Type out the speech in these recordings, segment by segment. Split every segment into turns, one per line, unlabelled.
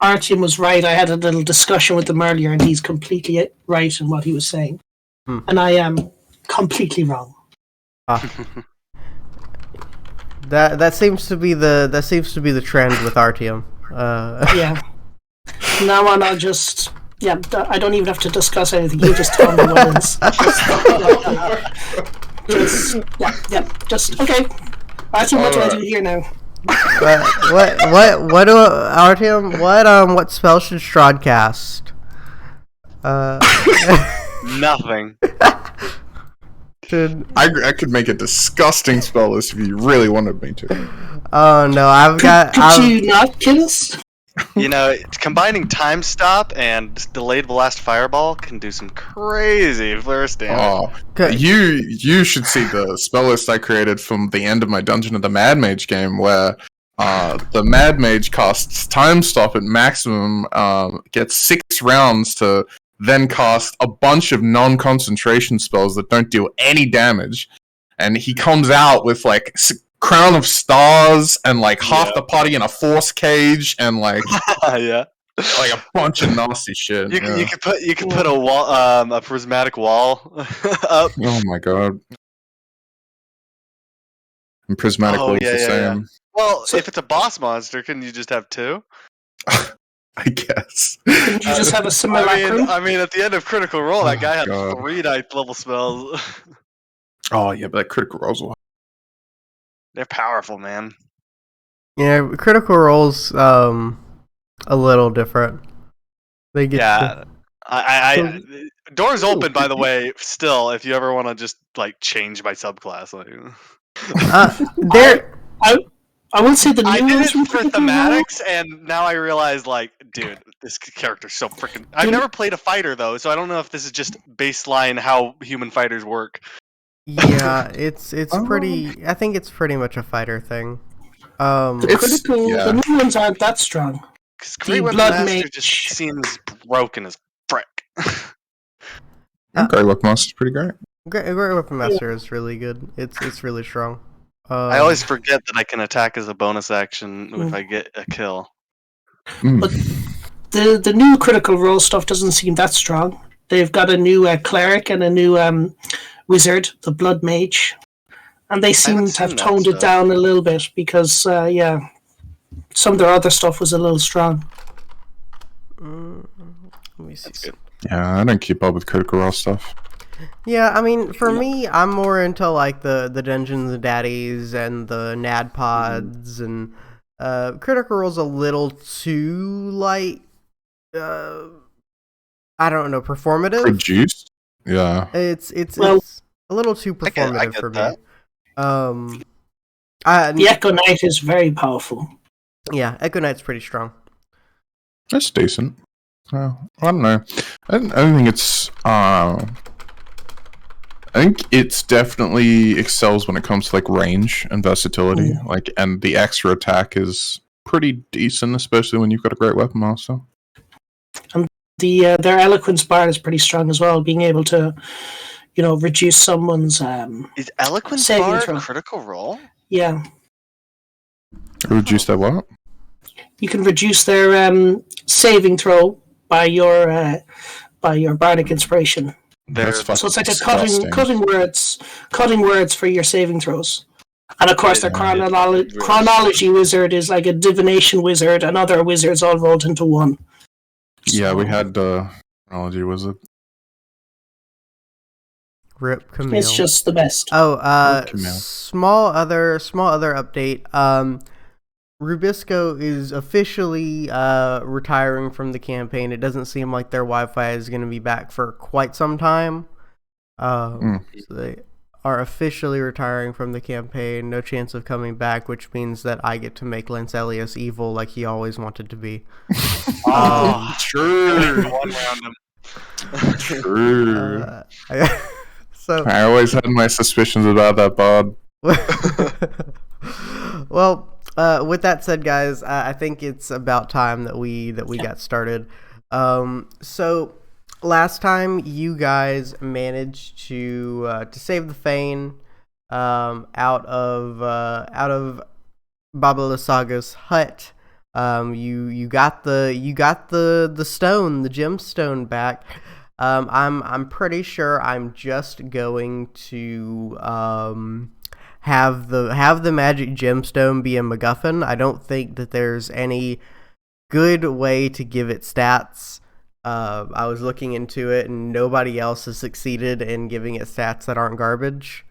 Artyom was right. I had a little discussion with him earlier, and he's completely right in what he was saying, and I am completely wrong.
That seems to be the trend with Artyom.
Yeah. From now on, I'll just I don't even have to discuss anything. You just tell me what it is. Just okay. Artyom, what do I do here now?
What do Artyom? What spell should Strahd cast?
Nothing.
I could make a disgusting spell list if you really wanted me to.
Oh no,
Could you not kill us?
You know, combining Time Stop and Delayed Blast Fireball can do some crazy burst damage.
Oh, you should see the spell list I created from the end of my Dungeon of the Mad Mage game, where the Mad Mage costs Time Stop at maximum, gets 6 rounds to then cast a bunch of non-concentration spells that don't deal any damage, and he comes out with like Crown of Stars and like half the party in a force cage and like
yeah,
like a bunch of nasty shit.
You can put a wall, a prismatic wall up.
Oh my god! And prismatic wall's the same.
Yeah. Well, if it's a boss monster, can you just have 2?
I guess.
Couldn't you just have a simulacrum?
I mean, at the end of Critical Role, that guy had 3 ninth level spells.
Oh yeah, but that Critical Role's
They're powerful, man.
Yeah, Critical Role's a little different. They get
doors open, by the way. Still, if you ever want to just like change my subclass,
I will say the new
I did
ones
it
from
for
Critical
thematics, and now I realize, like, dude, this character's so freaking. I've never played a fighter though, so I don't know if this is just baseline how human fighters work.
Yeah, it's pretty. I think it's pretty much a fighter thing.
The new ones aren't that strong.
The Blood Master just seems broken as frick.
Great Weapon Master's pretty great.
Great Weapon Master is really good. It's really strong.
I always forget that I can attack as a bonus action if I get a kill.
But the new Critical Role stuff doesn't seem that strong. They've got a new cleric and a new wizard, the Blood Mage, and they seem to have toned it down a little bit because some of their other stuff was a little strong.
Let me see.
Yeah, I don't keep up with Critical Role stuff.
Yeah, I mean, for me, I'm more into like the Dungeons and Daddies and the Nad Pods, and Critical Role's a little too like I don't know, performative.
Produced? Yeah.
It's a little too performative for me. The
Echo Knight is very powerful.
Yeah, Echo Knight's pretty strong.
That's decent. I don't know. I don't think it's. I think it's definitely excels when it comes to like range and versatility. Like, and the extra attack is pretty decent, especially when you've got a great weapon master.
And their Eloquence bar is pretty strong as well, being able to, reduce someone's
is Eloquence bar Critical Role?
Yeah.
Reduce their what?
You can reduce their saving throw by your bardic inspiration. So it's like a cutting words for your saving throws. And of course, their chronology wizard is like a divination wizard and other wizards all rolled into one.
Yeah, we had chronology wizard.
Rip Camille.
It's just the best.
Small other update. Rubisco is officially retiring from the campaign. It doesn't seem like their Wi-Fi is going to be back for quite some time. So they are officially retiring from the campaign. No chance of coming back, which means that I get to make Lancelius evil like he always wanted to be.
True.
One random.
True.
So
I always had my suspicions about that bard.
Well, with that said, guys, I think it's about time that we got started. So last time you guys managed to save the Fane out of Baba Lasaga's hut. You got the stone, the gemstone back. I'm pretty sure I'm just going to have the magic gemstone be a MacGuffin. I don't think that there's any good way to give it stats. I was looking into it, and nobody else has succeeded in giving it stats that aren't garbage.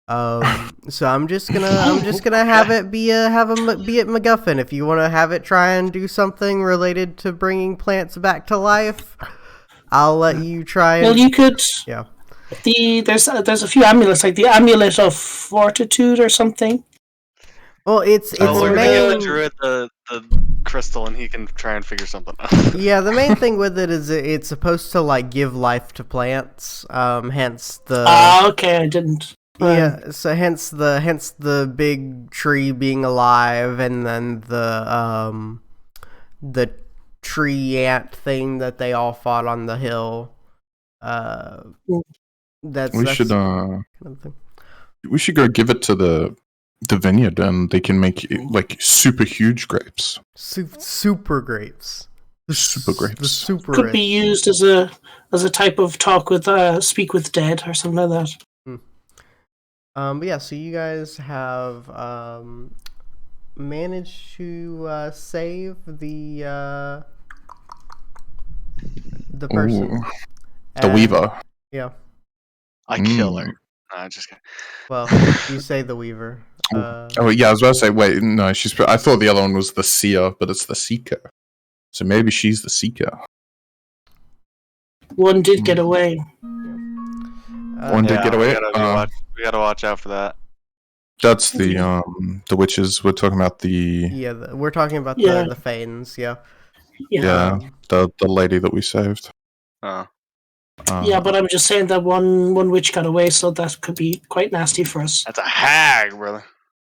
So I'm just gonna have it be it MacGuffin. If you want to have it try and do something related to bringing plants back to life, I'll let you try.
Well, you could.
Yeah.
There's a few amulets, like the amulet of fortitude or something.
Well, it's
we're gonna give the
main.
druid the crystal, and he can try and figure something out.
Yeah, the main thing with it is it's supposed to like give life to plants. Hence the.
Okay, I didn't.
Yeah, so hence the big tree being alive, and then the tree ant thing that they all fought on the hill.
We should go give it to the vineyard, and they can make like super huge grapes.
Super grapes.
Super grapes.
The super
could be used as a type of talk with speak with dead or something like that.
But yeah, so you guys have managed to save the person.
Ooh, the weaver.
Yeah.
I kill her. No, just kidding.
Well, you say the weaver.
Oh yeah, I was about to say. Wait, no, I thought the other one was the seer, but it's the seeker. So maybe she's the seeker.
One did get away.
One did get away.
We gotta watch out for that.
That's the witches. We're talking about the.
Yeah, we're talking about the Fanes. Yeah.
Yeah, the lady that we saved.
Oh.
Yeah, but I'm just saying that one witch got away, so that could be quite nasty for us.
That's a hag, brother.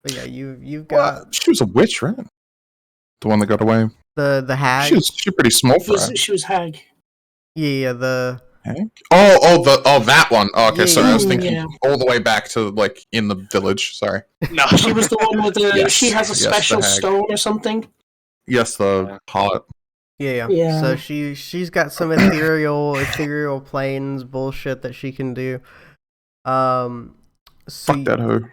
But yeah, you've got.
She was a witch, right? The one that got away.
The hag.
She was pretty small for her.
She was hag.
Yeah, the.
Hag? Oh, that one. Oh, okay, sorry, I was thinking
Yeah.
all the way back to like in the village. Sorry.
No,
She was the one with the.
Yes,
she has a
yes, the
special
hag.
stone or something.
Yes, the heart.
Yeah.
Yeah.
So she's got some ethereal planes bullshit that she can do. So
Fuck that hoe.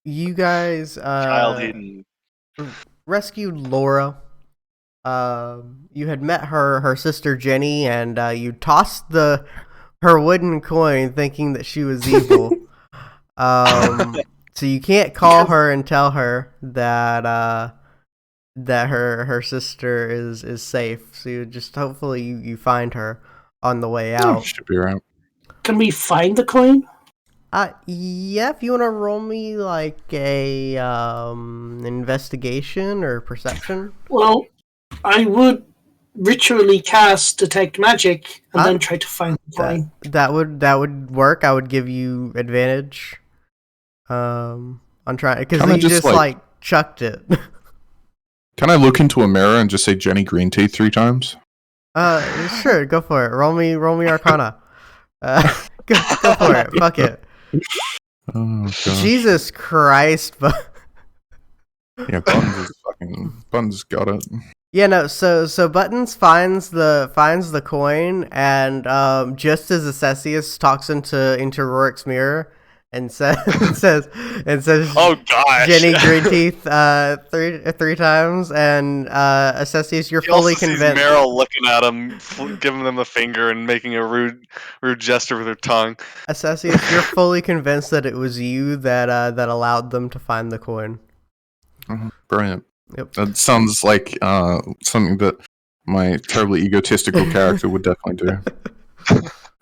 you guys
child eating.
rescued Laura. You had met her sister Jenny, and you tossed her wooden coin, thinking that she was evil. So you can't call her and tell her that her sister is safe. So you just hopefully you find her on the way out.
Should be around.
Can we find the coin?
Yeah, if you want to roll me like a investigation or perception.
Well, I would ritually cast detect magic and then try to find the coin.
That would work. I would give you advantage. On trying because you just like chucked it.
Can I look into a mirror and just say Jenny Green Teeth 3 times?
Sure, go for it. Roll me Arcana. Go for it. Fuck it.
Oh, gosh.
Jesus Christ, but
yeah, Buttons got it.
yeah, no. So Buttons finds the coin, and just as Acesius talks into Roarick's mirror and says,
"Oh gosh,
Jenny Green Teeth, 3 times," and Acesius, you're fully convinced.
Meryl looking at him, giving them the finger and making a rude gesture with her tongue.
Acesius, you're fully convinced that it was you that allowed them to find the coin.
Brilliant.
Yep.
That sounds like something that my terribly egotistical character would definitely do.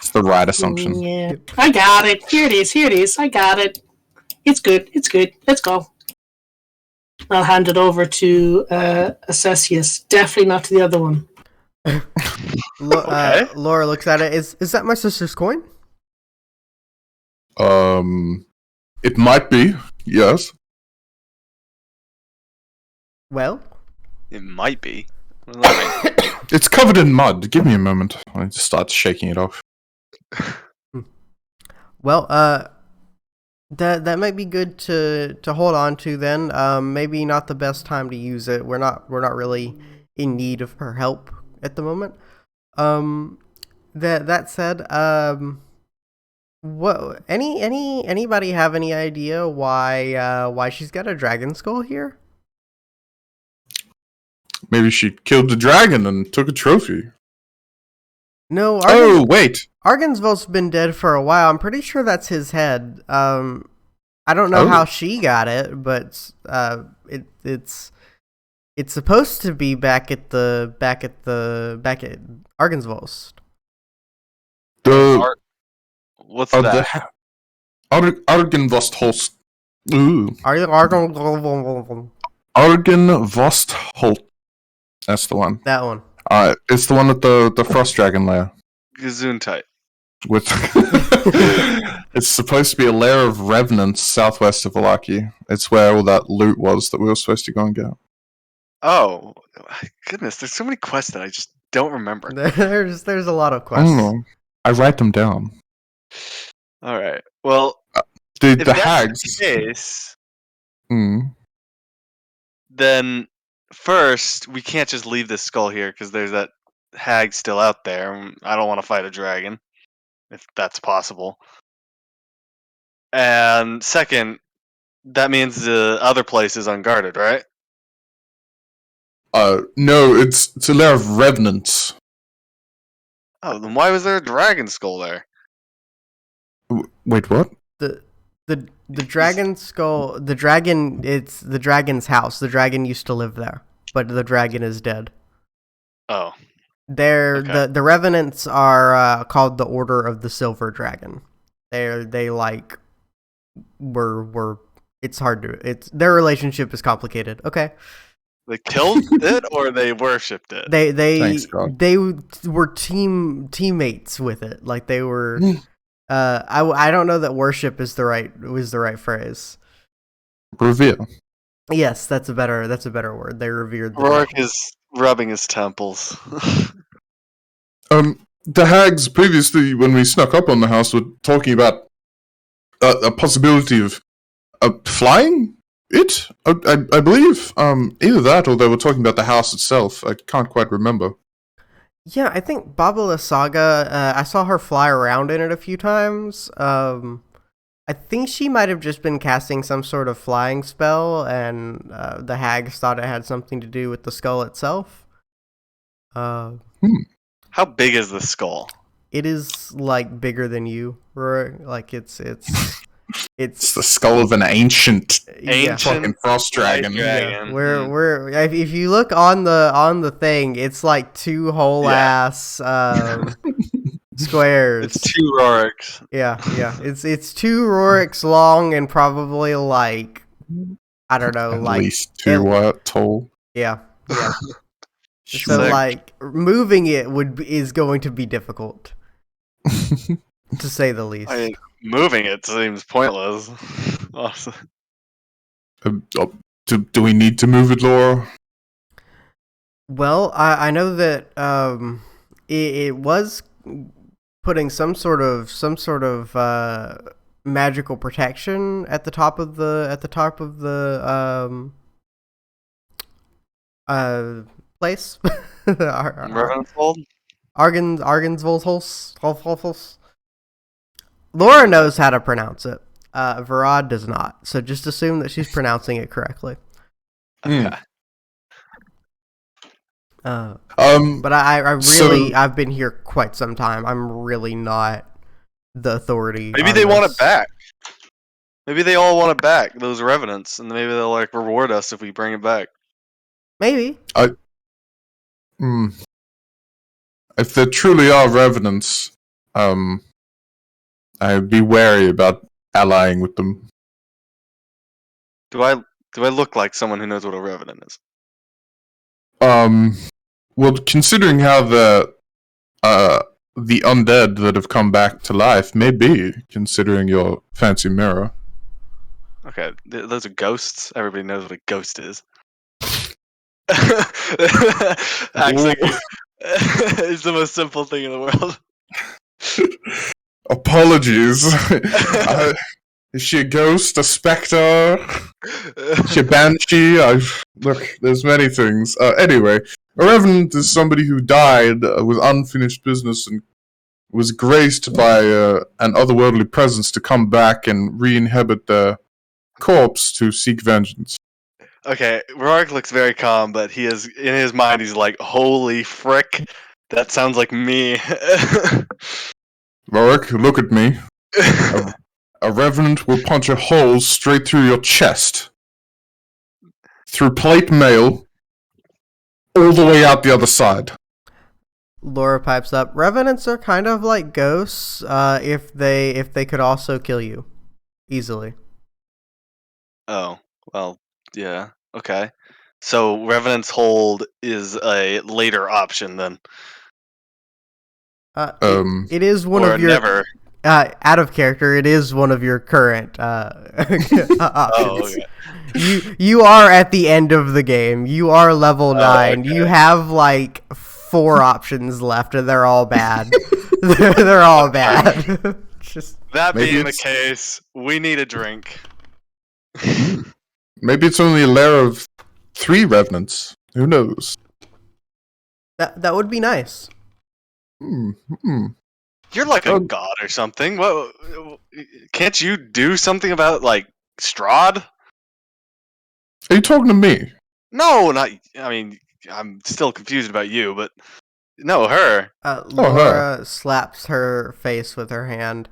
It's the right assumption.
Yeah, I got it. Here it is. I got it. It's good. Let's go. I'll hand it over to Acesius. Definitely not to the other one.
Okay. Laura looks at it. Is that my sister's coin?
It might be. Yes.
Well,
it might be. It's covered in mud. Give me a moment. I just start shaking it off.
Well, That might be good to hold on to then. Maybe not the best time to use it. We're not really in need of her help at the moment. That said, what anybody have any idea why she's got a dragon skull here?
Maybe she killed the dragon and took a trophy.
No.
Wait.
Argensvold's been dead for a while. I'm pretty sure that's his head. I don't know how she got it, but it's supposed to be back at Argensvold.
What's that?
Argenvostholst. Ooh. Argenvostholt. That's the one.
That one.
It's the one with the frost dragon lair.
Gesundheit.
With it's supposed to be a lair of revenants southwest of Valaki. It's where all that loot was that we were supposed to go and get.
Oh, goodness! There's so many quests that I just don't remember.
There's a lot of quests.
I don't know. I write them down.
All right. Well,
the
that's
hags.
the case,
Mm.
then first we can't just leave this skull here because there's that hag still out there. I don't want to fight a dragon, if that's possible. And second, that means the other place is unguarded, right?
No, it's a lair of revenants.
Oh, then why was there a dragon skull there?
Wait, what?
The dragon skull, the dragon, it's the dragon's house. The dragon used to live there, but the dragon is dead.
Oh.
Okay. The revenants are called the Order of the Silver Dragon. They like were it's hard to their relationship is complicated. Okay.
They killed it or they worshipped it?
They were teammates with it. Like they were I don't know that worship is the right phrase.
Revere.
Yes, that's a better word. They revered the
Roarick
dragon.
is rubbing his temples.
The hags previously, when we snuck up on the house, were talking about a possibility of flying it. I believe either that or they were talking about the house itself. I can't quite remember.
Yeah, I think Babala Saga, I saw her fly around in it a few times. I think she might have just been casting some sort of flying spell, and the hags thought it had something to do with the skull itself.
How big is the skull?
It is like bigger than you, Roarick. Like it's
It's the skull of an ancient fucking frost dragon.
dragon.
We're if you look on the thing, it's like two whole ass squares.
It's two Roaricks.
Yeah. It's two Roaricks long and probably like I don't know,
At
like
least 2 tall.
Yeah. So like moving it is going to be difficult, to say the least.
I mean, moving it seems pointless. Awesome.
Do we need to move it, Laura?
Well, I know that it was putting some sort of magical protection at the top of the place.
Ravensfold?
Argensvold. Laura knows how to pronounce it. Varad does not. So just assume that she's pronouncing it correctly.
Okay.
But I've been here quite some time. I'm really not the authority.
Maybe they want it back. Maybe they all want it back, those revenants, and maybe they'll like reward us if we bring it back.
Maybe.
If there truly are revenants, I'd be wary about allying with them.
Do I look like someone who knows what a revenant is?
Well, considering how the undead that have come back to life may be, considering your fancy mirror.
Okay, those are ghosts. Everybody knows what a ghost is. Acts like it's the most simple thing in the world.
Apologies. Is she a ghost, a spectre? Is she a banshee? Look, there's many things. Anyway, a revenant is somebody who died with unfinished business and was graced by an otherworldly presence to come back and re-inhabit their corpse to seek vengeance.
Okay, Roarick looks very calm, but he is in his mind. He's like, "Holy frick, that sounds like me."
Roarick, look at me. A revenant will punch a hole straight through your chest, through plate mail, all the way out the other side.
Laura pipes up. Revenants are kind of like ghosts. If they could also kill you easily.
Oh, well, yeah, okay. So Revenant's Hold is a later option then.
It is one
or
of your
never.
Out of character. It is one of your current options.
Oh, okay.
You are at the end of the game. You are level 9.
Okay.
You have like 4 options left, and they're all bad. they're all bad. Just
That being the case, we need a drink.
Maybe it's only a lair of 3 revenants. Who knows?
that would be nice.
You're like a god or something. What? Can't you do something about like Strahd?
Are you talking to me?
No, not. I mean, I'm still confused about you, but no, her.
Laura slaps her face with her hand.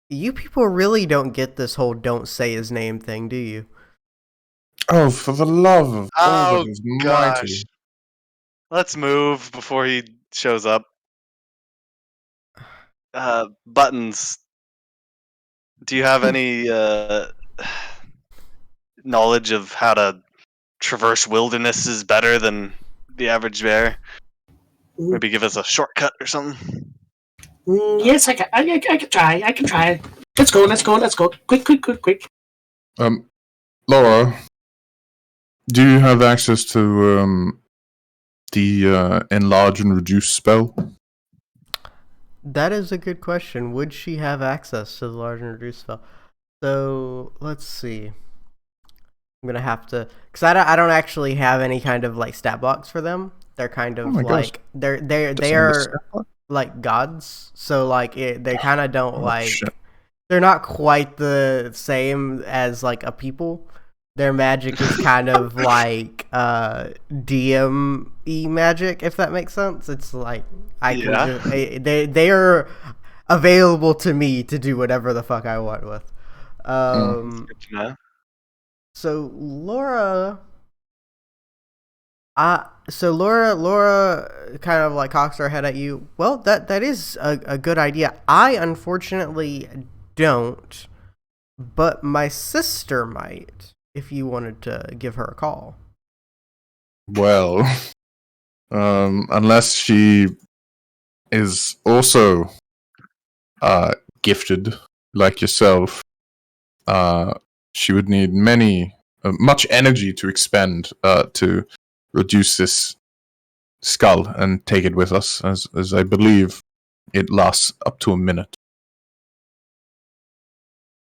You people really don't get this whole "don't say his name" thing, do you?
Oh, for the love of all that is
gosh.
mighty.
Let's move before he shows up. Buttons. Do you have any knowledge of how to traverse wildernesses better than the average bear? Maybe give us a shortcut or something.
Yes, I can try. I can try. Let's go. Quick.
Laura, do you have access to the enlarge and reduce spell?
That is a good question. Would she have access to the large and reduce spell? So let's see. I'm gonna have to, because I don't actually have any kind of like stat blocks for them. They're kind of like they are like gods. So like they kind of don't they're not quite the same as like a people. Their magic is kind of like DME magic, if that makes sense. It's like they are available to me to do whatever the fuck I want with. So Laura kind of like cocks her head at you. Well, that is a good idea. I unfortunately don't, but my sister might. If you wanted to give her a call.
Well, unless she is also gifted like yourself, she would need much energy to expend to reduce this skull and take it with us, as I believe it lasts up to a minute.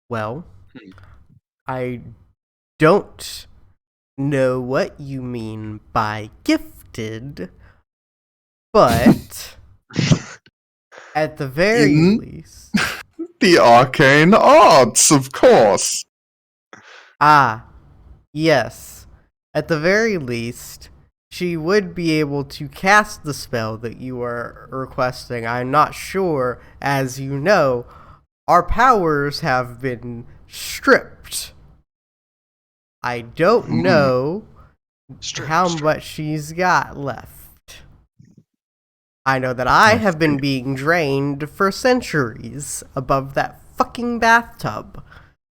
Well, I don't know what you mean by gifted, but at the very least...
The arcane arts, of course!
Ah, yes. At the very least, she would be able to cast the spell that you are requesting. I'm not sure, as you know, our powers have been stripped. I don't know how much she's got left. I know that I have been being drained for centuries above that fucking bathtub.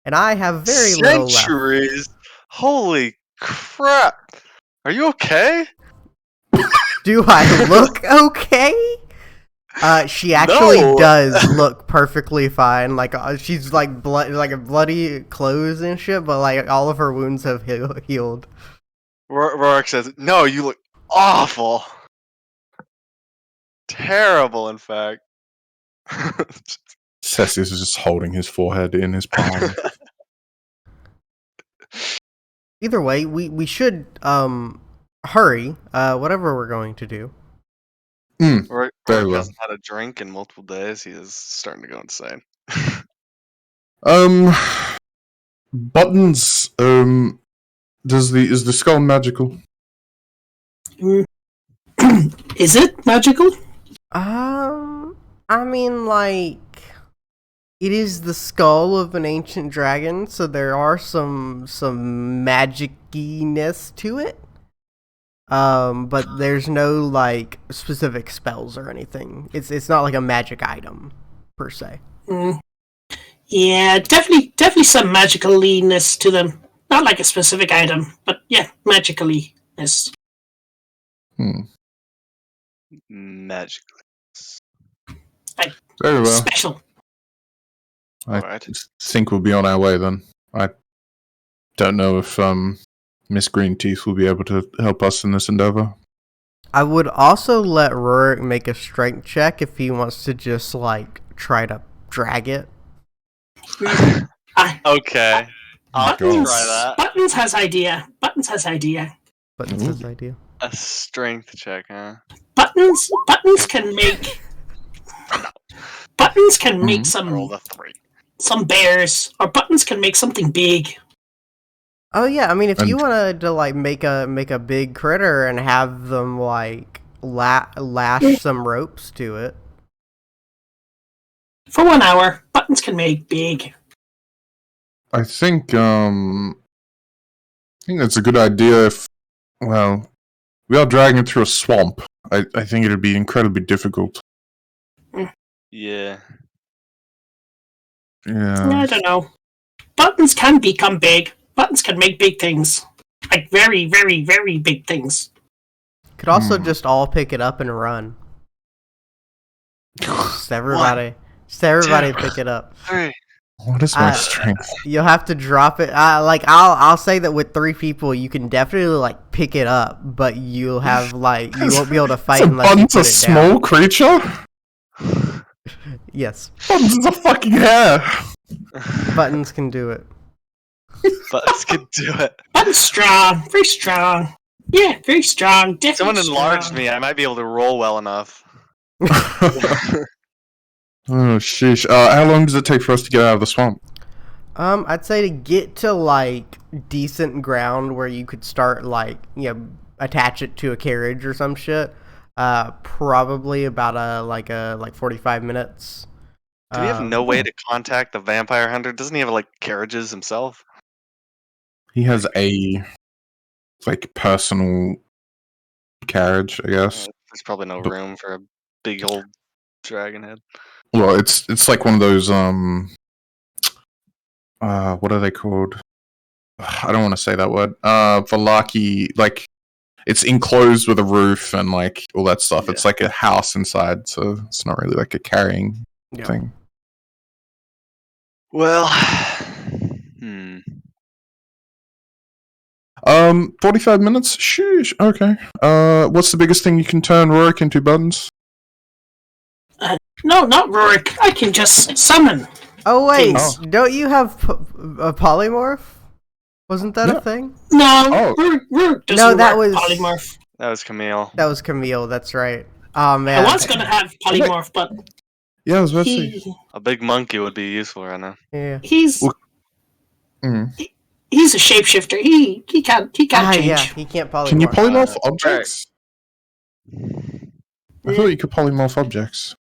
And I have very little left.
Centuries? Holy crap. Are you okay?
Do I look okay? She actually does look perfectly fine. Like she's like bloody clothes and shit, but like all of her wounds have healed.
Roarick says, "No, you look awful, terrible. In fact,
Cessius is just holding his forehead in his palm.
Either way, we should hurry. Whatever we're going to do.
Roarick
very well.
hasn't had a drink in multiple days. He is starting to go insane.
Buttons. Is the skull magical?
Is it magical?
I mean, like, it is the skull of an ancient dragon, so there are some magic-iness to it. But there's no like specific spells or anything. It's not like a magic item per se.
Yeah, definitely some magical-ness to them. Not like a specific item, but yeah, magically-ness.
Magically.
Very well.
Special.
I think we'll be on our way then. I don't know if Miss Greenteeth will be able to help us in this endeavor.
I would also let Roarick make a strength check if he wants to just like try to drag it.
Okay. I'll try that.
Buttons has idea.
Buttons has idea.
A strength check, huh?
Buttons can make some bears, or Buttons can make something big.
Oh yeah, I mean, if you wanted to like make a big critter and have them like lash some ropes to it
for 1 hour, Buttons can make big.
I think that's a good idea. If we are dragging it through a swamp. I think it'd be incredibly difficult.
Yeah.
I don't know. Buttons can become big. Buttons can make big things. Like very, very, very big things.
Could also just all pick it up and run. Just everybody pick it up.
What is my strength?
You'll have to drop it. I'll say that with 3 people, you can definitely like pick it up, but you'll have like you won't be able to fight unless you put it down.
Buttons a small creature?
Yes.
Buttons is a fucking hair.
Buttons can do it.
Buttons can do it.
Buttons strong, very strong. Yeah, very strong. Definitely
Someone enlarged me. I might be able to roll well enough.
Oh sheesh! How long does it take for us to get out of the swamp?
I'd say to get to like decent ground where you could start like attach it to a carriage or some shit. Probably about like 45 minutes.
Do we have no way to contact the vampire hunter? Doesn't he have like carriages himself?
He has a like personal carriage, I guess.
There's probably no room for a big old dragon head.
Well, it's like one of those what are they called? I don't want to say that word. Valaki, like it's enclosed with a roof and like all that stuff. Yeah. It's like a house inside, so it's not really like a carrying thing.
Well,
45 minutes? Sheesh, okay. What's the biggest thing you can turn Roarick into, Buttons?
No, not Roarick. I can just summon.
Oh wait, don't you have a polymorph? Wasn't that a thing?
No, Roarick doesn't work polymorph.
That was Camille.
That's right. Oh man.
I was gonna have polymorph, but
yeah, I was about to say.
A big monkey would be useful right now.
Yeah.
He's a shapeshifter. He can't change.
Yeah, he can't polymorph.
Can you polymorph objects? I thought you could polymorph objects.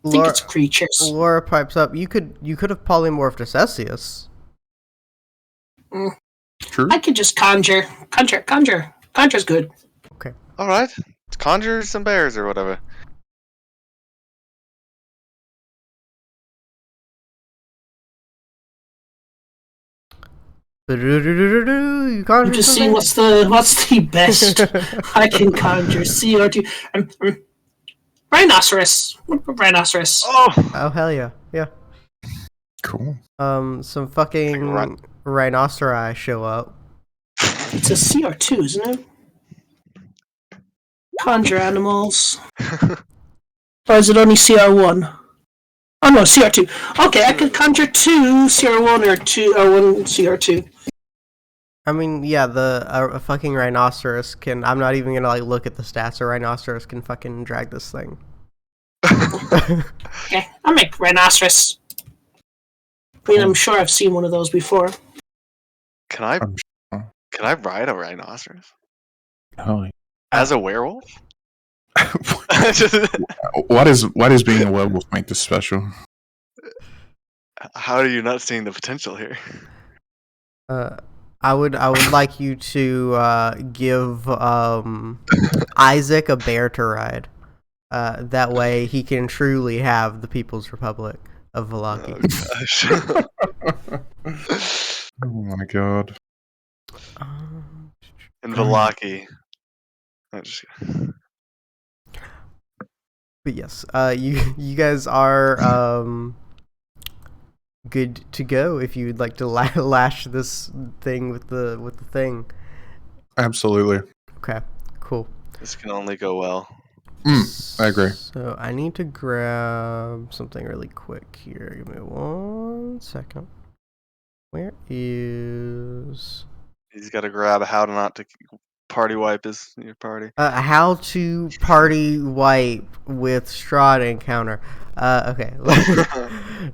I think it's creatures.
Laura pipes up. You could have polymorphed Cessius.
True.
I could just conjure. Conjure's good.
Okay.
All right. Let's conjure some bears or whatever.
You conjure.
I'm just seeing what's the best I can conjure. CR2. Rhinoceros.
Oh hell yeah. Yeah.
Cool.
Some fucking rhinoceri show up.
It's a CR2, isn't it? Conjure animals. Or is it only CR1? Oh no, CR2. Okay, I could conjure 2 CR1 or 1 CR2.
I mean, yeah, a fucking rhinoceros can. I'm not even gonna like look at the stats. A rhinoceros can fucking drag this thing.
Okay, I'll make rhinoceros. I mean, I'm sure I've seen one of those before.
Can I ride a rhinoceros?
Oh,
As a werewolf?
Why does being a werewolf make this special?
How are you not seeing the potential here?
I would like you to give Isaac a bear to ride. That way he can truly have the People's Republic of Vallaki.
Oh, gosh.
Oh my god.
And Vallaki.
But yes, you guys are good to go if you'd like to lash this thing with the thing.
Absolutely.
Okay, cool.
This can only go well.
I agree.
So I need to grab something really quick here. Give me 1 second. Where is...
He's got to grab how to not to party wipe your party.
How to party wipe with Strahd encounter. Okay.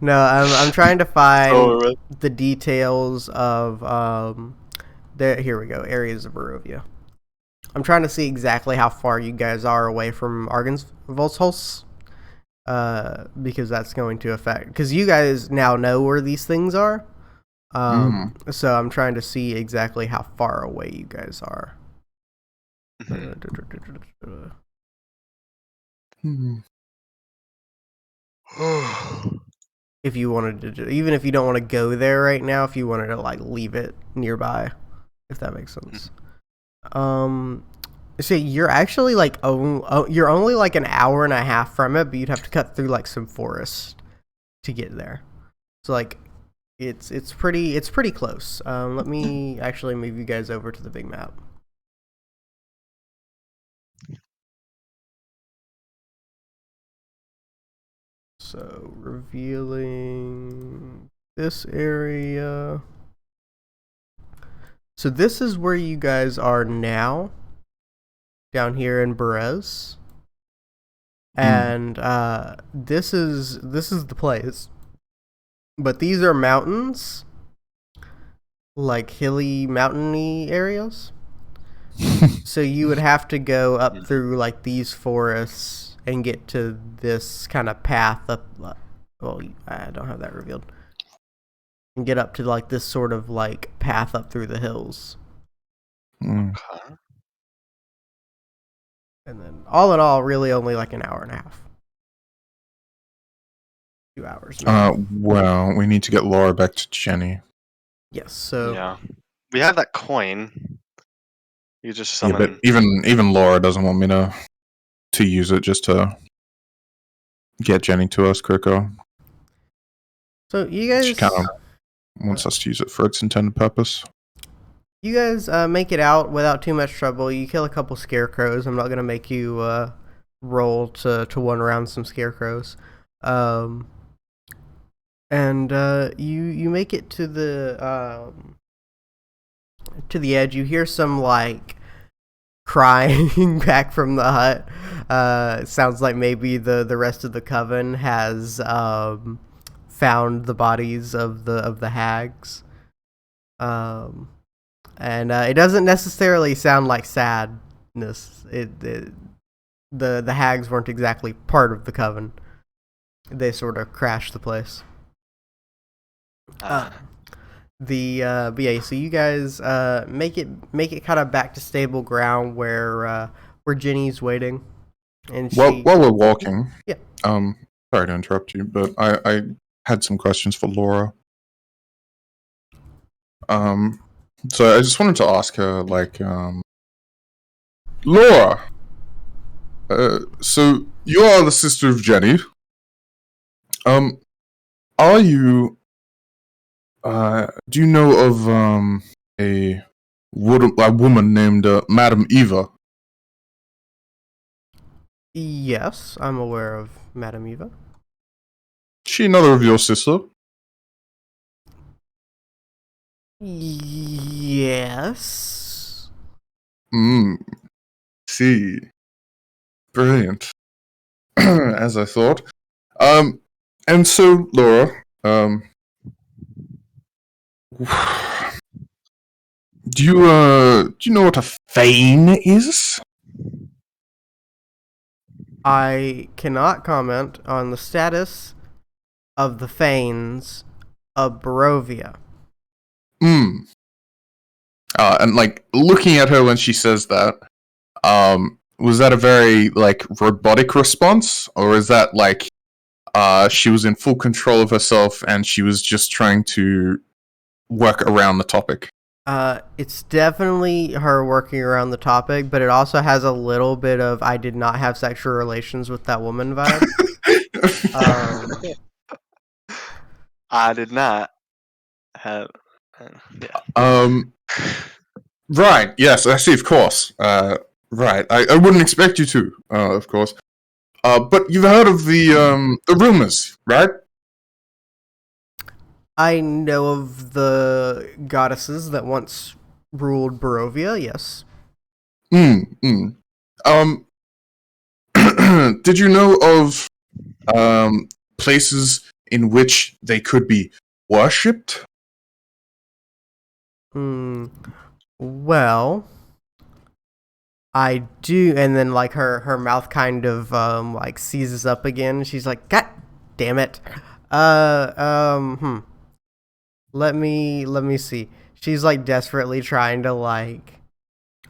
No, I'm trying to find the details of there. Here we go. Areas of Barovia. I'm trying to see exactly how far you guys are away from Argensvolsholz, because that's going to affect. Because you guys now know where these things are. So I'm trying to see exactly how far away you guys are. If you wanted to, even if you don't want to go there right now, if you wanted to like leave it nearby, if that makes sense. So you're actually like you're only like an hour and a half from it, but you'd have to cut through like some forest to get there. So like it's pretty close. Let me actually move you guys over to the big map. So revealing this area. So this is where you guys are now, down here in Berez. And this is the place. But these are mountains, like hilly, mountainy areas. So you would have to go up through like these forests and get to this kind of path up. Well, I don't have that revealed. And get up to like this sort of like path up through the hills. And then all in all, really only like an hour and a half. 2 hours.
Well, we need to get Laura back to Jenny.
Yes, so
yeah, we have that coin. You just summon.
Yeah, but even Laura doesn't want me to use it just to get Jenny to us quicker.
So you guys
She kind of wants us to use it for its intended purpose.
You guys make it out without too much trouble. You kill a couple scarecrows. I'm not gonna make you roll to one around some scarecrows. And you make it to the edge. You hear some like crying back from the hut. It sounds like maybe the rest of the coven has found the bodies of the hags. And it doesn't necessarily sound like sadness. The hags weren't exactly part of the coven. They sort of crashed the place. But yeah, so you guys make it kind of back to stable ground where Jenny's waiting. And
while we're walking,
yeah.
Sorry to interrupt you, but I had some questions for Laura. So I just wanted to ask her, like, Laura. So you are the sister of Jenny. Are you? Do you know of a woman named Madame Eva?
Yes, I'm aware of Madame Eva.
She another of your sister?
Yes.
See. Brilliant. As I thought. And so, Laura, do you know what a fane is?
I cannot comment on the status of the Fanes of Barovia.
And like looking at her when she says that, was that a very like robotic response, or is that like she was in full control of herself and she was just trying to work around the topic?
It's definitely her working around the topic, but it also has a little bit of "I did not have sexual relations with that woman" vibe.
I did not have. Yeah.
Right. Yes, I see. Of course. Right. I wouldn't expect you to. Of course. But you've heard of the rumors, right?
I know of the goddesses that once ruled Barovia, yes.
Did you know of places in which they could be worshipped?
Well, I do, and then like her mouth kind of like seizes up again. She's like, "God damn it!" Let me see. She's like desperately trying to like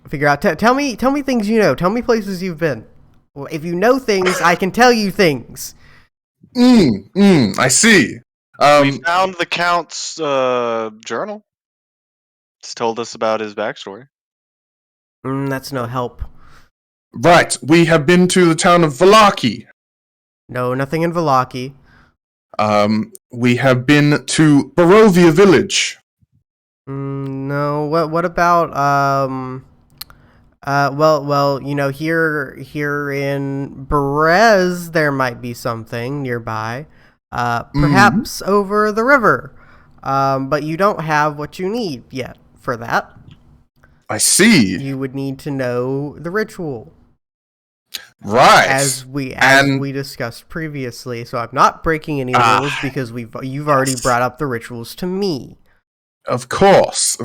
figure out. Tell me things you know. Tell me places you've been. Well, if you know things, I can tell you things.
I see.
We found the Count's journal. It's told us about his backstory.
That's no help.
Right, we have been to the town of Valaki.
No, nothing in Valaki.
We have been to Barovia Village.
No. What about well, you know, here in Berez there might be something nearby. Perhaps over the river. But you don't have what you need yet for that.
I see.
You would need to know the ritual.
Right.
As we discussed previously. So I'm not breaking any rules because you've already brought up the rituals to me.
Of course.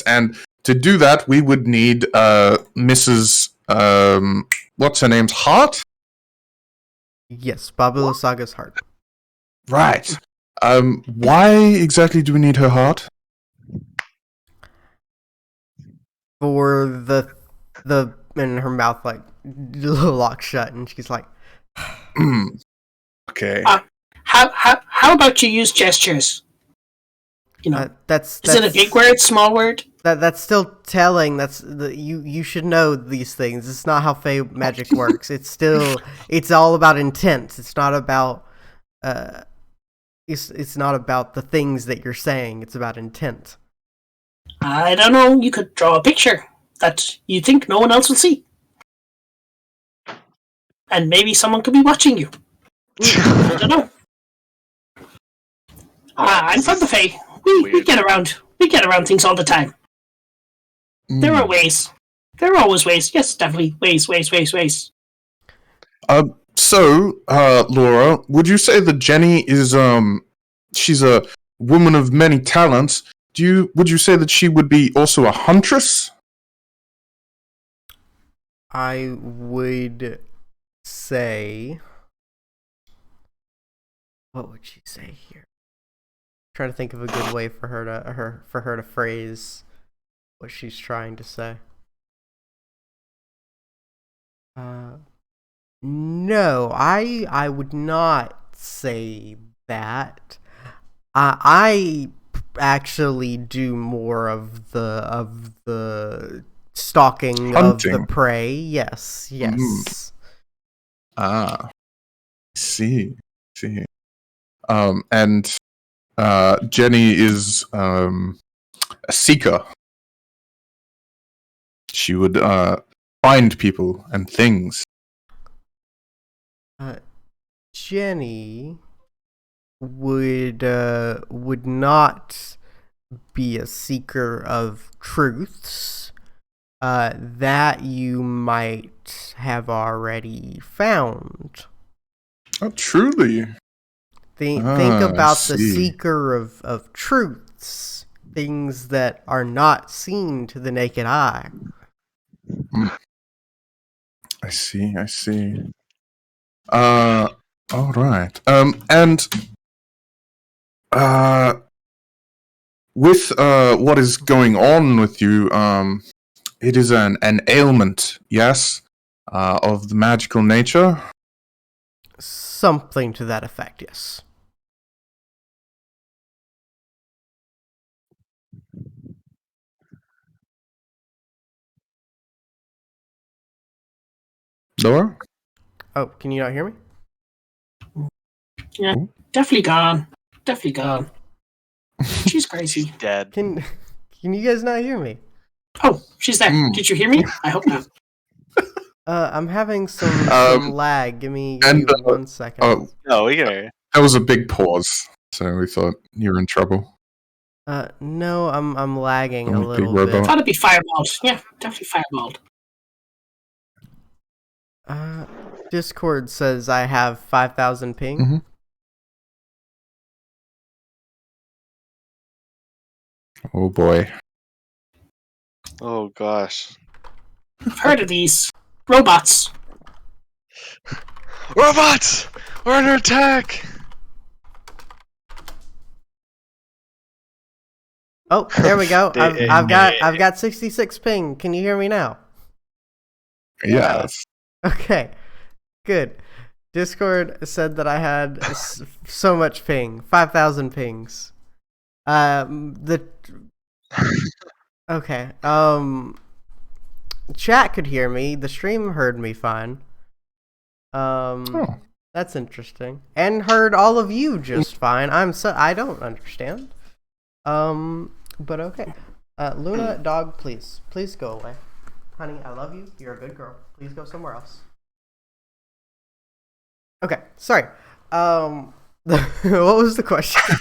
And to do that, we would need Mrs. What's her name's heart?
Yes, Babula Saga's heart.
Right. Why exactly do we need her heart?
For the and her mouth like locks shut, and she's like,
Okay.
How about you use gestures? You know,
that's
is it a big word, small word?
That's still telling. You should know these things. It's not how Fey magic works. It's all about intent. It's not about it's not about the things that you're saying. It's about intent.
I don't know. You could draw a picture that you think no one else will see, and maybe someone could be watching you. I don't know. I'm from the Fae. We get around. We get around things all the time. There are ways. There are always ways. Yes, definitely ways.
So, Laura, would you say that Jenny is she's a woman of many talents? Would you say that she would be also a huntress?
I would say, what would she say here? I'm trying to think of a good way for her to phrase what she's trying to say. No, I would not say that. I actually do more of the stalking
Hunting.
of the prey. Yes.
See. And Jenny is a seeker. She would find people and things.
Jenny would not be a seeker of truths that you might have already found.
Oh, truly.
Think about the seeker of truths, things that are not seen to the naked eye.
I see. All right. And with what is going on with you, it is an ailment, yes, of the magical nature.
Something to that effect, yes.
Laura?
Oh, can you not hear me?
Yeah, definitely gone. She's crazy.
Dead.
Can you guys not hear me?
Oh, she's there. Did you hear me? I hope not.
I'm having some lag. Give me 1 second.
Oh,
no, we can hear you.
That was a big pause, so we thought you were in trouble.
No, I'm lagging a
Big
little
robot.
bit.
Thought it'd be fireballed. Yeah, definitely fireballed.
Discord says I have 5,000 ping.
Mm-hmm. Oh boy.
Oh gosh.
I've heard of these robots.
Robots! We're under attack!
Oh, there we go. I've got 66 ping. Can you hear me now?
Yes.
Okay, good. Discord said that I had so much ping, 5,000 pings. Okay. Chat could hear me. The stream heard me fine. That's interesting. And heard all of you just fine. I don't understand. But okay. Luna, dog, please go away. Honey, I love you. You're a good girl. Please go somewhere else. Okay, sorry. What was the question?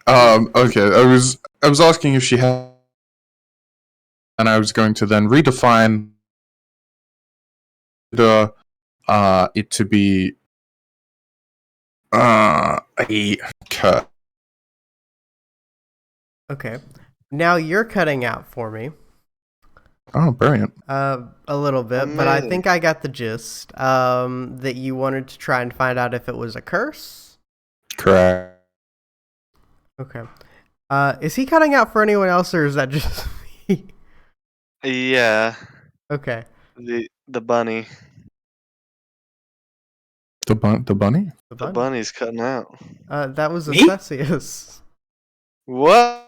Okay, I was asking if she had, and I was going to then redefine it to be a cut.
Okay. Now you're cutting out for me.
Oh, brilliant.
A little bit, but I think I got the gist. That you wanted to try and find out if it was a curse?
Correct.
Okay. Is he cutting out for anyone else, or is that just me?
Yeah.
Okay.
The bunny.
The bunny?
The bunny's cutting out.
That was
Me?
Acesius.
What?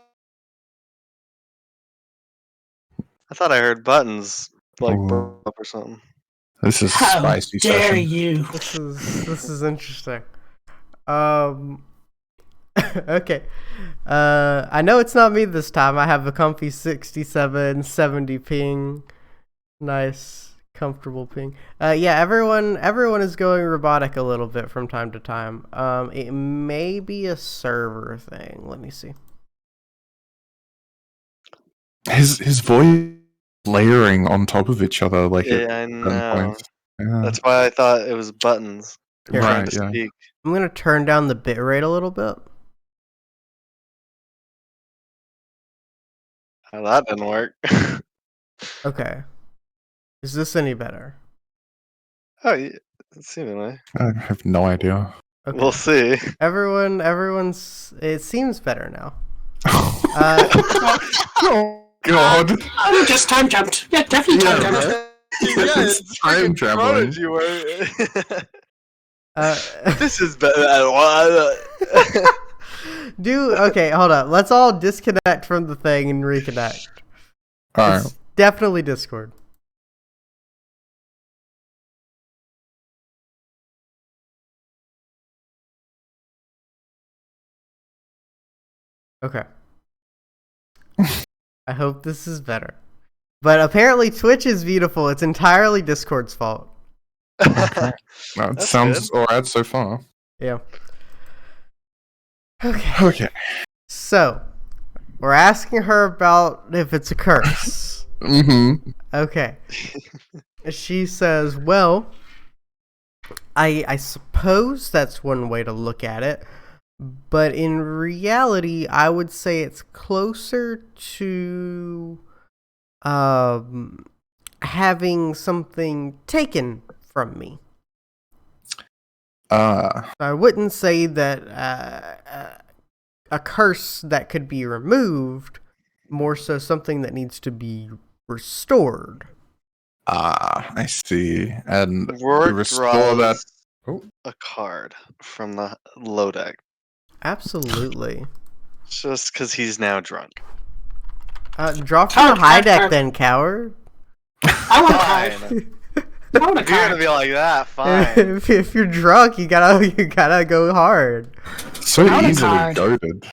I thought I heard buttons burp up or something.
This is
How
spicy
dare
session.
you?
This is interesting. Okay. I know it's not me this time. I have a comfy 67, 70 ping. Nice, comfortable ping. Yeah, everyone is going robotic a little bit from time to time. It may be a server thing. Let me see.
His voice layering on top of each other like
I
at
know.
points. Yeah.
That's why I thought it was buttons.
Here,
Trying
right,
to
yeah.
speak.
I'm gonna turn down the bitrate a little bit.
Oh, that didn't work.
Okay. Is this any better?
Oh, yeah. Seemingly.
I have no idea.
Okay.
We'll see.
Everyone's. It seems better now.
Oh God!
Oh, just time jumped. Yeah, definitely time jumped.
It's time traveling.
You were.
Uh,
This is better.
okay, hold up. Let's all disconnect from the thing and reconnect.
Alright.
It's definitely Discord. Okay. I hope this is better. But apparently Twitch is beautiful. It's entirely Discord's fault.
No, it sounds
good.
alright so far.
Yeah.
Okay.
So, we're asking her about if it's a curse.
Mm-hmm.
Okay. She says, well, I suppose that's one way to look at it, but in reality, I would say it's closer to having something taken from me. I wouldn't say that a curse that could be removed, more so something that needs to be restored.
I see. And
Roarick
restore that.
draws a card from the low deck.
Absolutely.
Just because he's now drunk.
Draw from the high deck then, coward.
I want a card. I want a
If you're gonna
card.
be like that, fine.
if you're drunk, you gotta go hard.
So
I want a
easily
card.
goaded.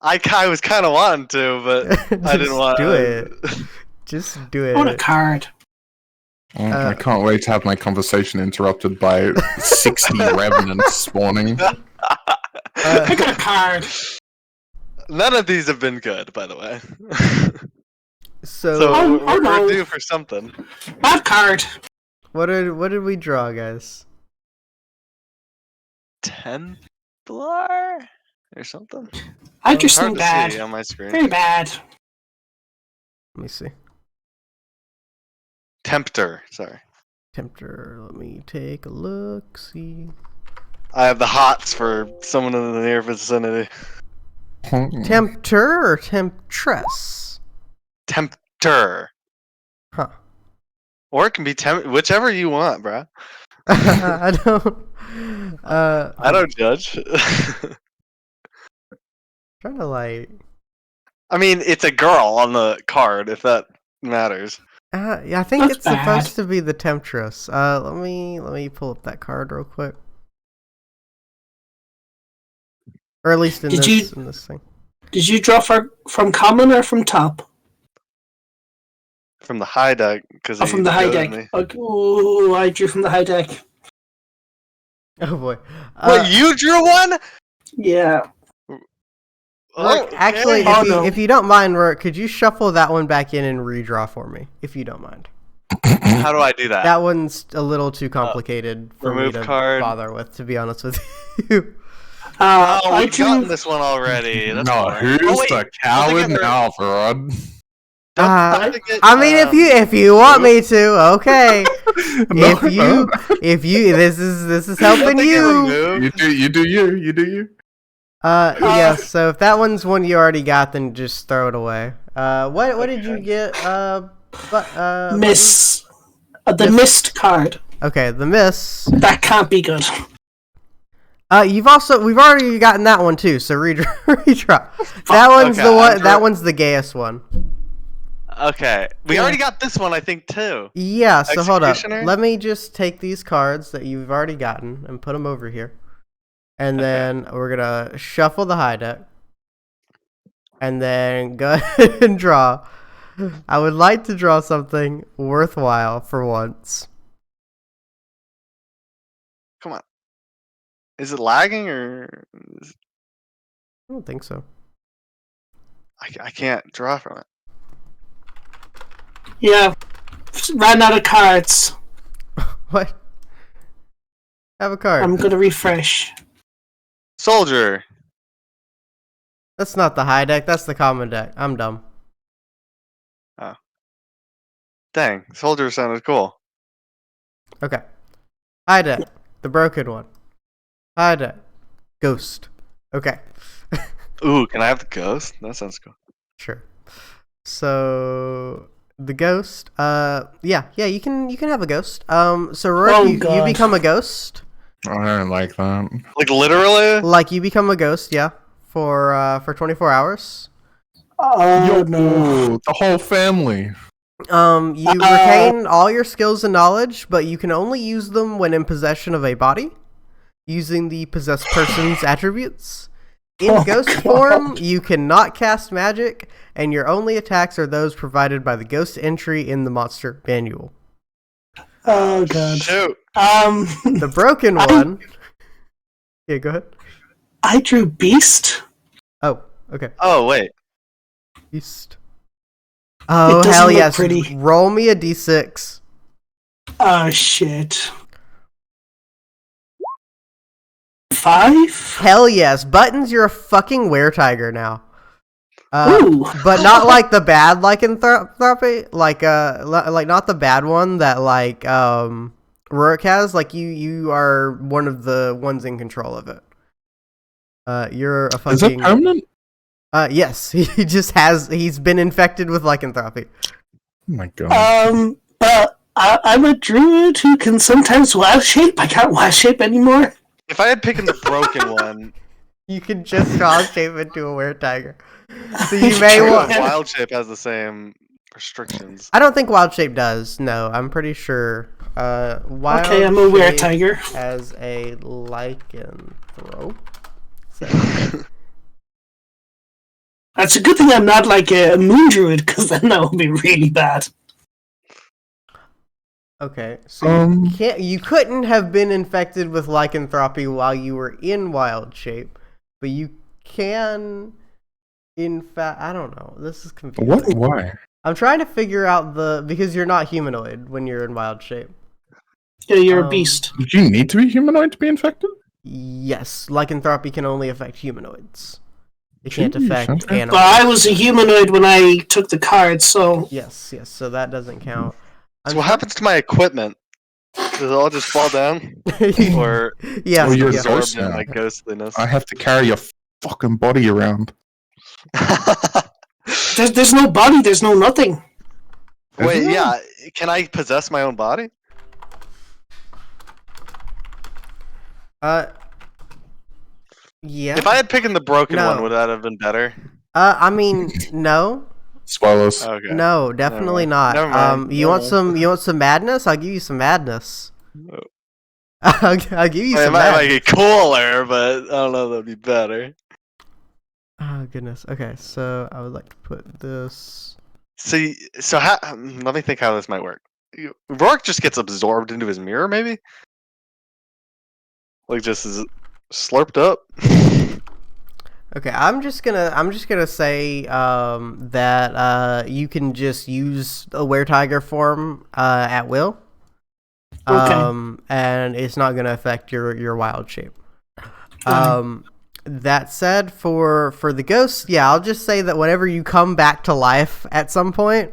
I was kind of wanting to, but I didn't want
do it. Just do it.
I want a card.
I can't wait to have my conversation interrupted by 60 revenants spawning.
I got a card.
None of these have been good, by the way.
So
So
Oh, no.
we're due for something.
Bad card.
what did we draw, guys?
Templar or something.
I
It's
just
hard
think
to
bad.
see on my screen.
Very bad.
Let me see.
Tempter. Sorry,
Tempter. Let me take a look. See.
I have the hots for someone in the near vicinity.
Tempter or temptress?
Tempter,
Huh.
or it can be whichever you want, bro.
I don't.
I don't judge.
Trying to like.
I mean, it's a girl on the card, if that matters.
Yeah, I think
That's
it's
bad.
supposed to be the temptress. Let me pull up that card real quick. Or at least in
Did
in this thing.
Did you draw from common or from top?
From the high deck, because
Oh, from the high deck. Oh, I drew from the high deck.
Oh boy.
Wait, you drew one?
Yeah.
Rourke, actually,
Oh, no.
if you don't mind, Rourke, could you shuffle that one back in and redraw for me, if you don't mind?
How do I do that?
That one's a little too complicated for me
remove
to
card.
bother with, to be honest with you.
Oh,
I
we've gotten
drew.
this one already. That's
No,
fine.
who's
Oh, wait,
the
don't
coward
forget
now, Rod?
I
forget,
mean, if you want me to, okay.
No,
if you, this is helping you.
You do you.
Yeah. So if that one's one you already got, then just throw it away. What did you get?
Miss. The missed card.
Okay, the miss.
That can't be good.
We've already gotten that one too. So redraw. That one's
Okay,
the one.
I'm
That one's the gayest one.
Okay, we already got this one, I think, too.
Yeah. So hold up.
Executioner?
Let me just take these cards that you've already gotten and put them over here, and then we're gonna shuffle the high deck, and then go ahead and draw. I would like to draw something worthwhile for once.
Come on. Is it lagging or
I don't think so.
I can't draw from it?
Yeah. Ran out of cards.
What? Have a card.
I'm gonna refresh.
Soldier.
That's not the high deck. That's the common deck. I'm dumb.
Dang, soldier sounded cool.
Okay. High deck. The broken one. High deck. Ghost. Okay.
Ooh, can I have the ghost? That sounds cool.
Sure. So the ghost. Yeah. You can have a ghost. So Rourke,
Oh,
you
God.
become a ghost.
I don't like that.
Like literally?
Like you become a ghost. Yeah. For 24 hours.
Oh no.
The whole family.
You retain all your skills and knowledge, but you can only use them when in possession of a body, using the possessed person's attributes. In
Oh,
ghost
God.
form, you cannot cast magic, and your only attacks are those provided by the ghost entry in the monster manual.
Oh god.
Shoot.
The broken one. Yeah, go ahead.
I drew Beast.
Oh, okay.
Oh wait.
Beast. Oh,
doesn't
hell
look
yes.
pretty.
Roll me a d6.
Oh, shit. 5?
Hell yes. Buttons, you're a fucking weretiger now.
Ooh.
But not like the bad lycanthropy, like not the bad one that like Roarick has. Like you are one of the ones in control of it. You're a fucking.
Is that permanent?
Yes, he's been infected with lycanthropy.
Oh my god.
But I'm a druid who can sometimes wild shape. I can't wild shape anymore.
If I had picked the broken one,
You can just wild shape into a weretiger. So you may want.
wild shape has the same restrictions.
I don't think wild shape does. No, I'm pretty sure. Wild
Okay, I'm a
shape
weretiger.
as a lycanthrope.
That's a good thing I'm not like a moon druid, because then that would be really bad.
Okay, so you couldn't have been infected with lycanthropy while you were in wild shape, but you can. In fact, I don't know. This is confusing.
What? Why?
I'm trying to figure out because you're not humanoid when you're in wild shape.
Yeah, you're a beast.
Do you need to be humanoid to be infected?
Yes, lycanthropy can only affect humanoids. It can't
Jeez,
affect
okay.
animals.
But I was a humanoid when I took the card, so...
Yes, so that doesn't count.
So what happens to my equipment? Does it all just fall down? Or
yeah,
Oh, you're
absorbed
ghost
in
now.
my ghostliness?
I have to carry your fucking body around.
There's no body, there's no nothing.
Wait, yeah. Can I possess my own body?
Yeah.
If I had picked the broken
No.
one, would that have been better?
I mean, no.
Swallows.
Okay.
No, definitely not.
Never mind.
You want some madness? I'll give you some madness. I'll give you
It
some
might
madness.
make it cooler, but I don't know if that'd be better.
Oh goodness. Okay, so I would like to put this.
So how, let me think how this might work. Rourke just gets absorbed into his mirror, maybe? Like just is slurped up?
Okay, I'm just gonna say that you can just use a weretiger form at will.
Okay.
And it's not gonna affect your wild shape. That said, for the ghost, yeah, I'll just say that whenever you come back to life at some point,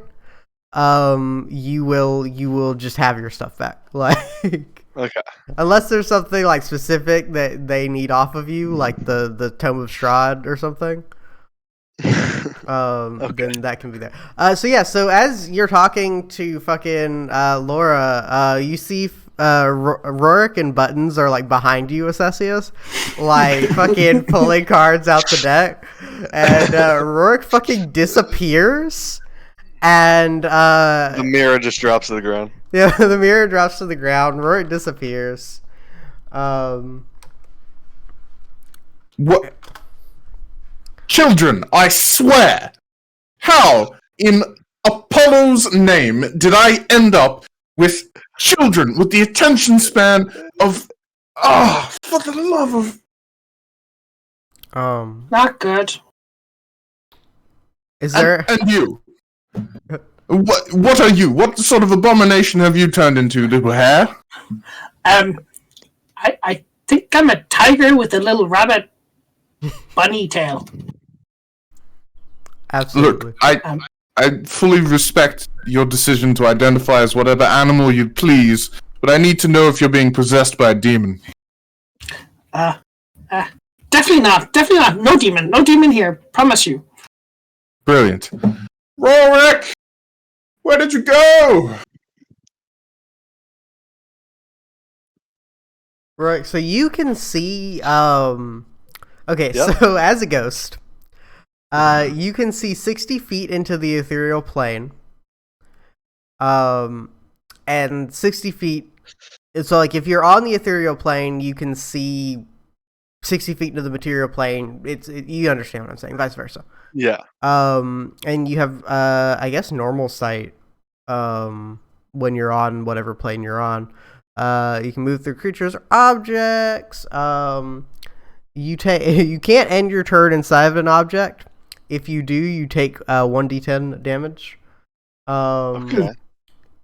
you will just have your stuff back. Like,
Okay.
unless there's something like specific that they need off of you, like the Tome of Strahd or something. Then that can be there. So as you're talking to fucking Laura, you see Roarick and Buttons are like behind you, Assessius, like fucking pulling cards out the deck, and Roarick fucking disappears, and
The mirror just drops to the ground.
yeah, the mirror drops to the ground. Roarick disappears.
What? Children, I swear! How, in Apollo's name, did I end up with children with the attention span of... for the love of...
Not good.
Is there?
And you? What are you? What sort of abomination have you turned into, little hare?
I think I'm a tiger with a little rabbit bunny tail.
Absolutely.
Look, I fully respect your decision to identify as whatever animal you please, but I need to know if you're being possessed by a demon.
Definitely not. Definitely not. No demon. No demon here. Promise you.
Brilliant. Roarick! Where did you go?
Right, so you can see okay,
Yep.
so as a ghost, you can see 60 feet into the ethereal plane. And 60 feet, so like if you're on the ethereal plane, you can see 60 feet into the material plane. You understand what I'm saying, vice versa.
Yeah.
And you have I guess normal sight when you're on whatever plane you're on. You can move through creatures or objects. You can't end your turn inside of an object. If you do, you take 1d10 damage.
Okay.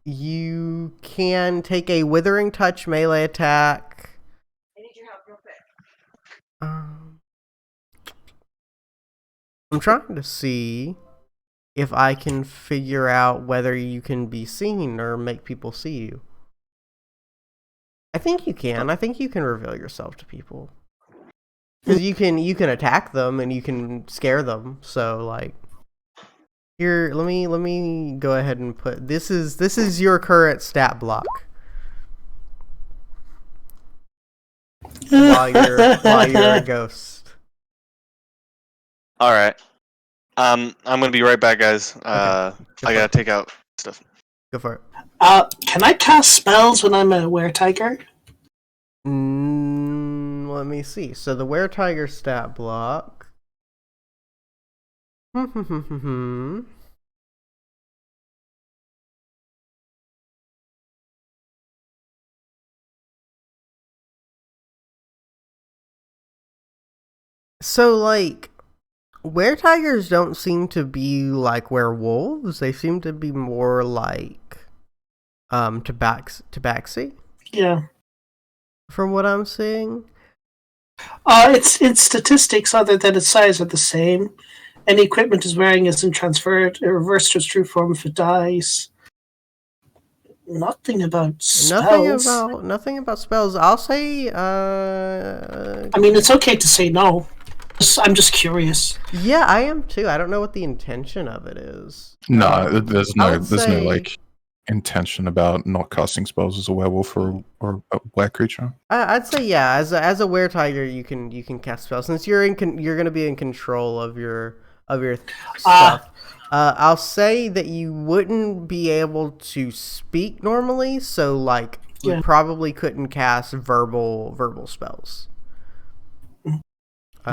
You can take a Withering Touch melee attack.
I need your help real quick.
I'm trying to see if I can figure out whether you can be seen or make people see you. I think you can. I think you can reveal yourself to people. Because you can attack them and you can scare them. So like, here, let me go ahead and put this is your current stat block. while you're a ghost.
All right. I'm gonna be right back, guys. I gotta take out stuff.
Go for it.
Can I cast spells when I'm a were-tiger?
Let me see. So the were-tiger stat block. So, like, were-tigers don't seem to be like werewolves. They seem to be more like tabaxi.
Yeah.
From what I'm seeing.
Its statistics, other than its size, are the same. Any equipment is wearing isn't transferred. It reverts to its true form if it dies. Nothing about spells.
Nothing about spells. I'll say.
I mean, it's okay to say no. I'm just curious.
Yeah, I am too. I don't know what the intention of it is.
No, there's no like intention about not casting spells as a werewolf or a were creature.
I'd say yeah. As a were-tiger, you can cast spells since you're going to be in control of your stuff. I'll say that you wouldn't be able to speak normally, so like you probably couldn't cast verbal spells.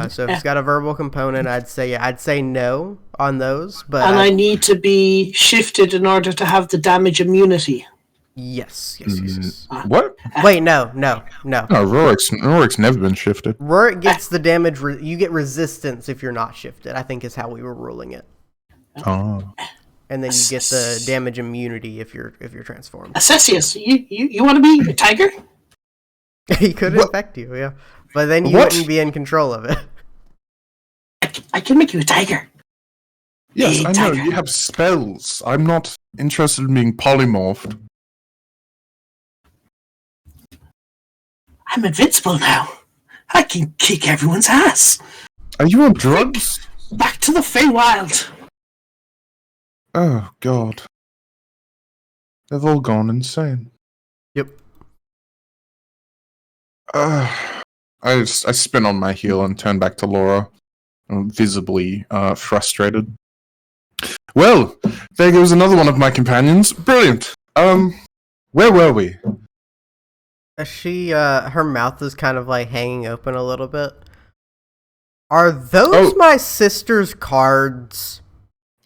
So if it's got a verbal component, I'd say no on those. But
I need to be shifted in order to have the damage immunity.
Yes.
What?
Wait, no.
No, Roarick's never been shifted.
Roarick gets the damage. You get resistance if you're not shifted. I think is how we were ruling it.
Oh.
And then you get the damage immunity if you're transformed.
Assessius, you want to be a tiger?
He could infect you, yeah. But then you wouldn't be in control of it.
I can make you a tiger.
Yes, I know. You have spells. I'm not interested in being polymorphed.
I'm invincible now. I can kick everyone's ass.
Are you on drugs?
Back to the Feywild.
Oh, God. They've all gone insane.
Yep.
I spin on my heel and turn back to Laura, visibly frustrated. Well, there goes another one of my companions. Brilliant. Where were we?
She, her mouth is kind of like hanging open a little bit. Are those my sister's cards?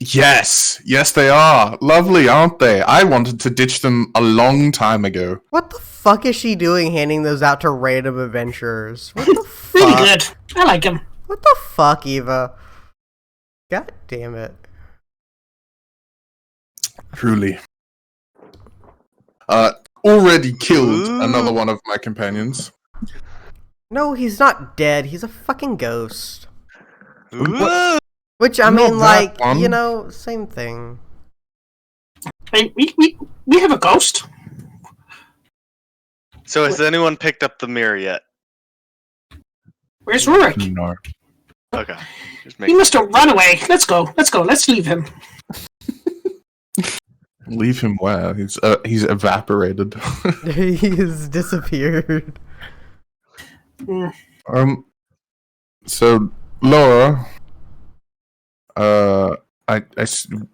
Yes, they are. Lovely, aren't they? I wanted to ditch them a long time ago.
What the fuck is she doing handing those out to random adventurers? What the fuck?
Really good. I like him.
What the fuck, Eva? God damn it.
Truly. Already killed another one of my companions.
No, he's not dead. He's a fucking ghost.
What?
Which, I mean, like, you know, same thing.
Hey, we have a ghost.
So has anyone picked up the mirror yet?
Where's Roarick?
No.
Okay.
He must have run away. Let's go. Let's leave him.
Leave him where? He's evaporated.
He's disappeared.
So Laura,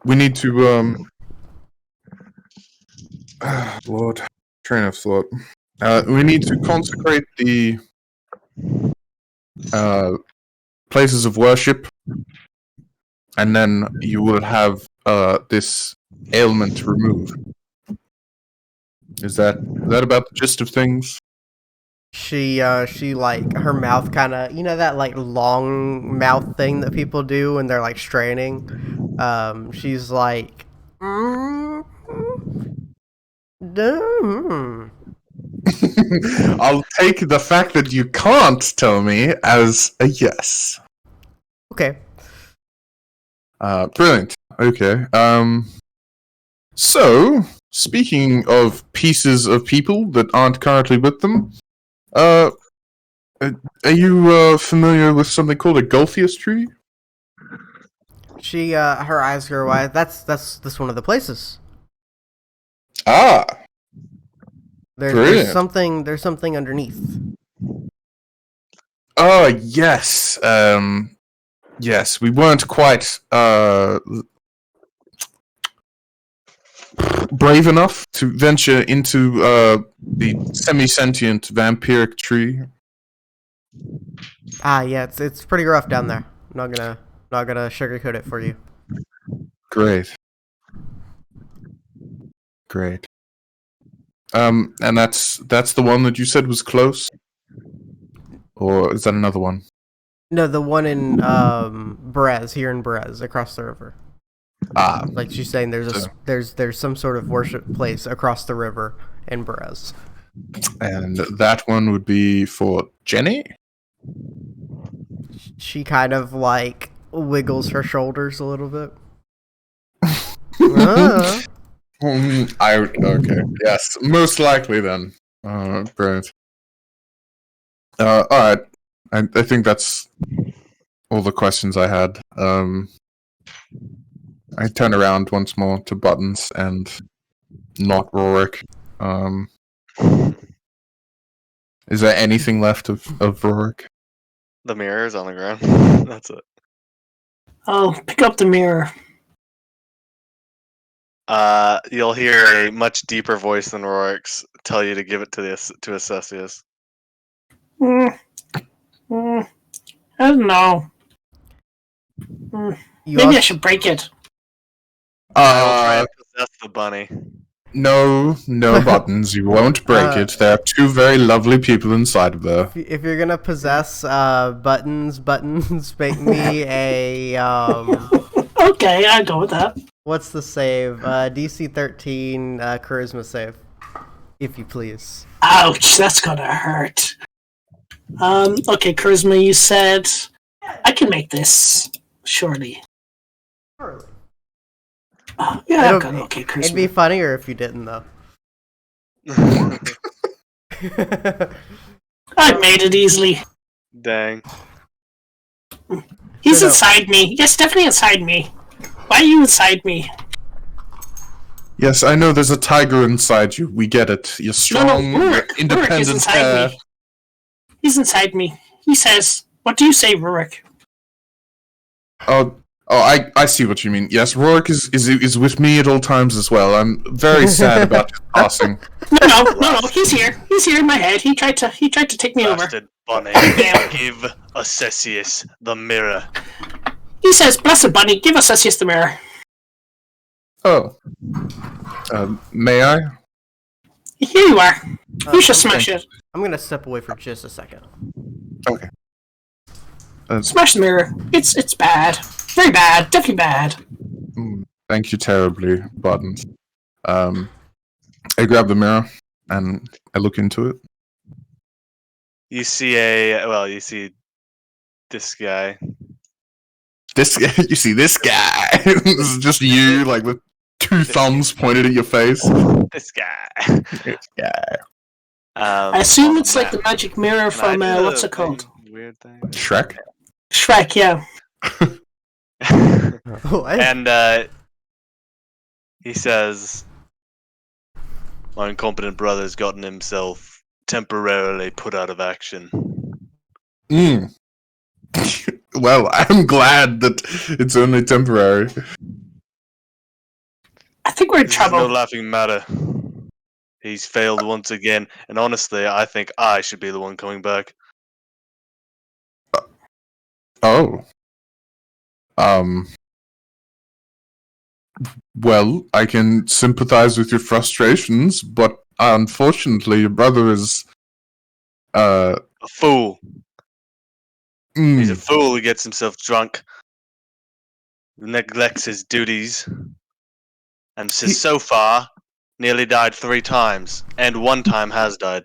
we need to Lord, train of thought. We need to consecrate the places of worship, and then you will have this ailment removed. Is that about the gist of things?
She like her mouth kind of, you know, that like long mouth thing that people do when they're like straining. She's like, mm, mm.
I'll take the fact that you can't tell me as a yes.
Okay.
Brilliant. Okay. So, speaking of pieces of people that aren't currently with them, are you familiar with something called a Golthius tree?
She her eyes grow wide. That's one of the places.
Ah,
There's
brilliant.
something underneath.
Oh, yes. Yes, we weren't quite brave enough to venture into the semi-sentient vampiric tree.
Ah, yeah, it's pretty rough down there. I'm not gonna sugarcoat it for you.
Great. And that's the one that you said was close? Or is that another one?
No, the one in Brez, here in Brez, across the river.
Ah,
Like she's saying, there's some sort of worship place across the river in Brez.
and that one would be for Jenny?
She kind of like wiggles her shoulders a little bit. Ah.
Okay, yes, most likely then. Great. Alright. I think that's all the questions I had. I turn around once more to Buttons and not Roarick. Is there anything left of Roarick?
The mirror is on the ground. That's it.
I'll pick up the mirror.
You'll hear a much deeper voice than Roarick's tell you to give it to Assessius.
I don't know. Maybe I should break it.
I will try and possess the bunny.
No, Buttons, you won't break it. There are two very lovely people inside of there.
If you're gonna possess buttons, make me a
Okay, I'll go with that.
What's the save? DC 13 charisma save, if you please.
Ouch, that's gonna hurt. Okay, charisma. You said I can make this, surely.
Surely.
Yeah, okay, charisma.
It'd be funnier if you didn't, though.
I made it easily.
Dang.
He's inside me. Yes, definitely inside me. Why are you inside me?
Yes, I know there's a tiger inside you. We get it. You're strong,
Ruarick.
you're independent.
Ruarick is inside me. He's inside me. He says, "What do you say, Ruarick?"
Oh, I see what you mean. Yes, Roarick is with me at all times as well. I'm very sad about his passing.
No. He's here. He's here in my head. He tried to take me over.
Bastard bunny, give Assessius the mirror.
He says, "Blessed bunny, give Assessius the mirror."
Oh. May I?
Here you are. You should smash it.
I'm gonna step away for just a second.
Okay.
Smash the mirror. It's bad. Very bad. Definitely bad.
Thank you terribly, Buttons. I grab the mirror and I look into it.
You see this guy.
You see this guy. This is just you, like with two thumbs pointed at your face.
This guy.
This guy.
I assume it's like the magic mirror from what's it called?
Weird thing.
Shrek?
Shrek, yeah.
And he says, "My incompetent brother's gotten himself temporarily put out of action."
Well, I'm glad that it's only temporary.
I think we're in trouble.
No laughing matter. He's failed once again, and honestly, I think I should be the one coming back.
Oh. Well, I can sympathize with your frustrations, but unfortunately, your brother is
A fool. He's a
mm,
fool who gets himself drunk, neglects his duties, and so far nearly died 3 times, and 1 time has died.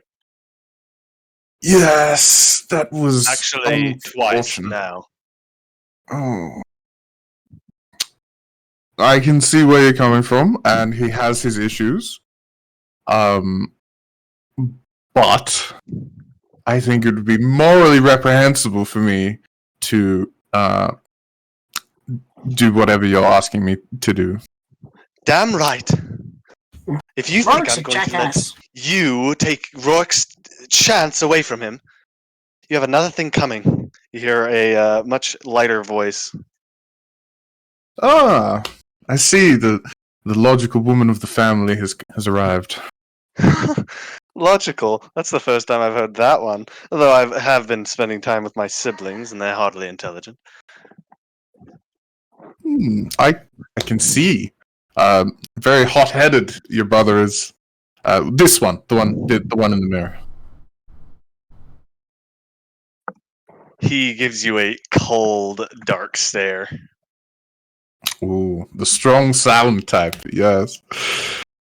yes, that was
Actually, twice
unfortunate.
now.
Oh. I can see where you're coming from, and he has his issues. But I think it would be morally reprehensible for me to do whatever you're asking me to do.
Damn right. If you think
Roarick's
I'm
a
going to let
jackass.
you take Rourke's chance away from him, you have another thing coming. You hear a much lighter voice.
Ah, I see. The logical woman of the family has arrived.
Logical. That's the first time I've heard that one. Although I have been spending time with my siblings, and they're hardly intelligent.
I can see. Very hot-headed. Your brother is. This one, the one in the mirror.
He gives you a cold, dark stare.
Ooh, the strong silent type. Yes,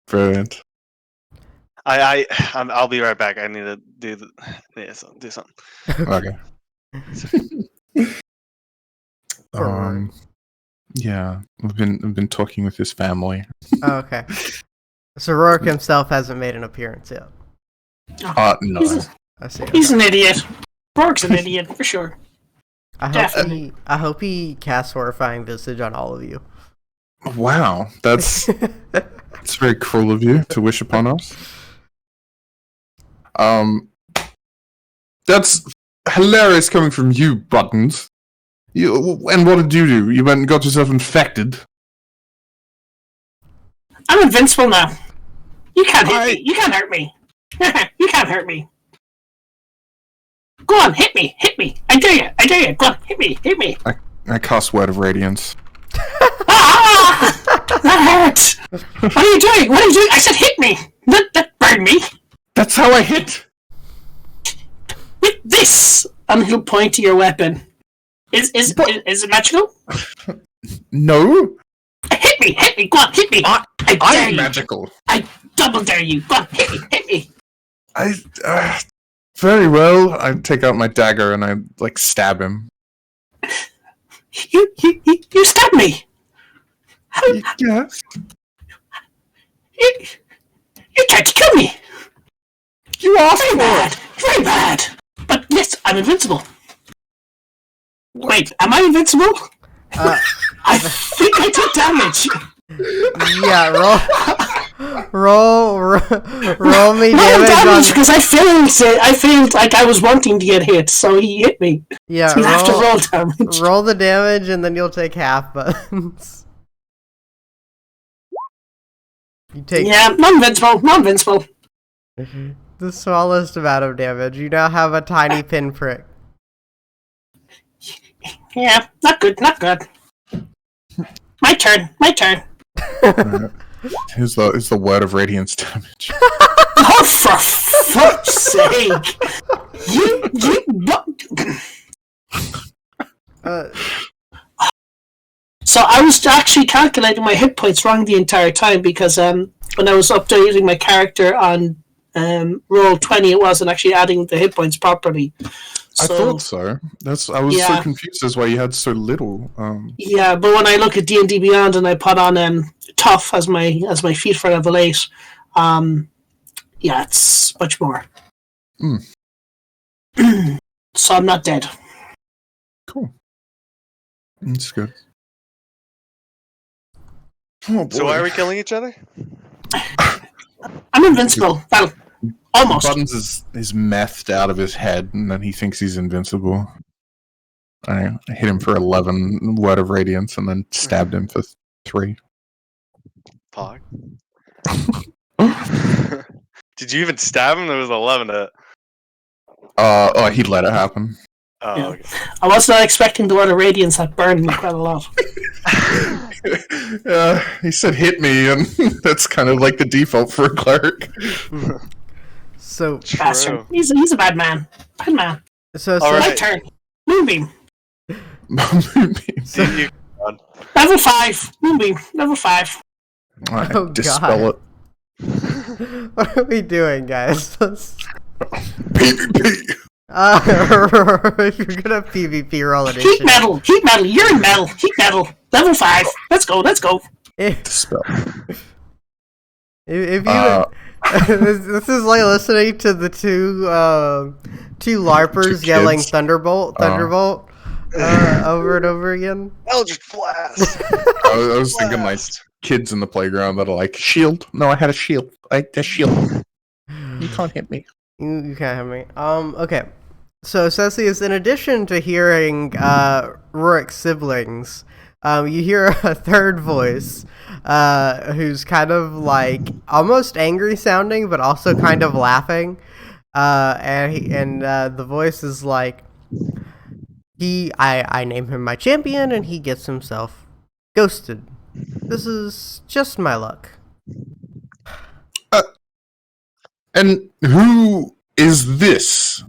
brilliant.
I'll be right back. I need to do something.
Okay.
Alright.
Yeah, I've been talking with his family.
Oh, okay. So Roarick himself hasn't made an appearance yet.
No.
I see.
He's an idiot. Rourke's an idiot, for sure.
I hope he casts Horrifying Visage on all of you.
Wow, that's very cruel of you to wish upon us. That's hilarious coming from you, Buttons. And what did you do? You went and got yourself infected.
I'm invincible now. You can't hit me. You can't hurt me. You can't hurt me. Go on, hit me. I dare you. Go on, hit me.
I cast Word of Radiance.
Ah! That hurts. What are you doing? I said hit me. Not burn me.
That's how I hit.
With this, and he'll point to your weapon. Is it magical?
No.
Hit me. Go on, hit me. I dare
I'm
you.
magical.
I double dare you. Go on, hit me.
Very well. I take out my dagger and I stab him.
You stabbed me.
Yes.
You tried to kill me.
You asked
Very
for
bad.
it.
Very bad. But yes, I'm invincible. Wait, am I invincible? I think I took damage.
Yeah, roll me
No
damage
damage
on.
because I failed. I failed like I was wanting to get hit, so he hit me.
Yeah,
So you have to roll damage.
roll the damage and then you'll take half buttons. You take
Yeah, non-invincible.
the smallest amount of damage. You now have a tiny pinprick.
Yeah, not good. My turn.
Here's the Word of Radiance damage.
Oh, for fuck's sake! You. So I was actually calculating my hit points wrong the entire time because when I was updating my character on Roll20, it wasn't actually adding the hit points properly.
I thought so. I was so
Yeah.
confused as why you had so little.
Yeah, but when I look at D&D Beyond and I put on Tough as my feat for level 8, yeah, it's much more. So I'm not dead.
Cool. That's good. Oh,
So why are we killing each other?
I'm invincible. Well, almost.
Buttons is methed out of his head, and then he thinks he's invincible. I hit him for 11 Word of Radiance, and then stabbed him for 3.
Pog. Did you even stab him? There was 11 to it.
He let it happen.
Oh,
Yeah.
okay.
I was not expecting the Water Radiance that burned me quite a lot.
He said hit me, and that's kind of like the default for a cleric.
Bastard. He's a bad man. Bad man.
So
my turn. Moonbeam.
So,
Level 5. Moonbeam. Level 5.
Right,
Oh,
dispel
God. What are we doing, guys?
PvP.
If you're gonna PvP roll
Heat
initiative.
metal. Heat metal. You're in metal. Heat metal. Level 5. Let's go.
Dispel.
If you this is like listening to the two LARPers yelling
kids.
Thunderbolt over and over again.
Eldritch Blast.
I was thinking like kids in the playground that are like, shield. No, I had a shield. A shield. You can't hit me.
You can't have me. Okay. So Celsius, in addition to hearing Roarick's siblings, you hear a third voice, who's kind of like almost angry sounding, but also kind of laughing. And the voice is like, I name him my champion, and he gets himself ghosted. This is just my luck.
And who is this?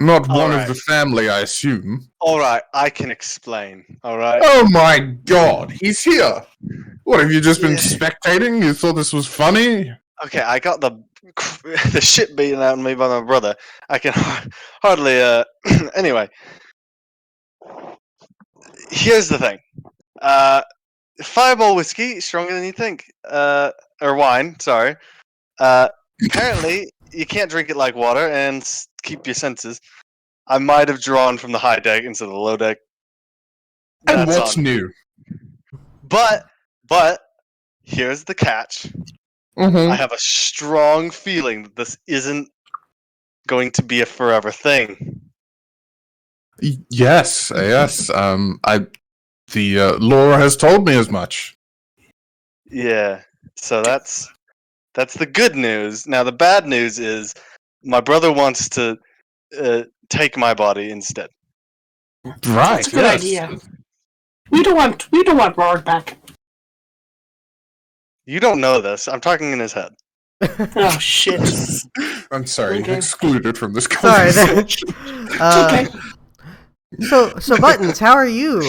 Not
All
one
right.
of the family, I assume.
All right, I can explain. All right.
Oh my god, he's here! What, have you just been
Yeah.
spectating? You thought this was funny?
Okay, I got the shit beaten out of me by my brother. I can hardly. Anyway, here's the thing. Fireball whiskey stronger than you think. Or wine. Sorry. Apparently, you can't drink it like water and keep your senses. I might have drawn from the high deck instead of the low deck.
And
That's
what's
on.
new?
But here's the catch.
Mm-hmm.
I have a strong feeling that this isn't going to be a forever thing.
Yes. Laura has told me as much.
Yeah. So that's the good news. Now the bad news is my brother wants to take my body instead.
Right.
That's a good idea. We don't want Roarick back.
You don't know this. I'm talking in his head.
Oh shit.
I'm sorry,
Okay.
excluded from this
Sorry.
conversation.
Okay.
So Buttons, how are you?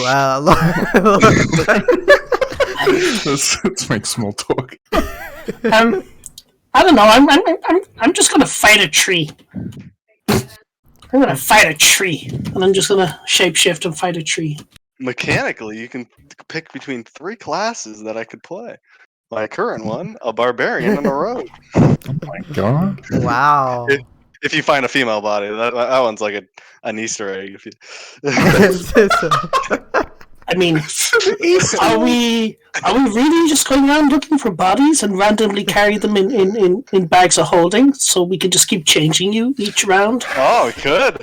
Let's make small talk.
I don't know. I'm just gonna fight a tree. I'm gonna fight a tree, and I'm just gonna shapeshift and fight a tree.
Mechanically, you can pick between 3 classes that I could play. My current one, a barbarian and a rogue.
Oh my god.
Wow.
If you find a female body, that one's like an Easter egg. If you...
I mean, are we really just going around looking for bodies and randomly carry them in bags of holding so we can just keep changing you each round?
Oh, we could.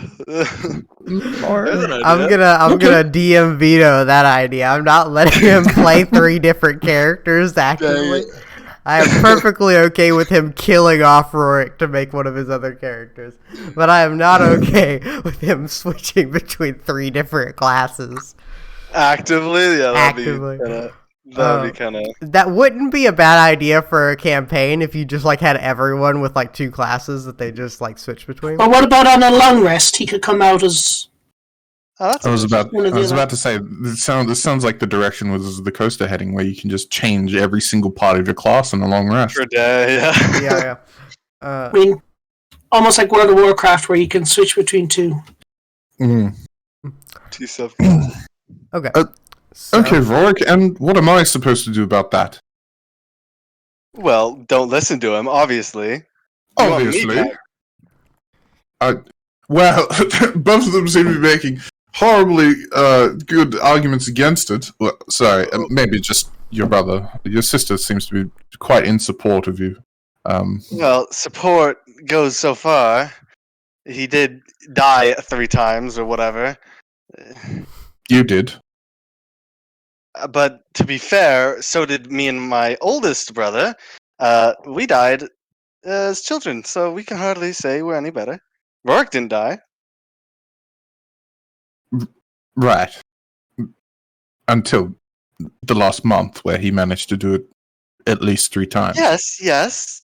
I'm gonna DM veto that idea. I'm not letting him play 3 different characters actively. I am perfectly okay with him killing off Roarick to make one of his other characters, but I am not okay with him switching between 3 different classes.
Actively, yeah,
Actively.
That'd be kind of.
That wouldn't be a bad idea for a campaign if you just like had everyone with like 2 classes that they just like switch between.
But what about on a long rest? He could come out as.
Oh, that's
I was
One or the other.
about to say this sounds like the direction was the coaster heading, where you can just change every single part of your class in a long rest.
for a day. Yeah.
Yeah.
I mean, almost like World of Warcraft, where you can switch between 2.
Mm.
Too self.
Okay.
Okay, Roarick, and what am I supposed to do about that?
Well, don't listen to him. Obviously. You want me
Obviously.
back.
Well, both of them seem to be making horribly good arguments against it. Well, sorry, maybe just your brother. Your sister seems to be quite in support of you.
Well, support goes so far. He did die 3 times or whatever.
You did.
But to be fair, so did me and my oldest brother. We died as children, so we can hardly say we're any better. Rourke didn't die.
Right. Until the last month, where he managed to do it at least 3 times.
Yes.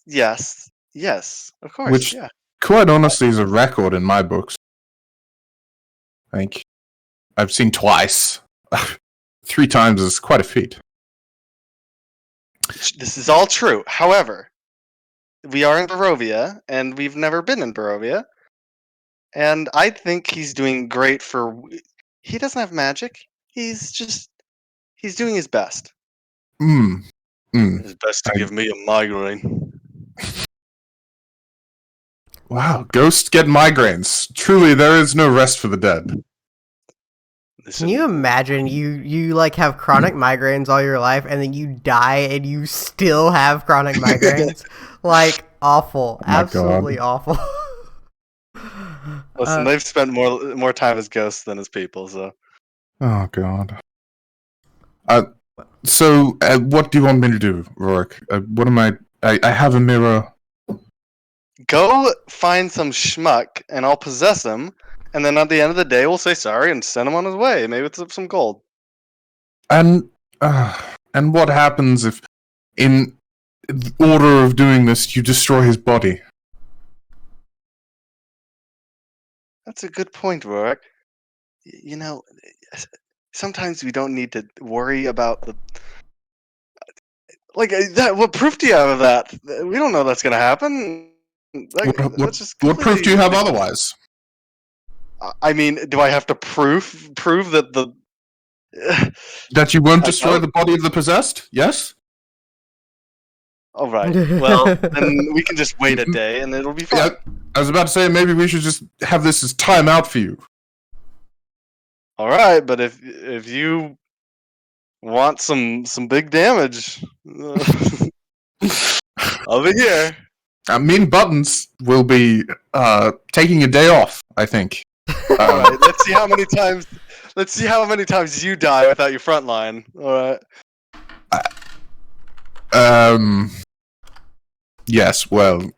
Of course.
Which-
yeah.
quite honestly is a record in my books. I think I've seen twice. 3 times is quite a feat.
This is all true. However, we are in Barovia, and we've never been in Barovia. And I think he's doing great for... He doesn't have magic. He's doing his best. His best to give me a migraine.
Wow, ghosts get migraines. Truly, there is no rest for the dead.
Can you imagine you like have chronic migraines all your life and then you die and you still have chronic migraines? Like, awful. Absolutely awful.
Listen, they've spent more time as ghosts than as people, so...
Oh, God. So, what do you want me to do, Roarick? What am I have a mirror.
Go find some schmuck, and I'll possess him, and then at the end of the day, we'll say sorry and send him on his way. Maybe with some gold.
And what happens if, in order of doing this, you destroy his body?
That's a good point, Roarick. You know, sometimes we don't need to worry about the... Like, what proof do you have of that? We don't know that's going to happen. Like,
what proof do you have otherwise?
I mean, do I have to prove that the...
That you won't destroy the body of the possessed? Yes?
All right. Well, then we can just wait a day and it'll be fine.
Yeah, I was about to say, maybe we should just have this as time out for you.
All right, but if you want some big damage, I'll be here.
Mean Buttons will be taking a day off, I think.
All right, let's see how many times. Let's see how many times you die without your front line. All right.
Yes. Well,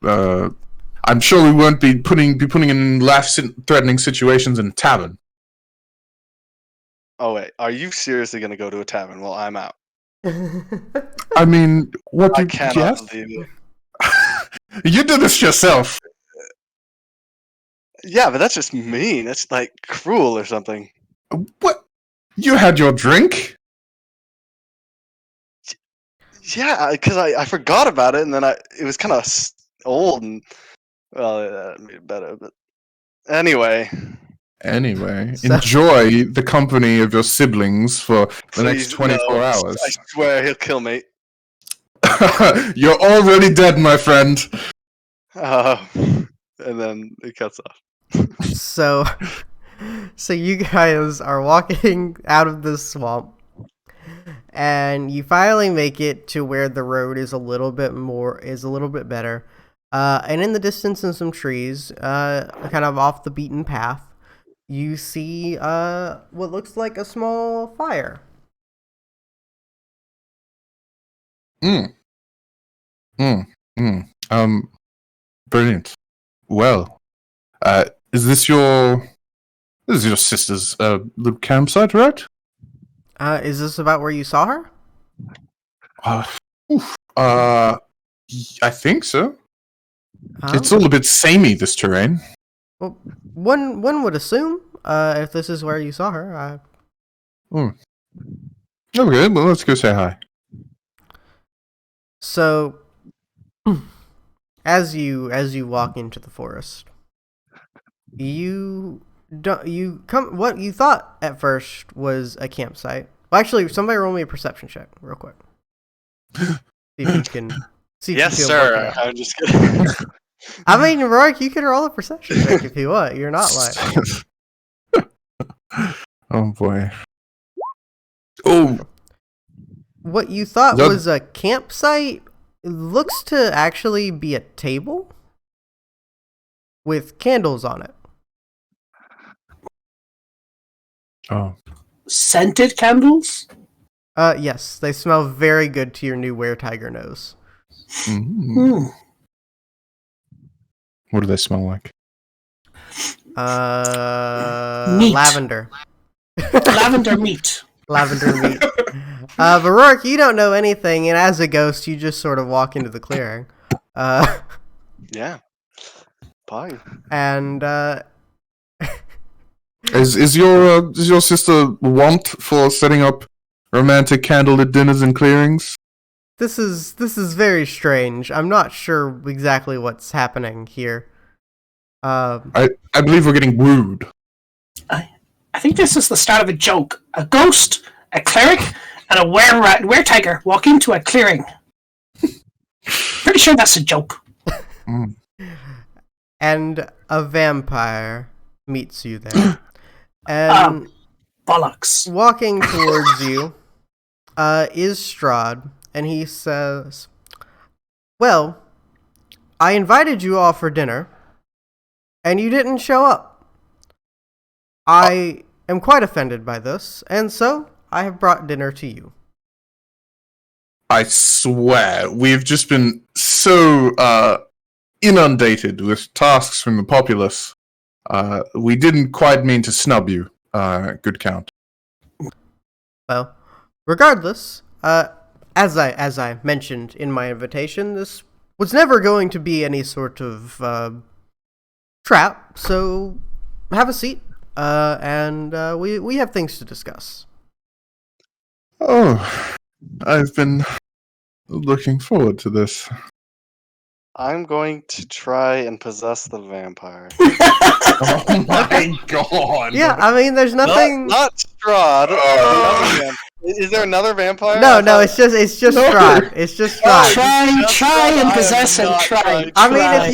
I'm sure we won't be putting in life-threatening situations in a tavern.
Oh wait, are you seriously going to go to a tavern while I'm out?
I mean, what?
I cannot believe it.
You did this yourself.
Yeah, but that's just mean. That's like cruel or something.
What? You had your drink?
Yeah, because I forgot about it, and then it was kind of old, and well, that made it better. But anyway,
enjoy the company of your siblings for the next 24 hours.
I swear he'll kill me.
You're already dead, my friend.
And then it cuts off.
So you guys are walking out of this swamp, and you finally make it to where the road is a little bit better. And in the distance, in some trees, kind of off the beaten path, you see what looks like a small fire.
Brilliant. Well, is this your sister's little campsite, right?
Is this about where you saw her?
I think so. It's all a bit samey, this terrain.
Well, one would assume, if this is where you saw her.
Okay, well, let's go say hi.
So, as you walk into the forest, what you thought at first was a campsite. Well, actually, somebody roll me a perception check real quick. See if you can. See if
yes,
you feel
sir. I'm just kidding.
I mean, Roarick, you can roll a perception check if you want. You're not lying.
Oh boy. Oh.
What you thought was a campsite looks to actually be a table with candles on it.
Oh.
Scented candles?
Yes, they smell very good to your new were-tiger nose.
Mm.
What do they smell like?
Meat.
Lavender.
Lavender meat.
Lavender meat. But Roarick, you don't know anything, and as a ghost, you just sort of walk into the clearing.
Yeah. pie.
And
Is your sister want for setting up romantic candlelit dinners and clearings?
this is very strange. I'm not sure exactly what's happening here.
I believe we're getting wooed.
I think this is the start of a joke. A ghost, a cleric, and a were-tiger walk into a clearing. Pretty sure that's a joke.
And a vampire meets you there. And
bollocks.
walking towards you is Strahd, and he says, "Well, I invited you all for dinner, and you didn't show up. I am quite offended by this, and so I have brought dinner to you."
I swear, we've just been so inundated with tasks from the populace. We didn't quite mean to snub you, good count.
Well, regardless, as I mentioned in my invitation, this was never going to be any sort of trap. So have a seat, and we have things to discuss.
Oh, I've been looking forward to this.
I'm going to try and possess the vampire.
Oh my god!
Yeah, I mean, there's nothing.
Not Strahd. The other vampire. Is there another vampire?
No, it's just Strahd. It's just Strahd.
Try and possess him. Try.
I mean, if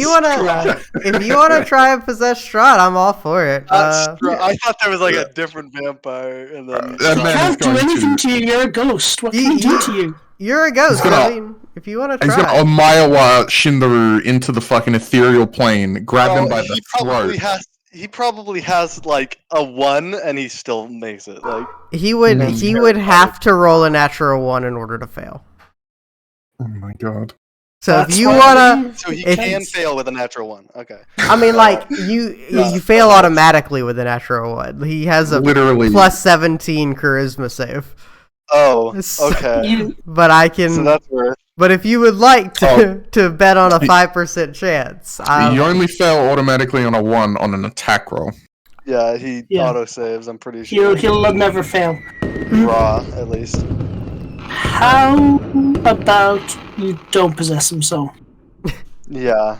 you wanna try and possess Strahd, I'm all for it.
I thought there was like a different vampire, and then
That
He
man
can't
is
do
going
anything
to.
to you. You're a ghost. What can he do to you?
You're a ghost.
He's gonna-
I mean, if you wanna
He's
try.
gonna Omayawa Shindaru into the fucking ethereal plane, grab him by the throat.
He probably has like a 1, and he still makes it. Like
He would have to roll a natural 1 in order to fail.
Oh my god.
So
That's
if you
what I
wanna,
mean.
so he
If
can
it's-
fail with a natural 1. Okay.
I mean, like you fail automatically with a natural 1. He has a
Literally.
plus 17 charisma save.
Oh,
So-
okay.
But I can.
So that's worth.
But if you would like to bet on a 5% chance,
You only fail automatically on a 1 on an attack roll.
Yeah, he
Yeah.
auto saves. I'm pretty sure.
He'll never fail.
Raw, at least.
How about you don't possess him? So
Yeah.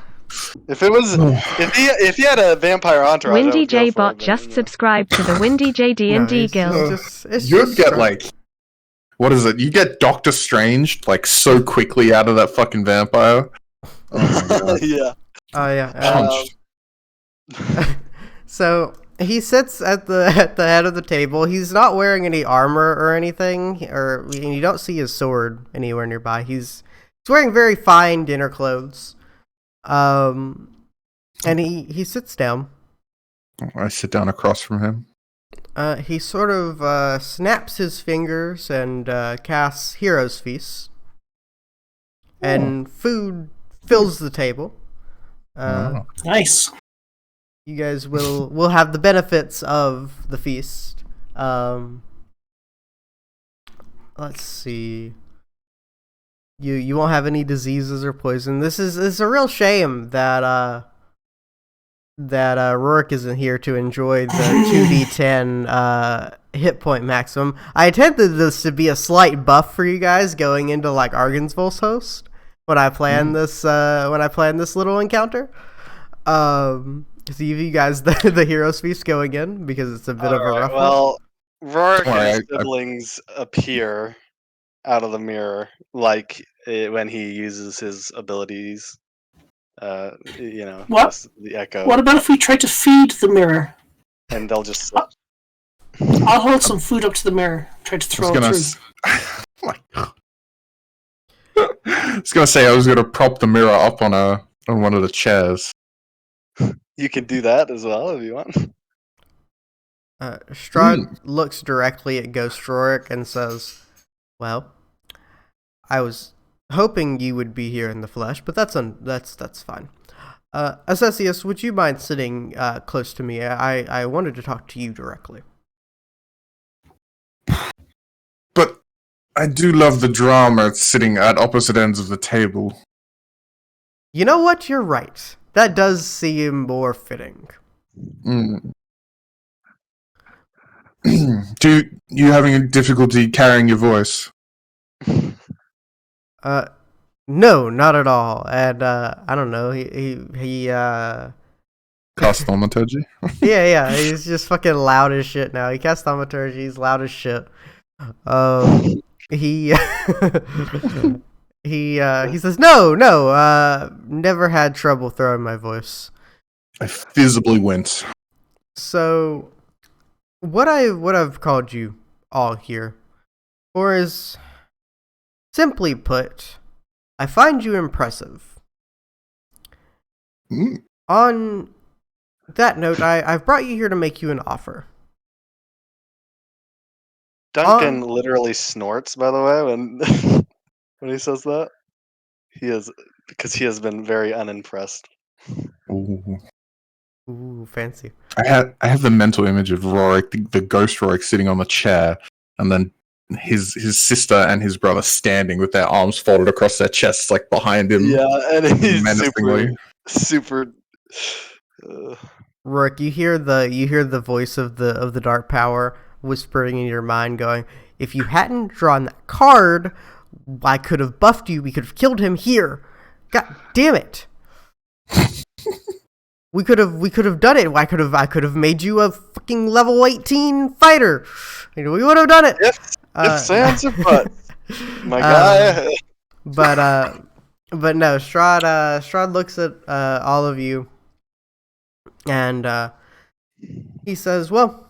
If it was, if he had a vampire entourage, I
Windy
would go
J
for
Bot
it,
just
but,
subscribed to the Windy J D&D
it's
Guild.
it's
You'd
just
get
Strahd.
like, what is it? You get Doctor Strange like so quickly out of that fucking vampire. Oh my god.
yeah.
Oh yeah.
Punched.
So he sits at the head of the table. He's not wearing any armor or anything, and you don't see his sword anywhere nearby. He's wearing very fine dinner clothes. And he sits down.
I sit down across from him.
He sort of snaps his fingers and casts Hero's Feast. And food fills the table.
nice.
You guys will have the benefits of the feast. Let's see. You won't have any diseases or poison. It's a real shame that Roarick isn't here to enjoy the 2d10 hit point maximum. I intended this to be a slight buff for you guys going into like Argensvol's host when I planned this little encounter. To give you guys the Hero's Feast going in because it's a bit of a rough one.
Well, Roarick and
Alright,
his siblings appear out of the mirror, like when he uses his abilities. You know,
What?
just the echo,
What about if we try to feed the mirror?
and they'll just.
I'll hold some food up to the mirror. Try to throw it through.
I was gonna say I was gonna prop the mirror up on one of the chairs.
You can do that as well if you want.
Strahd looks directly at Ghost Roarick and says, "Well, I was hoping you would be here in the flesh, but that's fine. Assessius, would you mind sitting close to me? I wanted to talk to you directly."
But I do love the drama sitting at opposite ends of the table.
You know what? You're right. that does seem more fitting.
Mm. Do you having a difficulty carrying your voice?
No, not at all. And I don't know. He
Cast thaumaturgy?
yeah. He's just fucking loud as shit now. He casts thaumaturgy. He's loud as shit. He he says no. Never had trouble throwing my voice.
I visibly wince.
So, what I've called you all here for is, simply put, I find you impressive.
Mm.
On that note, I've brought you here to make you an offer.
Duncan literally snorts, by the way, when when he says that. Because he has been very unimpressed.
Ooh, fancy.
I have the mental image of Roarick, the ghost Roarick, sitting on the chair, and then his sister and his brother standing with their arms folded across their chests, like behind him.
Yeah, and he's
menacingly.
super.
Rourke, you hear the voice of the dark power whispering in your mind, going, "If you hadn't drawn that card, I could have buffed you. We could have killed him here. God damn it! we could have done it. I could have made you a fucking level 18 fighter. We would have done it."
Ifs, ands, or buts, my guy.
But no, Strahd looks at all of you, and he says, "Well,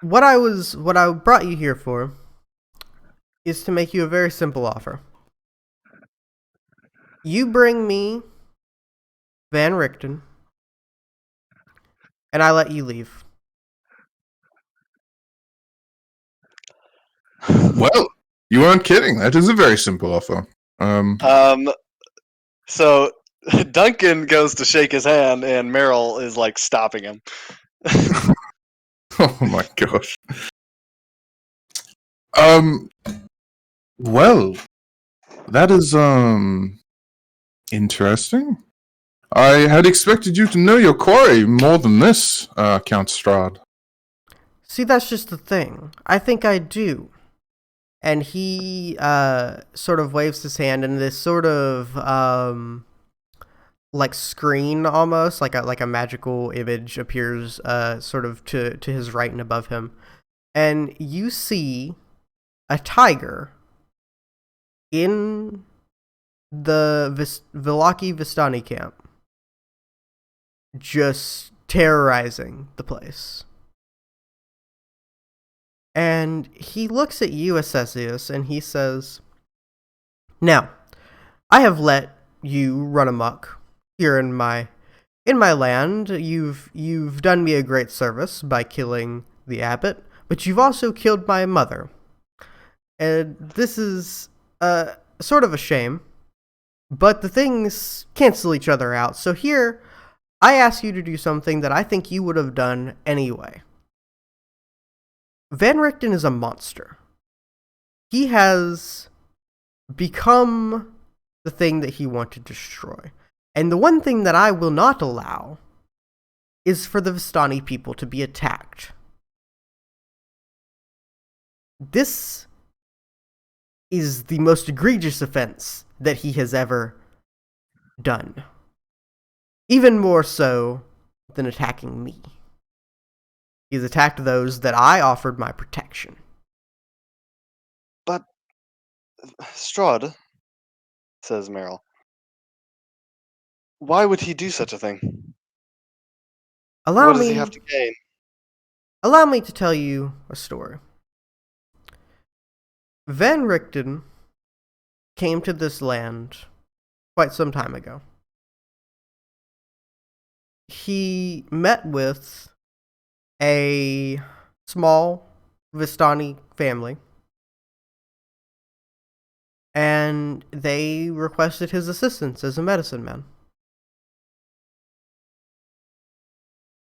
what I brought you here for is to make you a very simple offer. You bring me Van Richten, and I let you leave."
Well, you weren't kidding. That is a very simple offer.
So Duncan goes to shake his hand, and Meryl is like stopping him.
Oh my gosh. Well, that is interesting. I had expected you to know your quarry more than this, Count Strahd.
See, that's just the thing. I think I do. And he sort of waves his hand, and this sort of like screen, almost like a magical image appears sort of to his right and above him, and you see a tiger in the Villaki Vistani camp, just terrorizing the place. And he looks at you, Assesius, and he says, "Now, I have let you run amok here in my land. You've done me a great service by killing the abbot, but you've also killed my mother. And this is sort of a shame, but the things cancel each other out. So here, I ask you to do something that I think you would have done anyway. Van Richten is a monster. He has become the thing that he wanted to destroy. And the one thing that I will not allow is for the Vistani people to be attacked. This is the most egregious offense that he has ever done. Even more so than attacking me. He's attacked those that I offered my protection."
But Strahd, says Meryl, why would he do such a thing? What does he have to gain?
Allow me to tell you a story. Van Richten came to this land quite some time ago. He met with a small Vistani family, and they requested his assistance as a medicine man.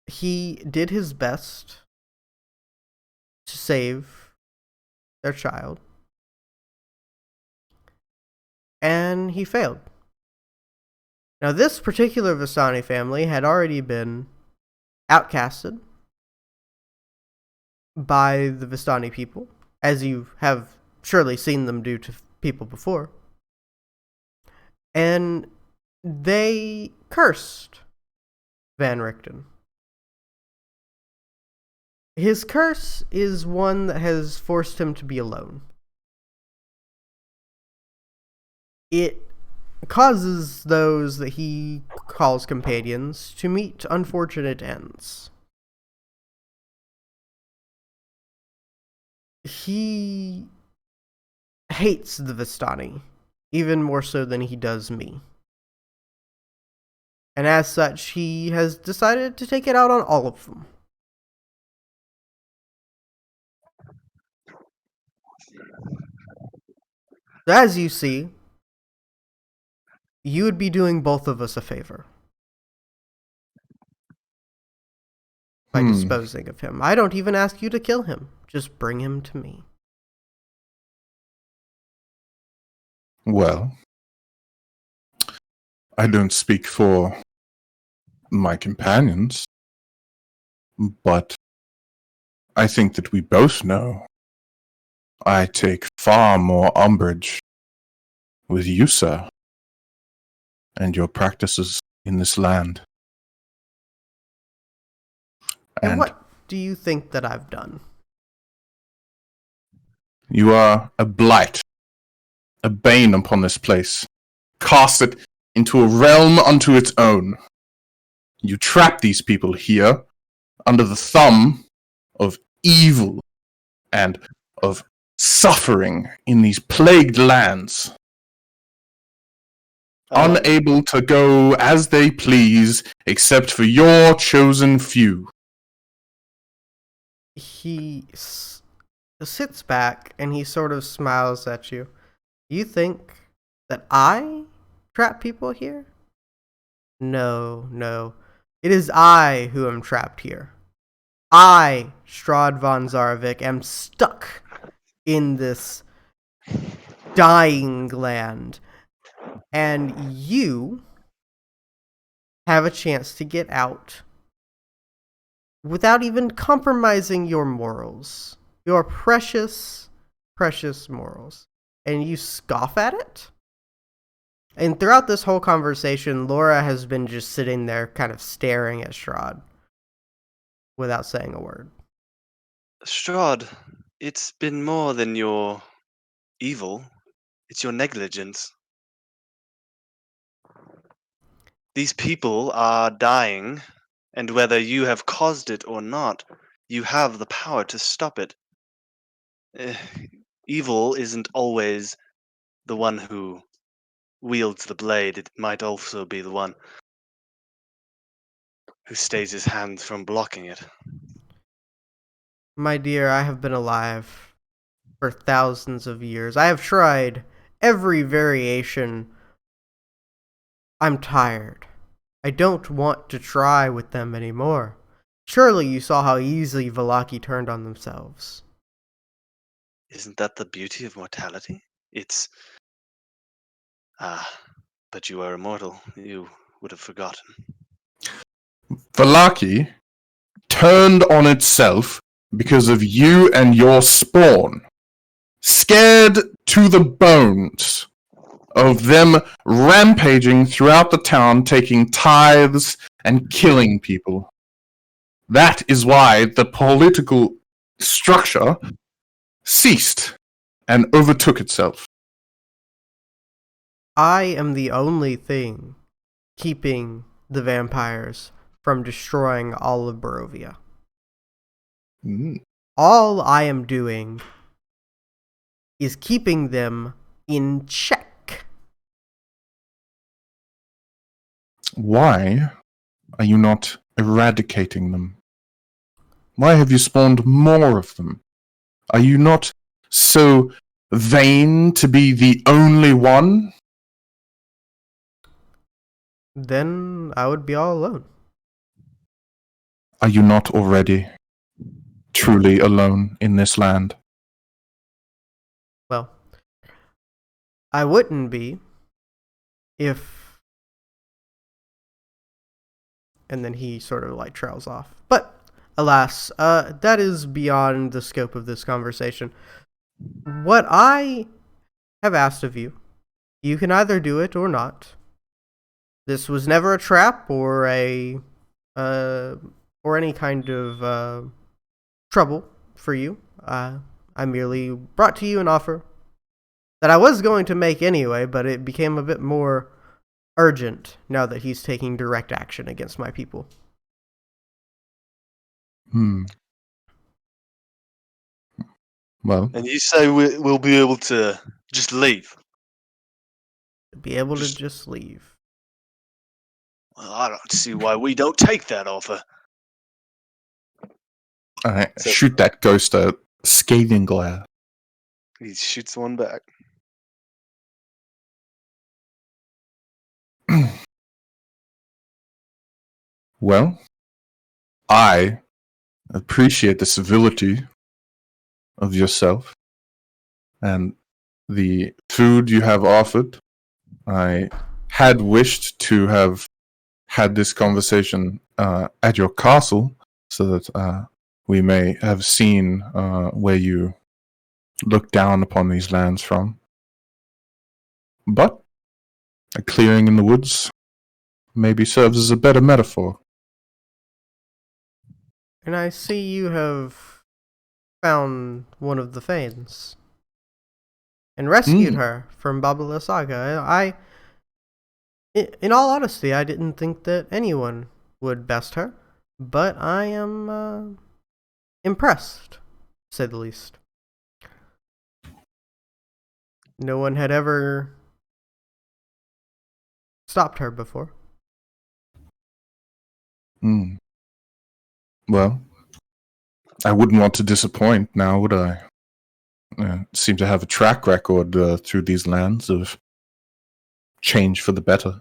He did his best to save their child, and he failed. Now, this particular Vistani family had already been outcasted by the Vistani people, as you have surely seen them do to people before. And they cursed Van Richten. His curse is one that has forced him to be alone. It causes those that he calls companions to meet unfortunate ends. He hates the Vistani, even more so than he does me. And as such, he has decided to take it out on all of them. As you see, you would be doing both of us a favor by disposing of him. I don't even ask you to kill him. Just bring him to me.
Well, I don't speak for my companions, but I think that we both know I take far more umbrage with you, sir, and your practices in this land.
And what do you think that I've done?
You are a blight, a bane upon this place. Cast it into a realm unto its own. You trap these people here under the thumb of evil and of suffering in these plagued lands. Unable to go as they please except for your chosen few.
He sits back and he sort of smiles at you. You think that I trap people here? No. It is I who am trapped here. I, Strahd von Zarvik, am stuck in this dying land. And you have a chance to get out without even compromising your morals. Your precious, precious morals. And you scoff at it? And throughout this whole conversation, Laura has been just sitting there kind of staring at Strahd without saying a word.
Strahd, it's been more than your evil. It's your negligence. These people are dying, and whether you have caused it or not, you have the power to stop it. Evil isn't always the one who wields the blade. It might also be the one who stays his hands from blocking it.
My dear, I have been alive for thousands of years. I have tried every variation. I'm tired. I don't want to try with them anymore. Surely you saw how easily Vallaki turned on themselves.
Isn't that the beauty of mortality? It's... but you are immortal. You would have forgotten.
Vallaki turned on itself because of you and your spawn. Scared to the bones of them rampaging throughout the town, taking tithes and killing people. That is why the political structure ceased and overtook itself.
I am the only thing keeping the vampires from destroying all of Barovia. All I am doing is keeping them in check.
Why are you not eradicating them? Why have you spawned more of them? Are you not so vain to be the only one?
Then I would be all alone.
Are you not already truly alone in this land?
Well, I wouldn't be if And then he sort of like trails off. But alas, that is beyond the scope of this conversation. What I have asked of you, you can either do it or not. This was never a trap or a or any kind of trouble for you. I merely brought to you an offer that I was going to make anyway, but it became a bit more urgent now that he's taking direct action against my people.
Well,
And you say we'll be able to just leave?
Be able to just leave.
Well, I don't see why we don't take that offer.
I shoot that ghost a scathing glare.
He shoots one back.
Well, I appreciate the civility of yourself and the food you have offered. I had wished to have had this conversation at your castle so that we may have seen where you look down upon these lands from. But a clearing in the woods maybe serves as a better metaphor.
And I see you have found one of the Fanes and rescued her from Babala Saga. In all honesty, I didn't think that anyone would best her, but I am impressed, to say the least. No one had ever stopped her before.
Well, I wouldn't want to disappoint now, would I? Seem to have a track record through these lands of change for the better.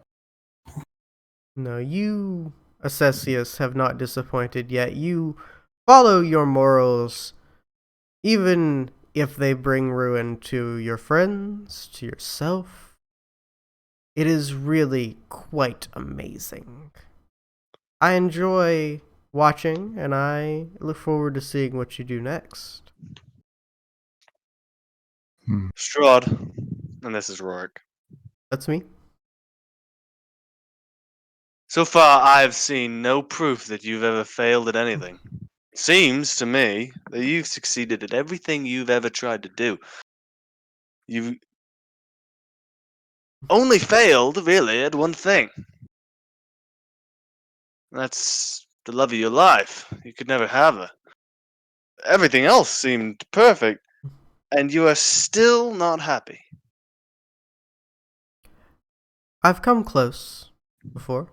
No, you, Assessius, have not disappointed yet. You follow your morals, even if they bring ruin to your friends, to yourself. It is really quite amazing. I enjoy watching, and I look forward to seeing what you do next.
Strahd, and this is Roarick.
That's me.
So far, I've seen no proof that you've ever failed at anything. Seems to me that you've succeeded at everything you've ever tried to do. You've only failed, really, at one thing. That's the love of your life. You could never have her. Everything else seemed perfect, and you are still not happy.
I've come close before.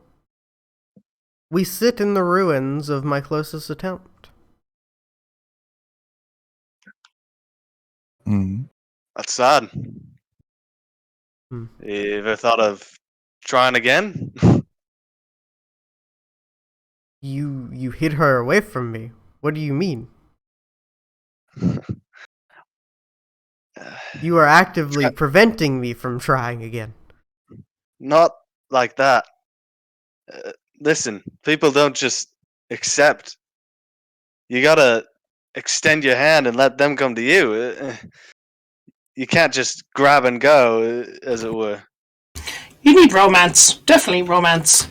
We sit in the ruins of my closest attempt.
That's sad. You ever thought of trying again?
You hid her away from me. What do you mean? You are actively preventing me from trying again.
Not like that. Listen, people don't just accept. You gotta extend your hand and let them come to you. You can't just grab and go, as it were.
You need romance. Definitely romance.
I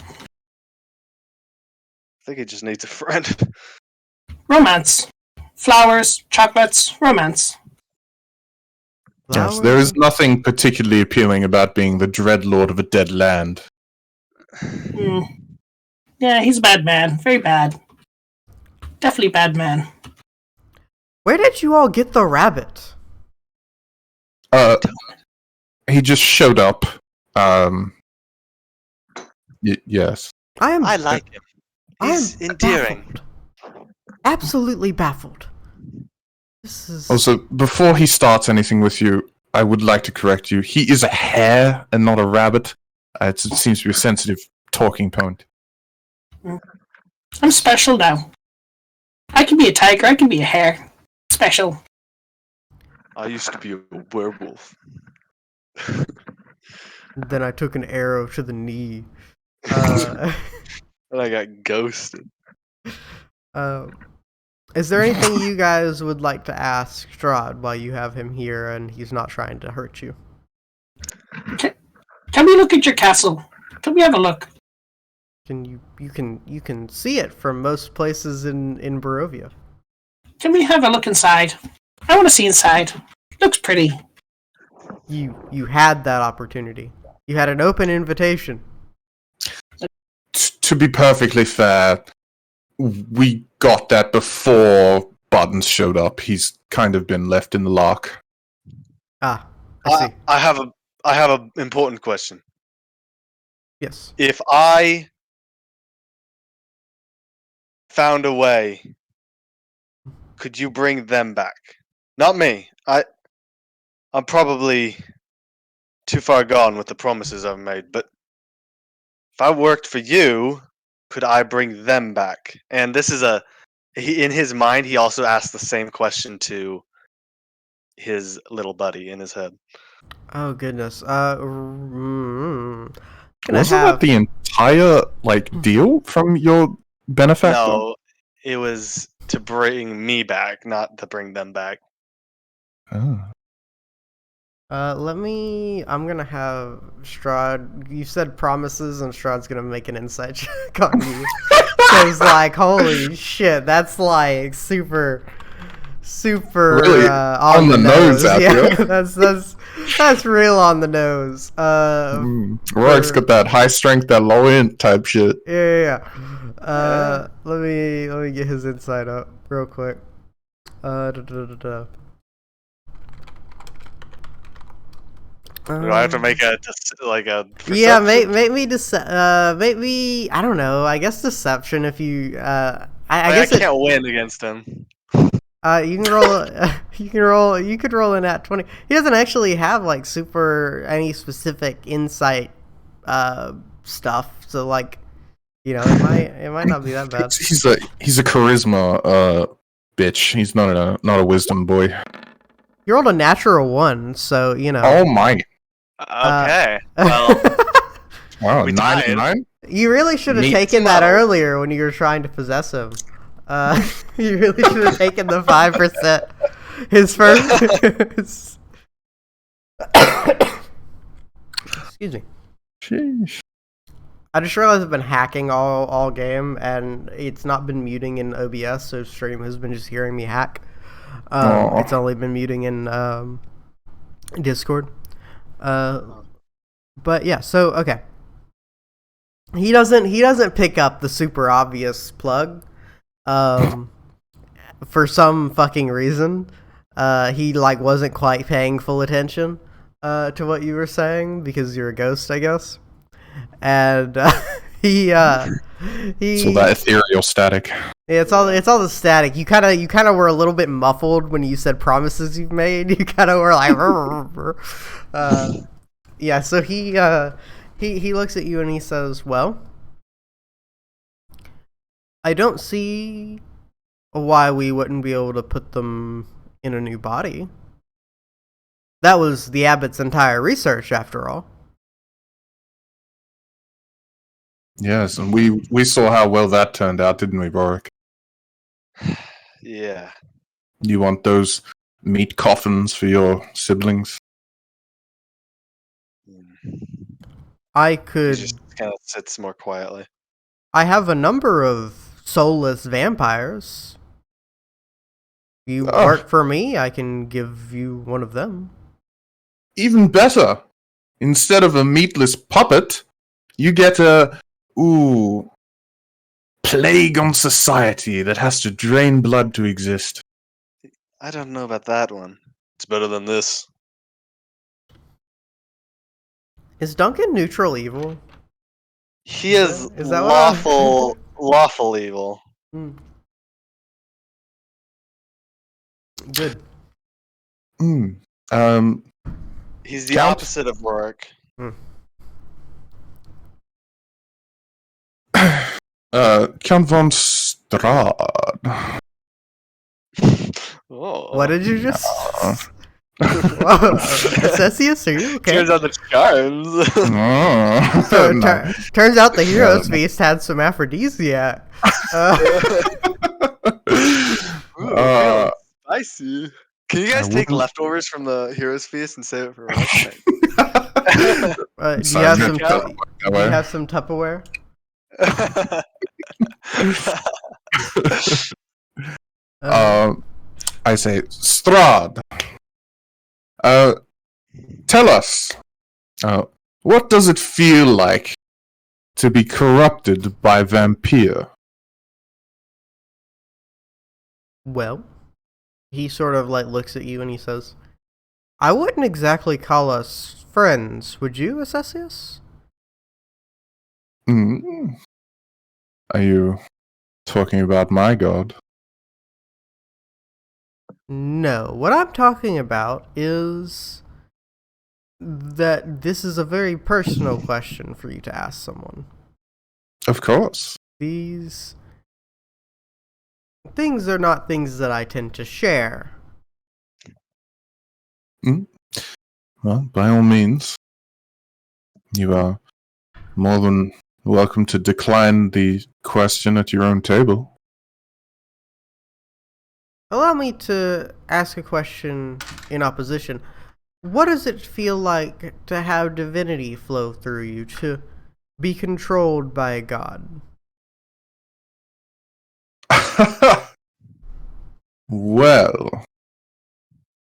think he just needs a friend.
Romance. Flowers, chocolates, romance.
Yes, there is nothing particularly appealing about being the dreadlord of a dead land.
Yeah, he's a bad man. Very bad. Definitely bad man.
Where did you all get the rabbit?
He just showed up. Yes.
I like him. He's endearing.
Baffled. Absolutely baffled. This is...
Also, before he starts anything with you, I would like to correct you. He is a hare and not a rabbit. It seems to be a sensitive talking point.
I'm special now. I can be a tiger, I can be a hare. Special.
I used to be a werewolf.
Then I took an arrow to the knee.
And I got ghosted.
Is there anything you guys would like to ask Strahd while you have him here and he's not trying to hurt you?
Can we look at your castle? Can we have a look?
You can see it from most places in Barovia.
Can we have a look inside? I want to see inside. It looks pretty.
You had that opportunity. You had an open invitation.
To be perfectly fair, we got that before Buttons showed up. He's kind of been left in the lock.
Ah, I see.
I have an important question.
Yes.
If I found a way, could you bring them back? Not me. I'm probably too far gone with the promises I've made, but if I worked for you, could I bring them back? And this is in his mind, he also asked the same question to his little buddy in his head.
Oh goodness.
Wasn't that the entire deal from your benefactor?
No, it was to bring me back, not to bring them back.
Oh.
I'm gonna have Strahd. You said promises, and Strahd's gonna make an insight check on you. Cause holy shit, that's super
really
on the nose.
Out
Yeah,
here.
that's real on the nose.
Roarick's got that high strength, that low int type shit.
Yeah. Let me get his insight up real quick.
Do I have to make a
yeah,
perception?
make me I don't know. I guess deception if you I guess
I can't win against him.
you can roll you could roll in at 20. He doesn't actually have super any specific insight stuff. So it might not be that bad.
He's a charisma bitch. He's not a wisdom boy.
You rolled a natural 1, so
Oh my.
Okay. Well,
Wow,
we
9.
You really should have taken that earlier when you were trying to possess him. You really should have taken the 5%. His first. Excuse me.
Sheesh.
I just realized I've been hacking all game, and it's not been muting in OBS, so stream has been just hearing me hack. It's only been muting in Discord. But yeah, so okay. He doesn't pick up the super obvious plug. For some fucking reason. He wasn't quite paying full attention to what you were saying because you're a ghost, I guess. And he
So that ethereal static.
Yeah, it's all the static. You kind of were a little bit muffled when you said promises you've made. You kind of were like, yeah. So he looks at you and he says, "Well, I don't see why we wouldn't be able to put them in a new body. That was the abbot's entire research, after all."
Yes, and we saw how well that turned out, didn't we, Roarick?
yeah.
You want those meat coffins for your siblings?
I
He
could.
just kind of sits more quietly.
I have a number of soulless vampires. You work for me, I can give you one of them.
Even better! Instead of a meatless puppet, you get a plague on society that has to drain blood to exist.
I don't know about that one. It's better than this.
Is Duncan neutral evil?
He is
that what
lawful evil.
Good.
He's the
Count?
opposite of Roarick.
Count von Strahd.
Oh.
What did you just? Acesius, are you okay?
Turns out the charms.
Oh,
So
no.
turns out the hero's
no.
feast had some aphrodisiac.
Ooh,
Uh,
feeling spicy. Can you guys
I
take
wouldn't-
leftovers from the hero's feast and save it for lunch?
Do
So
you have
I'm
some?
gonna
Do
that
you
way.
have some Tupperware? Uh,
I say, Strahd, tell us, what does it feel like to be corrupted by vampire?
well, he sort of like looks at you and he says, "I wouldn't exactly call us friends, would you, Acesius?"
Mm. Are you talking about my god?
No, what I'm talking about is that this is a very personal question for you to ask someone.
Of course.
These things are not things that I tend to share.
Well, by all means, you are more than welcome to decline the question at your own table.
Allow me to ask a question in opposition. What does it feel like to have divinity flow through you, to be controlled by a god?
Well,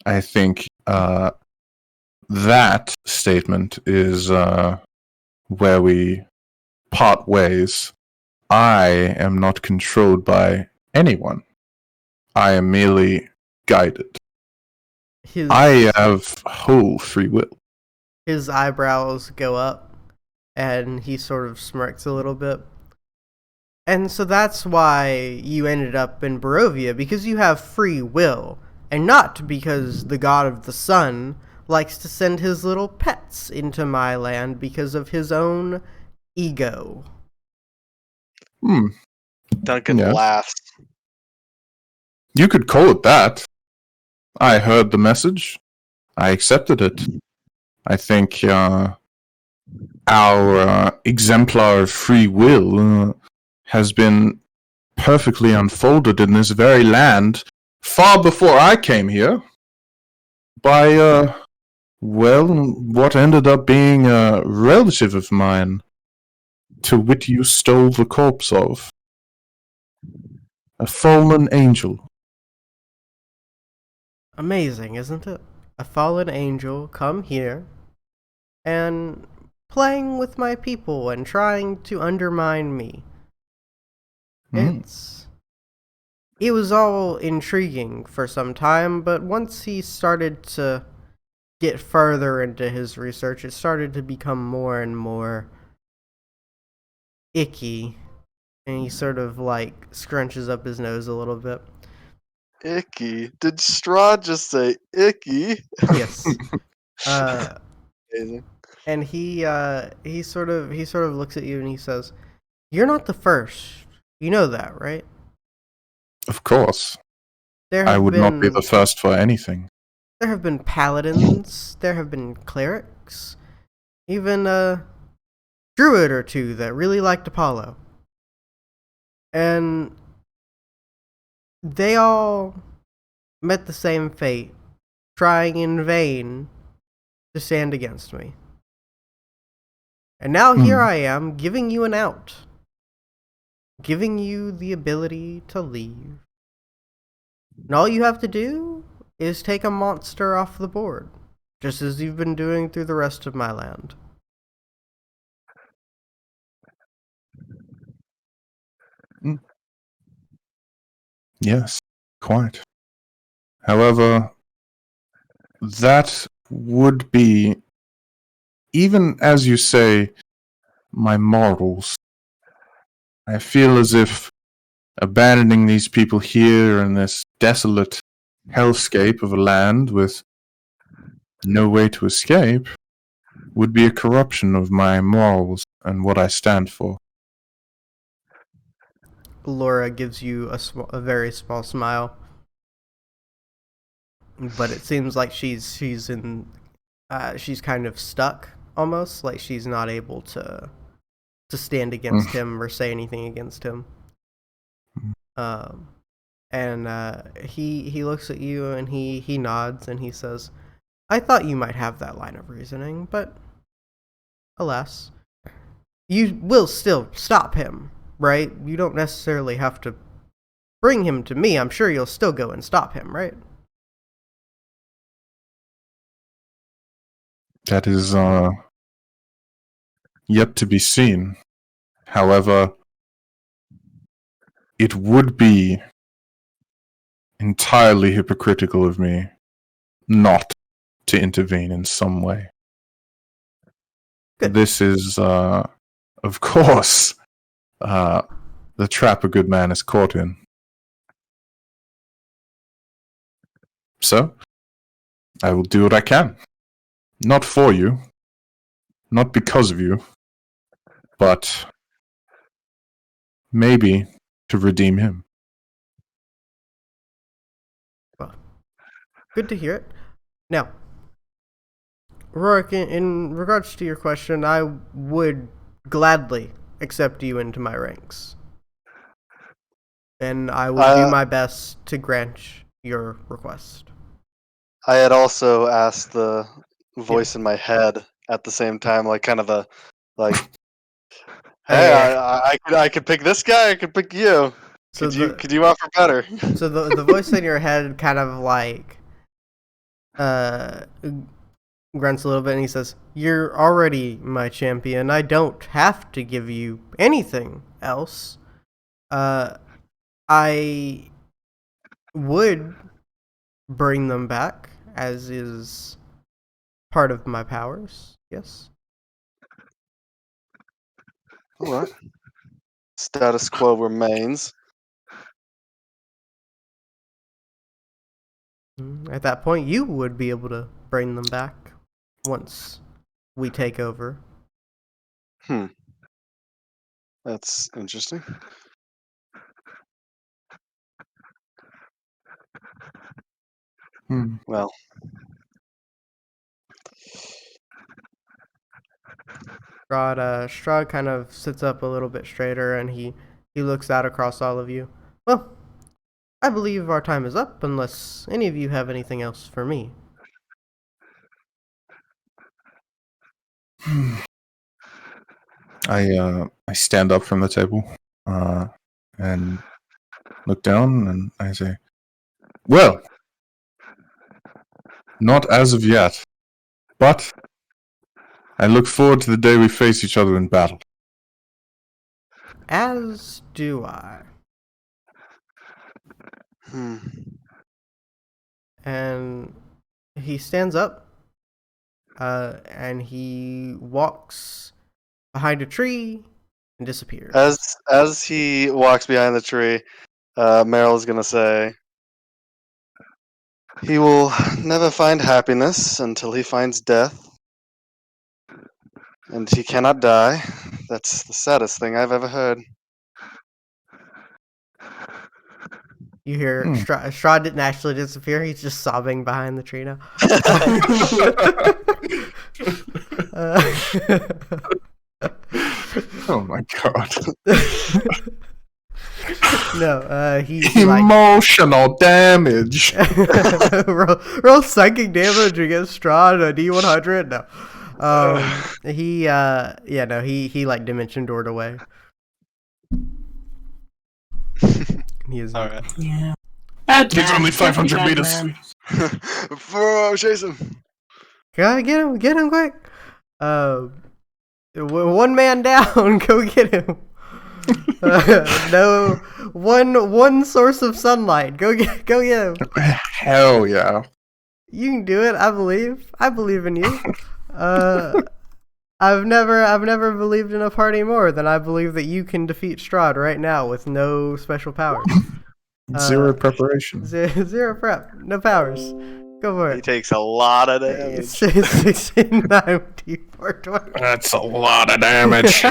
I think that statement is where we part ways. I am not controlled by anyone. I am merely guided. I have whole free will.
His eyebrows go up, and he sort of smirks a little bit. And so that's why you ended up in Barovia, because you have free will, and not because the god of the sun likes to send his little pets into my land because of his own ego.
Duncan
Yeah.
laughs.
You could call it that. I heard the message. I accepted it. I think our exemplar of free will has been perfectly unfolded in this very land far before I came here by, well, what ended up being a relative of mine, to wit you stole the corpse of. A fallen angel.
Amazing, isn't it? A fallen angel come here and playing with my people and trying to undermine me. It was all intriguing for some time, but once he started to get further into his research, it started to become more and more icky. And he sort of like scrunches up his nose a little bit.
Icky. Did Strahd just say icky?
Yes.
Amazing.
And he sort of looks at you and he says, "You're not the first. You know that, right?"
Of course.
There
I
have
would not be
been
the first for anything.
there have been paladins, there have been clerics, even a druid or two that really liked Apollo. And they all met the same fate, trying in vain to stand against me. And now here I am, giving you an out. Giving you the ability to leave. And all you have to do is take a monster off the board, just as you've been doing through the rest of my land.
Yes, quite. However, that would be, even as you say, my morals. I feel as if abandoning these people here in this desolate hellscape of a land with no way to escape would be a corruption of my morals and what I stand for.
Laura gives you a very small smile. but it seems like she's kind of stuck almost, like she's not able to stand against him or say anything against him. And he looks at you and he nods and he says, "I thought you might have that line of reasoning, but alas, you will still stop him, right? You don't necessarily have to bring him to me. I'm sure you'll still go and stop him, right?"
That is yet to be seen. However, it would be entirely hypocritical of me not to intervene in some way.
Good.
This is, of course, the trap a good man is caught in. So, I will do what I can. Not for you, not because of you, but maybe to redeem him.
Well, good to hear it. Now, Roarick, in regards to your question, I would gladly accept you into my ranks. And I will do my best to grant your request.
I had also asked the voice in my head at the same time, like kind of a, like, hey, I could pick this guy, I could pick you.
So
could you offer better?
So the voice in your head kind of like grunts a little bit and he says, "You're already my champion. I don't have to give you anything else. I would bring them back, as is part of my powers, yes."
Alright. Status quo remains.
At that point, you would be able to bring them back once we take over.
That's interesting. Well,
Strahd kind of sits up a little bit straighter and he looks out across all of you. "Well, I believe our time is up unless any of you have anything else for me."
I stand up from the table and look down and I say, "Well, not as of yet, but I look forward to the day we face each other in battle."
As do I. And he stands up and he walks behind a tree and disappears.
As he walks behind the tree, Meryl's gonna say, "He will never find happiness until he finds death, and he cannot die. That's the saddest thing I've ever heard."
You hear Strahd didn't actually disappear. He's just sobbing behind the tree now.
Oh my god.
No, he's
emotional damage.
roll psychic damage against Strahd, a D100. No, he like dimension doored away. He is
all right.
Yeah.
He's only 500 meters.
Chase him.
Gotta get him quick. One man down. Go get him. No, one source of sunlight. Go get him.
Hell yeah.
You can do it. I believe in you. I've never believed in a party more than I believe that you can defeat Strahd right now with no special powers.
Zero preparation.
Zero prep. No powers. Go for it.
He takes a lot of damage.
16, 90, 420.
That's a lot of damage.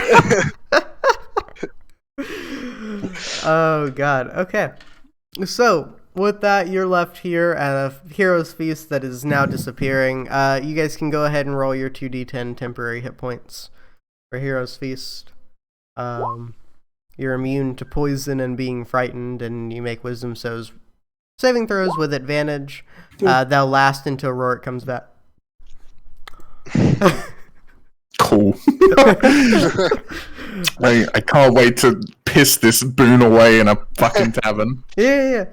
Oh god. Okay. So with that, you're left here at a Hero's Feast that is now disappearing. You guys can go ahead and roll your 2d10 temporary hit points for Hero's Feast. You're immune to poison and being frightened, and you make wisdom saving throws with advantage. They'll last until Roarick comes back.
Cool. I can't wait to piss this boon away in a fucking tavern.
Yeah.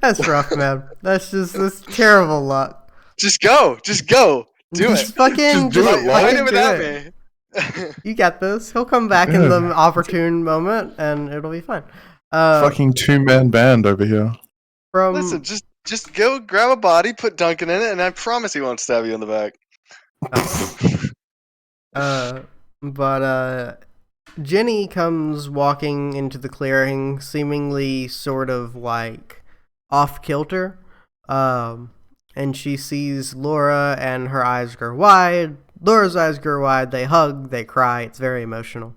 That's rough, man. That's terrible luck.
Just go. Do
Just
it.
fucking
do it,
Why
fucking
do it
do
without
it.
me?
You got this. He'll come back in the opportune moment, and it'll be fine.
Fucking 2-man band over here.
Listen, just go grab a body, put Duncan in it, and I promise he won't stab you in the back.
But Jenny comes walking into the clearing, seemingly sort of like off kilter. And she sees Laura, and her eyes grow wide. Laura's eyes grow wide. They hug. They cry. It's very emotional.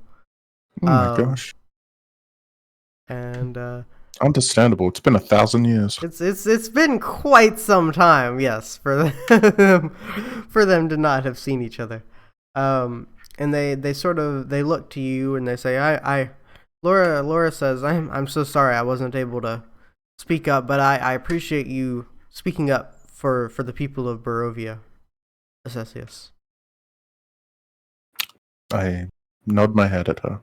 Oh my gosh.
And
understandable. It's been 1,000 years.
It's been quite some time, yes, for them to not have seen each other. And they look to you and they say, Laura says, I'm so sorry I wasn't able to speak up, but I appreciate you speaking up for the people of Barovia, Assessius.
I nod my head at her.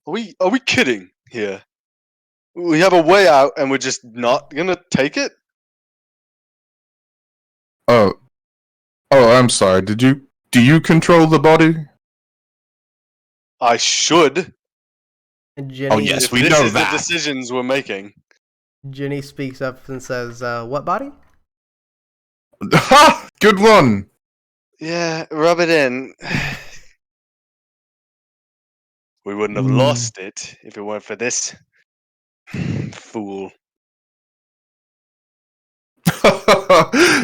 Are we kidding here? We have a way out and we're just not gonna take it?
Oh, I'm sorry. Do you control the body?
I should.
And Jenny,
Oh, yes,
If
we
this
know
is
that.
the decisions we're making.
Jenny speaks up and says, what body?
Ha! Good one!
Yeah, rub it in. We wouldn't have lost it if it weren't for this fool.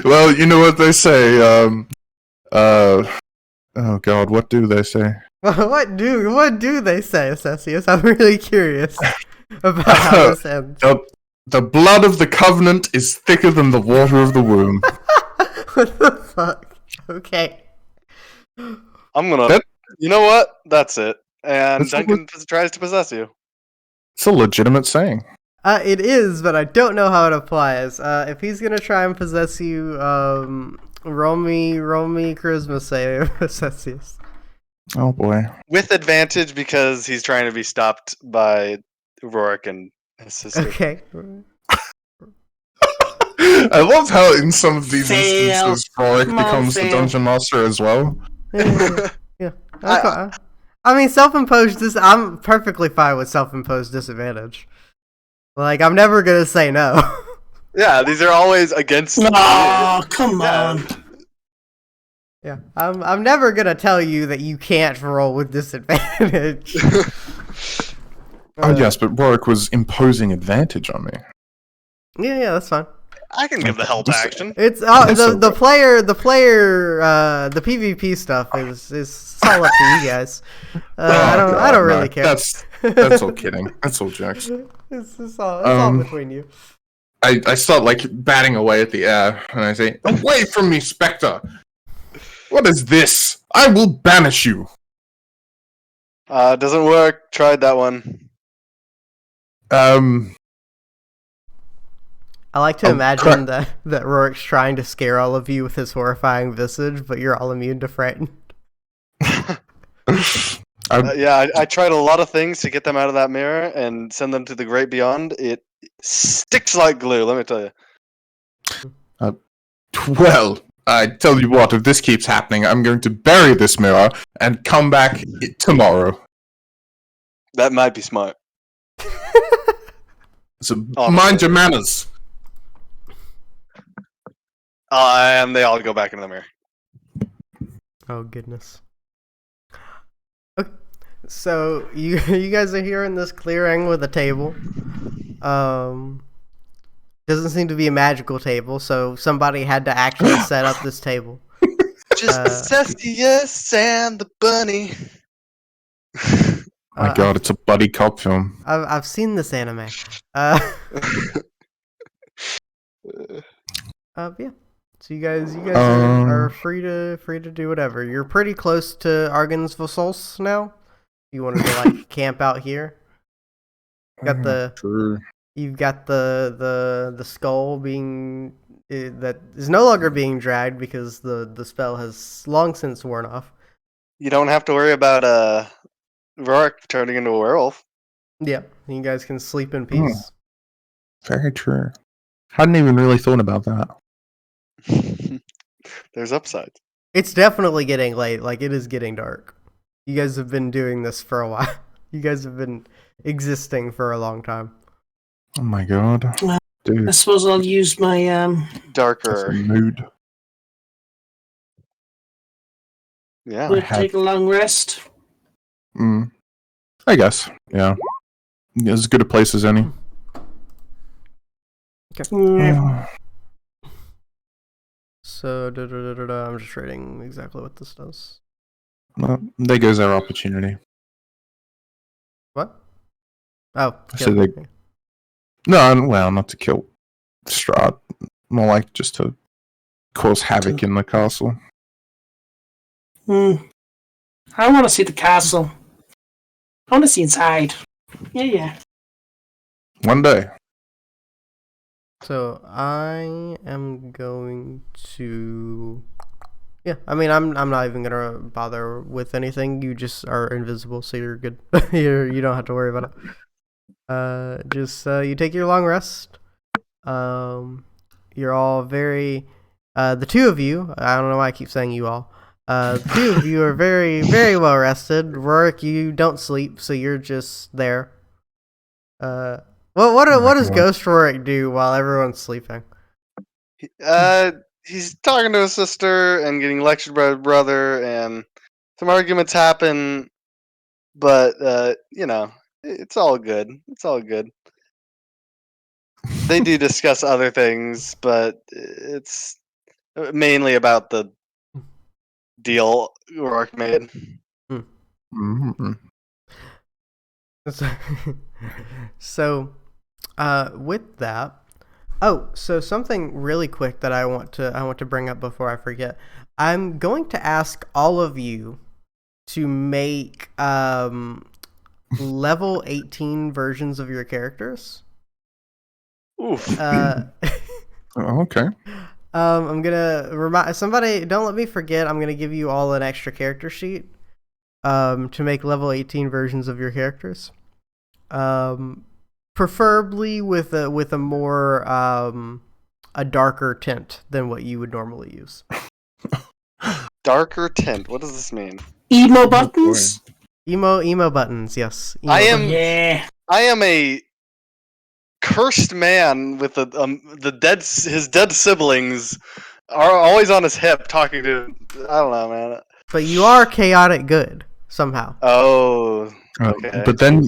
Well, you know what they say, oh god, what do they say?
What do they say, Assessius? I'm really curious about how this ends.
The blood of the covenant is thicker than the water of the womb.
What the fuck? Okay.
I'm gonna. You know what? That's it. And Duncan tries to possess you.
It's a legitimate saying.
It is, but I don't know how it applies. If he's gonna try and possess you, roll me charisma save, Assessius.
Oh boy.
With advantage because he's trying to be stopped by Roarick and his sister.
Okay.
I love how in some of these
Fail.
instances Roarick
Come on,
becomes the
fail.
dungeon master as well.
Yeah. Okay. I mean, self-imposed. I'm perfectly fine with self-imposed disadvantage. Like, I'm never gonna say no.
Yeah, these are always against.
Oh, come on.
Yeah, I'm never gonna tell you that you can't roll with disadvantage.
Oh yes, but Roarick was imposing advantage on me.
Yeah, that's fine.
I can give the help action.
It's the PvP stuff is all up to you guys. I don't really care.
That's all kidding. That's all jokes.
It's all between you.
I start like batting away at the air, and I say, "Away from me, Spectre! What is this? I will banish you."
Doesn't work. Tried that one.
I like to imagine that Roarick's trying to scare all of you with his horrifying visage, but you're all immune to frightened.
I tried a lot of things to get them out of that mirror and send them to the great beyond. It sticks like glue, let me tell you.
Well, I tell you what, if this keeps happening, I'm going to bury this mirror and come back tomorrow.
That might be smart.
So mind your manners.
And they all go back into the mirror.
Oh goodness. Okay, so you guys are here in this clearing with a table. Doesn't seem to be a magical table, so somebody had to actually set up this table.
Just Assessius and the bunny.
My God, it's a buddy cop film.
I've seen this anime. Yeah. So you guys are free to do whatever. You're pretty close to Argan's Vasos now. You wanted to like camp out here. You've got the skull being that is no longer being dragged because the spell has long since worn off.
You don't have to worry about Roarick turning into a werewolf.
Yeah, you guys can sleep in peace.
Very true. Hadn't even really thought about that.
There's upsides.
It's definitely getting late. Like, it is getting dark. You guys have been doing this for a while. You guys have been existing for a long time.
Oh my God. Dude.
I suppose I'll use my
darker
mood.
Yeah.
Would take a long rest.
I guess. Yeah. As good a place as any.
Okay. So, I'm just reading exactly what this does.
Well, there goes our opportunity.
What? Oh,
so not to kill Strahd. More like just to cause havoc in the castle.
I want to see the castle. I want to see inside. Yeah.
One day.
So I am going to. Yeah, I mean, I'm not even gonna bother with anything. You just are invisible, so you're good. You don't have to worry about it. Just you take your long rest. You're all very. The two of you. I don't know why I keep saying you all. The two of you are very, very well rested. Roarick, you don't sleep, so you're just there. What does Ghost Roarick do while everyone's sleeping?
He's talking to his sister and getting lectured by his brother, and some arguments happen, but it's all good. It's all good. They do discuss other things, but it's mainly about the deal Roarick made.
Mm-hmm.
So, with that, so something really quick that I want to bring up before I forget. I'm going to ask all of you to make level 18 versions of your characters.
Oof.
Okay.
I'm gonna remind somebody. Don't let me forget. I'm gonna give you all an extra character sheet. To make level 18 versions of your characters. Preferably with a more a darker tint than what you would normally use.
Darker tint. What does this mean?
Emo buttons.
Emo buttons. Yes.
I am a cursed man with his dead siblings are always on his hip talking to. I don't know, man.
But you are chaotic good somehow.
Oh. Okay.
But then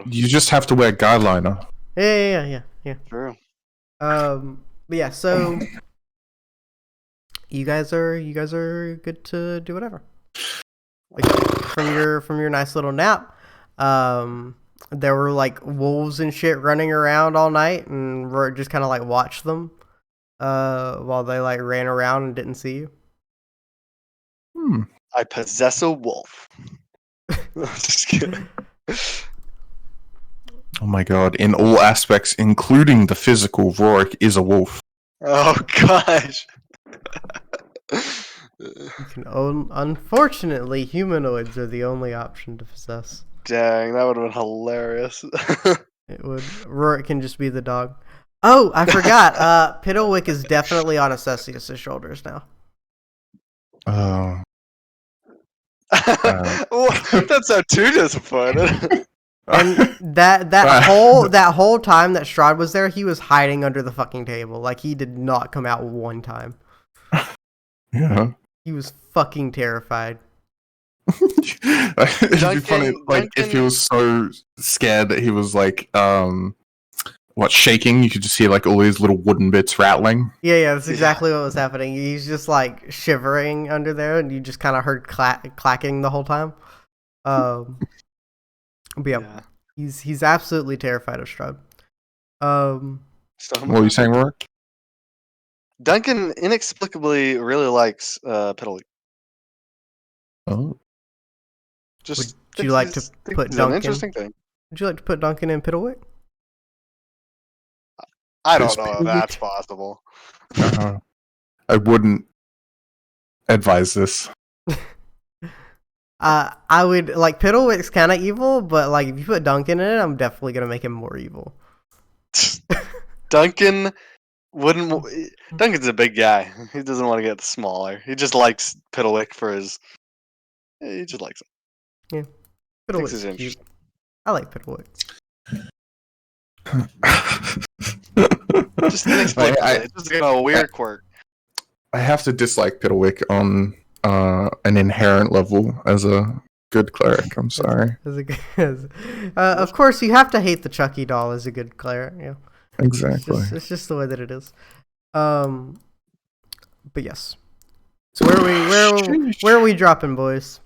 you just have to wear guyliner.
Yeah.
True.
But yeah, so you guys are good to do whatever. Like, from your nice little nap, there were like wolves and shit running around all night, and Roarick just kind of like watched them while they like ran around and didn't see you.
I possess a wolf. Just kidding.
Oh my God! In all aspects, including the physical, Roarick is a wolf.
Oh gosh.
Unfortunately, humanoids are the only option to possess.
Dang, that would have been hilarious.
It would. Roarick can just be the dog. Oh, I forgot. Piddlewick is definitely on Acesius' shoulders now.
Oh.
That's not too disappointed.
And that whole time that Strahd was there, he was hiding under the fucking table. Like, he did not come out one time.
Yeah.
He was fucking terrified.
It'd be funny, like, if he was so scared that he was like, shaking. You could just hear like all these little wooden bits rattling.
Yeah, that's exactly what was happening. He's just like shivering under there, and you just kind of heard clacking the whole time. But yeah, he's absolutely terrified of Strahd.
What were you saying, Roarick?
Duncan inexplicably really likes Piddly.
Oh.
Just
Would you like to put
it's
Duncan?
an interesting thing.
Would you like to put Duncan in Piddlewick?
I don't know if that's possible.
I wouldn't advise this.
I would like Piddlewick's kind of evil, but like if you put Duncan in it, I'm definitely gonna make him more evil.
Duncan wouldn't. Duncan's a big guy. He doesn't want to get smaller. He just likes Piddlewick for his. He just likes him.
Yeah, Piddlewick's cute. I like Piddlewick.
Just inexplicably, just a weird quirk.
I have to dislike Piddlewick on an inherent level as a good cleric. I'm sorry.
Of course, you have to hate the Chucky doll as a good cleric. Yeah,
exactly.
It's just the way that it is. But yes. So where are we dropping, boys?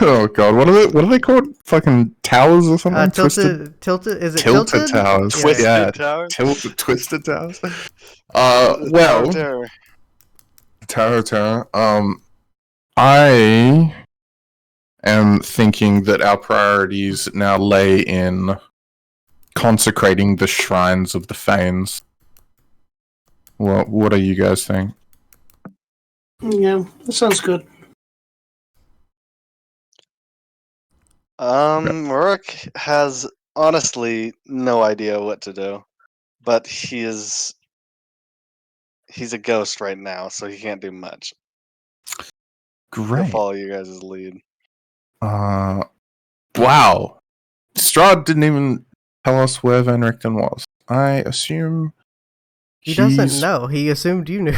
Oh god, what are they called? Fucking towers or something?
Tilted. Is it tilted
towers?
Twisted towers.
Twisted towers. Tower of Terror. I am thinking that our priorities now lay in consecrating the shrines of the Fanes. Well, what do you guys think?
Yeah, that sounds good.
Roarick has honestly no idea what to do, but he's a ghost right now, so he can't do much.
Great.
He'll follow you guys' lead.
Wow. Strahd didn't even tell us where Van Richten was. I assume
he doesn't know. He assumed you knew.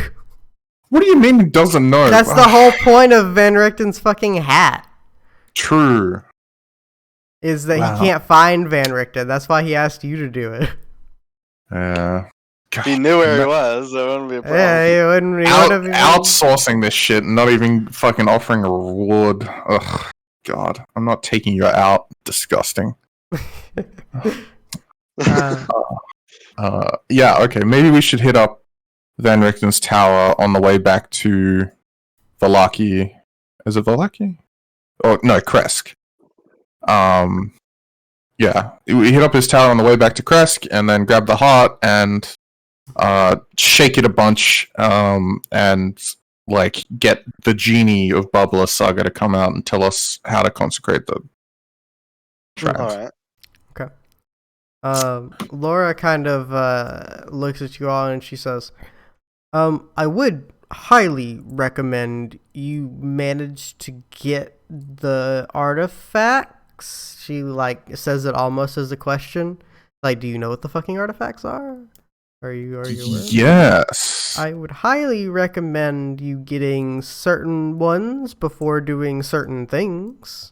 What do you mean he doesn't know?
That's the whole point of Van Richten's fucking hat.
True.
Is that he can't find Van Richten. That's why he asked you to do it.
Yeah.
He knew where he was, so it wouldn't be a problem.
Yeah, he wouldn't even...
Outsourcing this shit, not even fucking offering a reward. Ugh, God. I'm not taking you out. Disgusting. Yeah, okay. Maybe we should hit up Van Richten's tower on the way back to Valaki. Is it Valaki? Oh, no, Kresk. Yeah. We hit up his tower on the way back to Kresk, and then grab the heart, and shake it a bunch, and like get the genie of Bubbler Saga to come out and tell us how to consecrate the shrines.
Alright.
Okay. Laura kind of looks at you all and she says, I would highly recommend you manage to get the artifacts. She like says it almost as a question. Like, do you know what the fucking artifacts are? Are you aware?
Yes.
I would highly recommend you getting certain ones before doing certain things,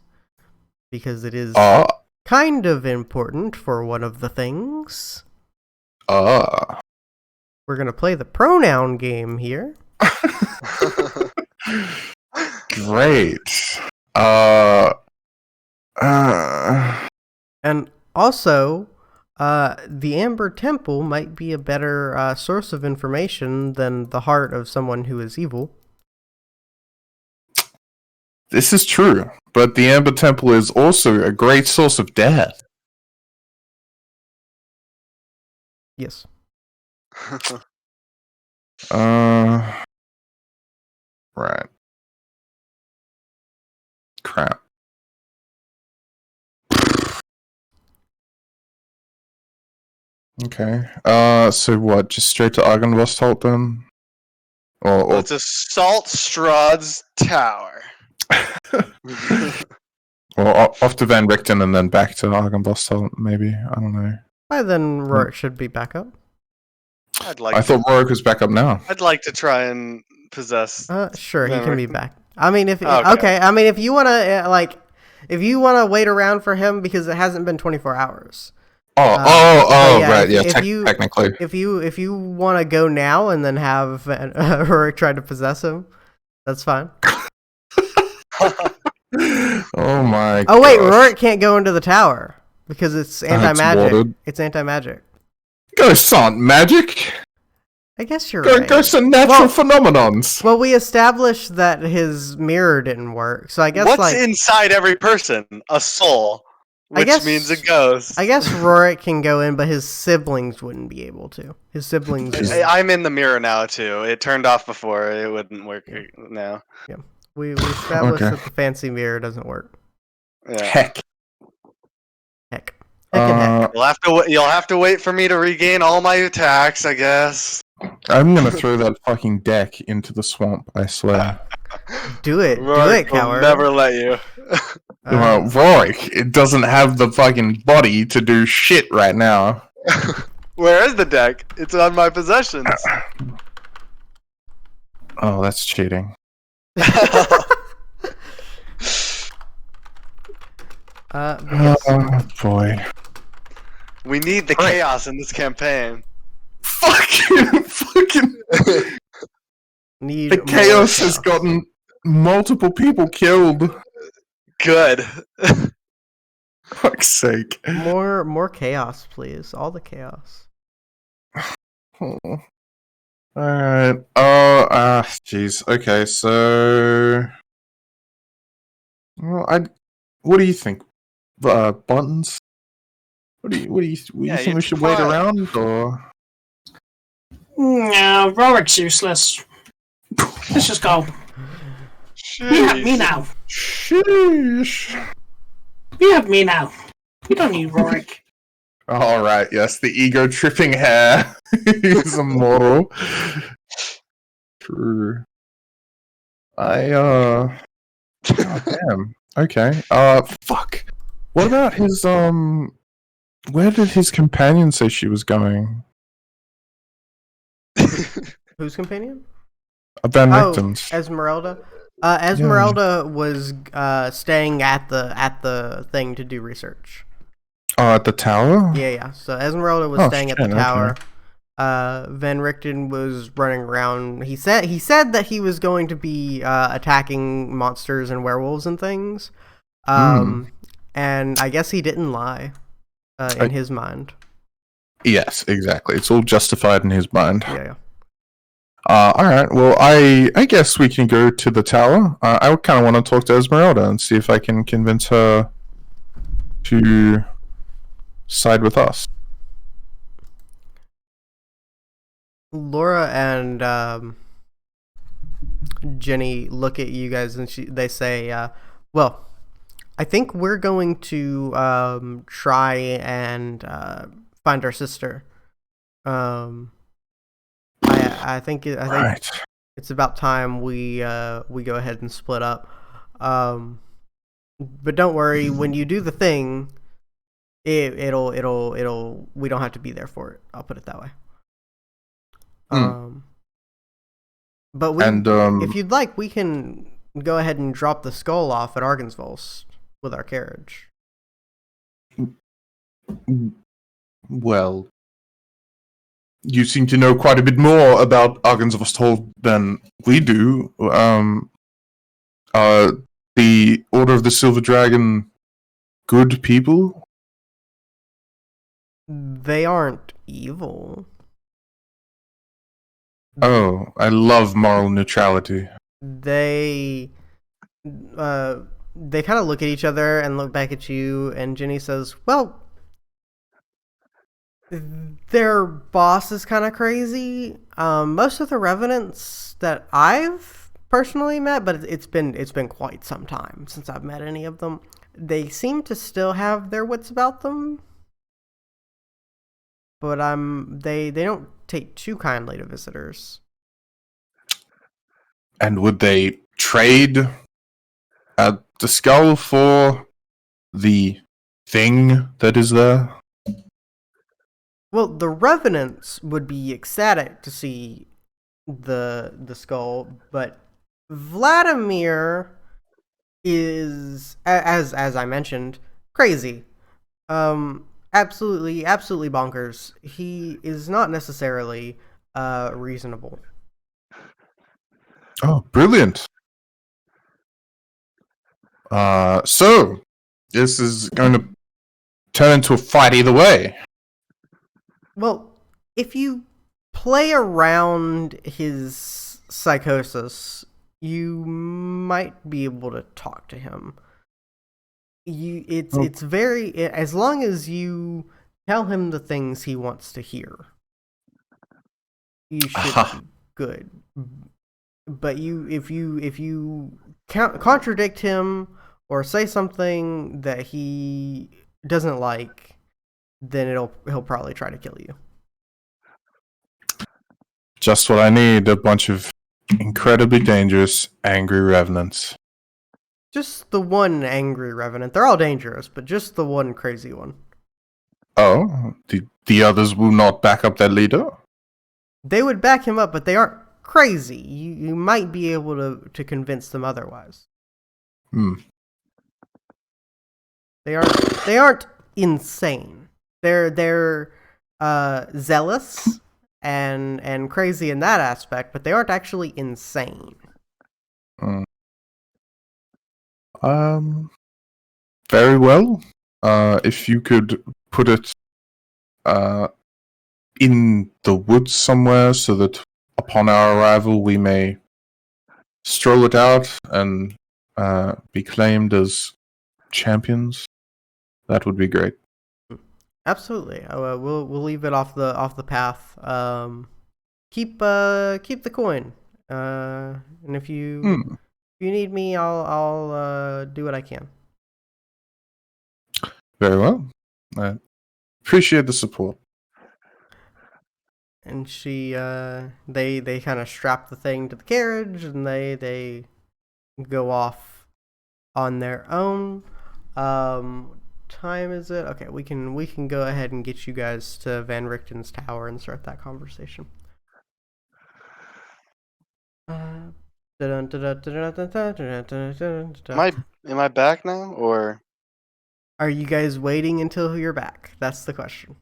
because it is kind of important for one of the things. We're gonna play the pronoun game here.
Great.
And also, the Amber Temple might be a better source of information than the heart of someone who is evil.
This is true, but the Amber Temple is also a great source of death.
Yes.
Right. Crap. Okay. So what? Just straight to Argynvost then? Or
Let's assault Strahd's tower.
Well, off to Van Richten and then back to Argynvost, maybe. I don't know.
By then, Roarick should be back up.
I thought Roarick was back up now.
I'd like to try and possess.
Sure,
Van
he can
Richten.
be back. I mean, if
Okay.
I mean, if you wanna wait around for him because it hasn't been 24 hours.
Yeah, right, yeah.
Technically, if you want to go now and then have Roarick try to possess him, that's fine.
Oh my.
Oh wait,
gosh.
Roarick can't go into the tower because it's anti-magic.
watered.
It's anti-magic.
Ghosts aren't magic.
I guess you're right.
Ghosts are natural phenomenons.
Well, we established that his mirror didn't work, so I guess
What's inside every person? A soul, which means a ghost.
I guess Roarick can go in, but his siblings wouldn't be able to. His siblings.
I'm in the mirror now too. It turned off before. It wouldn't work now.
Yeah, we established that the fancy mirror doesn't work.
Yeah.
Heck.
Heck. Heck.
You'll have to wait for me to regain all my attacks, I guess.
I'm gonna throw that fucking deck into the swamp. I swear.
Do it,
Roarick will
coward.
never let you.
Roarick, it doesn't have the fucking body to do shit right now.
Where is the deck? It's on my possessions.
Oh, that's cheating. Oh boy.
We need the chaos in this campaign.
Fucking. The chaos has gotten multiple people killed.
Good.
Fuck's sake.
More chaos, please. All the chaos.
Oh. Alright. Jeez. Okay, so. Well, what do you think? Buttons? What do you think we should wait around, or?
No, Roarick's useless. Let's just go. You have me now.
Sheesh.
You have me now. We don't need Roarick.
Alright, yes, the ego-tripping hair is immortal. True. Oh, damn. Okay. Fuck. What about his, where did his companion say she was going?
Whose companion?
Van Richten's.
Esmeralda. Esmeralda was staying at the thing to do research.
Oh, at the tower?
Yeah. So Esmeralda was staying at the tower. Okay. Van Richten was running around. He said that he was going to be attacking monsters and werewolves and things. And I guess he didn't lie in his mind.
Yes, exactly. It's all justified in his mind.
Yeah.
Alright, well, I guess we can go to the tower. I kind of want to talk to Esmeralda and see if I can convince her to side with us.
Laura and Jenny look at you guys and they say, well, I think we're going to try and find our sister. I think it's about time we go ahead and split up. But don't worry, when you do the thing, it'll we don't have to be there for it. I'll put it that way. But if you'd like, we can go ahead and drop the skull off at Argensvost with our carriage.
Well, you seem to know quite a bit more about Argensvost than we do. The Order of the Silver Dragon, good people?
They aren't evil.
Oh, I love moral neutrality.
They kind of look at each other and look back at you, and Jenny says, well, their boss is kind of crazy. Most of the revenants that I've personally met, but it's been quite some time since I've met any of them, they seem to still have their wits about them. But they don't take too kindly to visitors.
And would they trade the skull for the thing that is there?
Well, the revenants would be ecstatic to see the skull, but Vladimir is, as I mentioned, crazy. Absolutely bonkers. He is not necessarily reasonable.
Oh, brilliant. So this is going to turn into a fight either way.
Well, if you play around his psychosis, you might be able to talk to him. It's very, as long as you tell him the things he wants to hear, you should be good. But if you contradict him or say something that he doesn't like, then he'll probably try to kill you.
Just what I need, a bunch of incredibly dangerous, angry revenants.
Just the one angry revenant. They're all dangerous, but just the one crazy one.
Oh, the others will not back up their leader?
They would back him up, but they aren't crazy. You might be able to convince them otherwise. They aren't insane. They're zealous and crazy in that aspect, but they aren't actually insane.
Very well. If you could put it in the woods somewhere so that upon our arrival we may stroll it out and be claimed as champions, that would be great.
Absolutely. We'll leave it off the path. Keep the coin. And if you need me, I'll do what I can.
Very well. I appreciate the support.
And she they kind of strap the thing to the carriage and they go off on their own. Time is it? Okay, we can go ahead and get you guys to Van Richten's tower and start that conversation.
Am I back now, or
are you guys waiting until you're back? That's the question.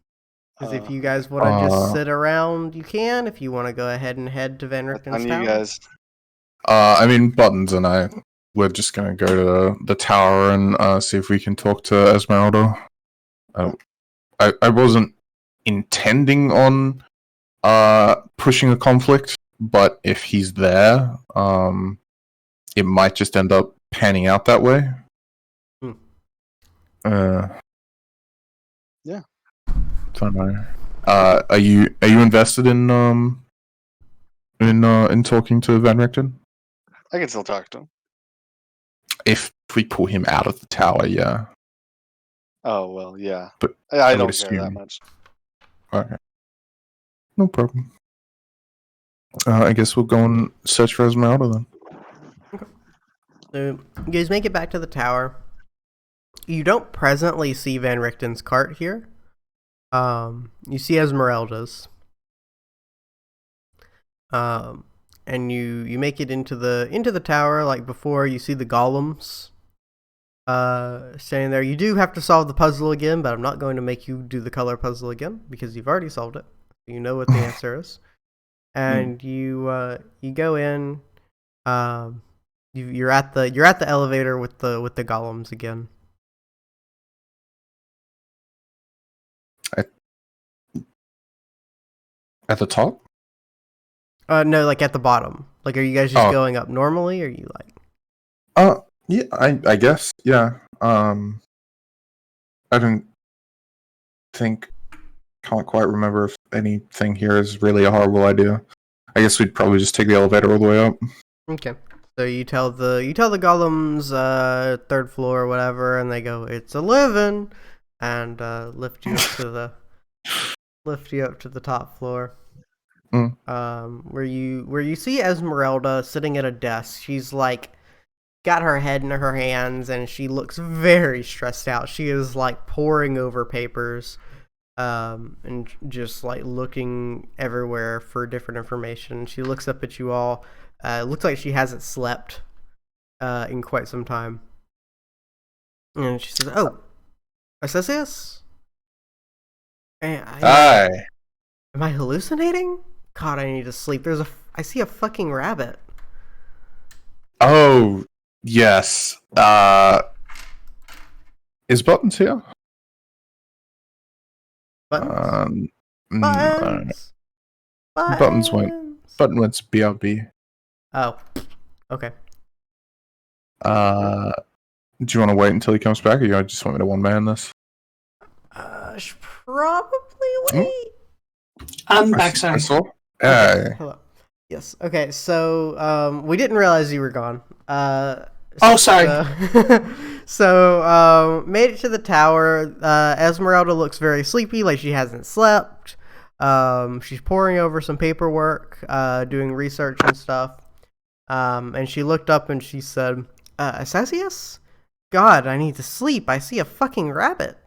Because if you guys want to just sit around, you can. If you want to go ahead and head to Van Richten's tower.
You guys.
I mean, Buttons and I, we're just going to go to the tower and see if we can talk to Esmeralda. I wasn't intending on pushing a conflict, but if he's there, it might just end up panning out that way.
Yeah.
Don't know. Are you invested in talking to Van Richten?
I can still talk to him.
If we pull him out of the tower, yeah.
Oh well, yeah.
But
I don't care that much.
Okay. No problem. I guess we'll go and search for Esmeralda then.
Okay. So you guys make it back to the tower. You don't presently see Van Richten's cart here. You see Esmeralda's. And you make it into the tower like before. You see the golems standing there. You do have to solve the puzzle again, but I'm not going to make you do the color puzzle again because you've already solved it. You know what the answer is. And you go in. You're at the elevator with the golems again.
At the top?
No, like at the bottom. Like, are you guys just going up normally, or are you like?
Yeah, I guess, yeah. I don't can't quite remember if anything here is really a horrible idea. I guess we'd probably just take the elevator all the way up.
Okay. So you tell the golems third floor or whatever, and they go, "It's 11," and lift you up to the top floor. Where you see Esmeralda sitting at a desk. She's like got her head in her hands and she looks very stressed out. She is like poring over papers and just like looking everywhere for different information. She looks up at you all. It looks like she hasn't slept in quite some time. And she says, "Oh, Assessius?
Hi.
Am I hallucinating? God, I need to sleep. I see a fucking rabbit."
Oh, Yes. Is Buttons here?
Buttons?
Buttons.
Buttons.
Button went to BRB.
Oh, okay.
Do you want to wait until he comes back, or you just want me to one-man this?
Should probably wait.
I'm back, sorry.
Hey.
Hello. Yes. Okay. So, we didn't realize you were gone.
Oh, sorry.
So, made it to the tower. Esmeralda looks very sleepy, like she hasn't slept. She's poring over some paperwork, doing research and stuff. And she looked up and she said, Assasius? God, I need to sleep. I see a fucking rabbit.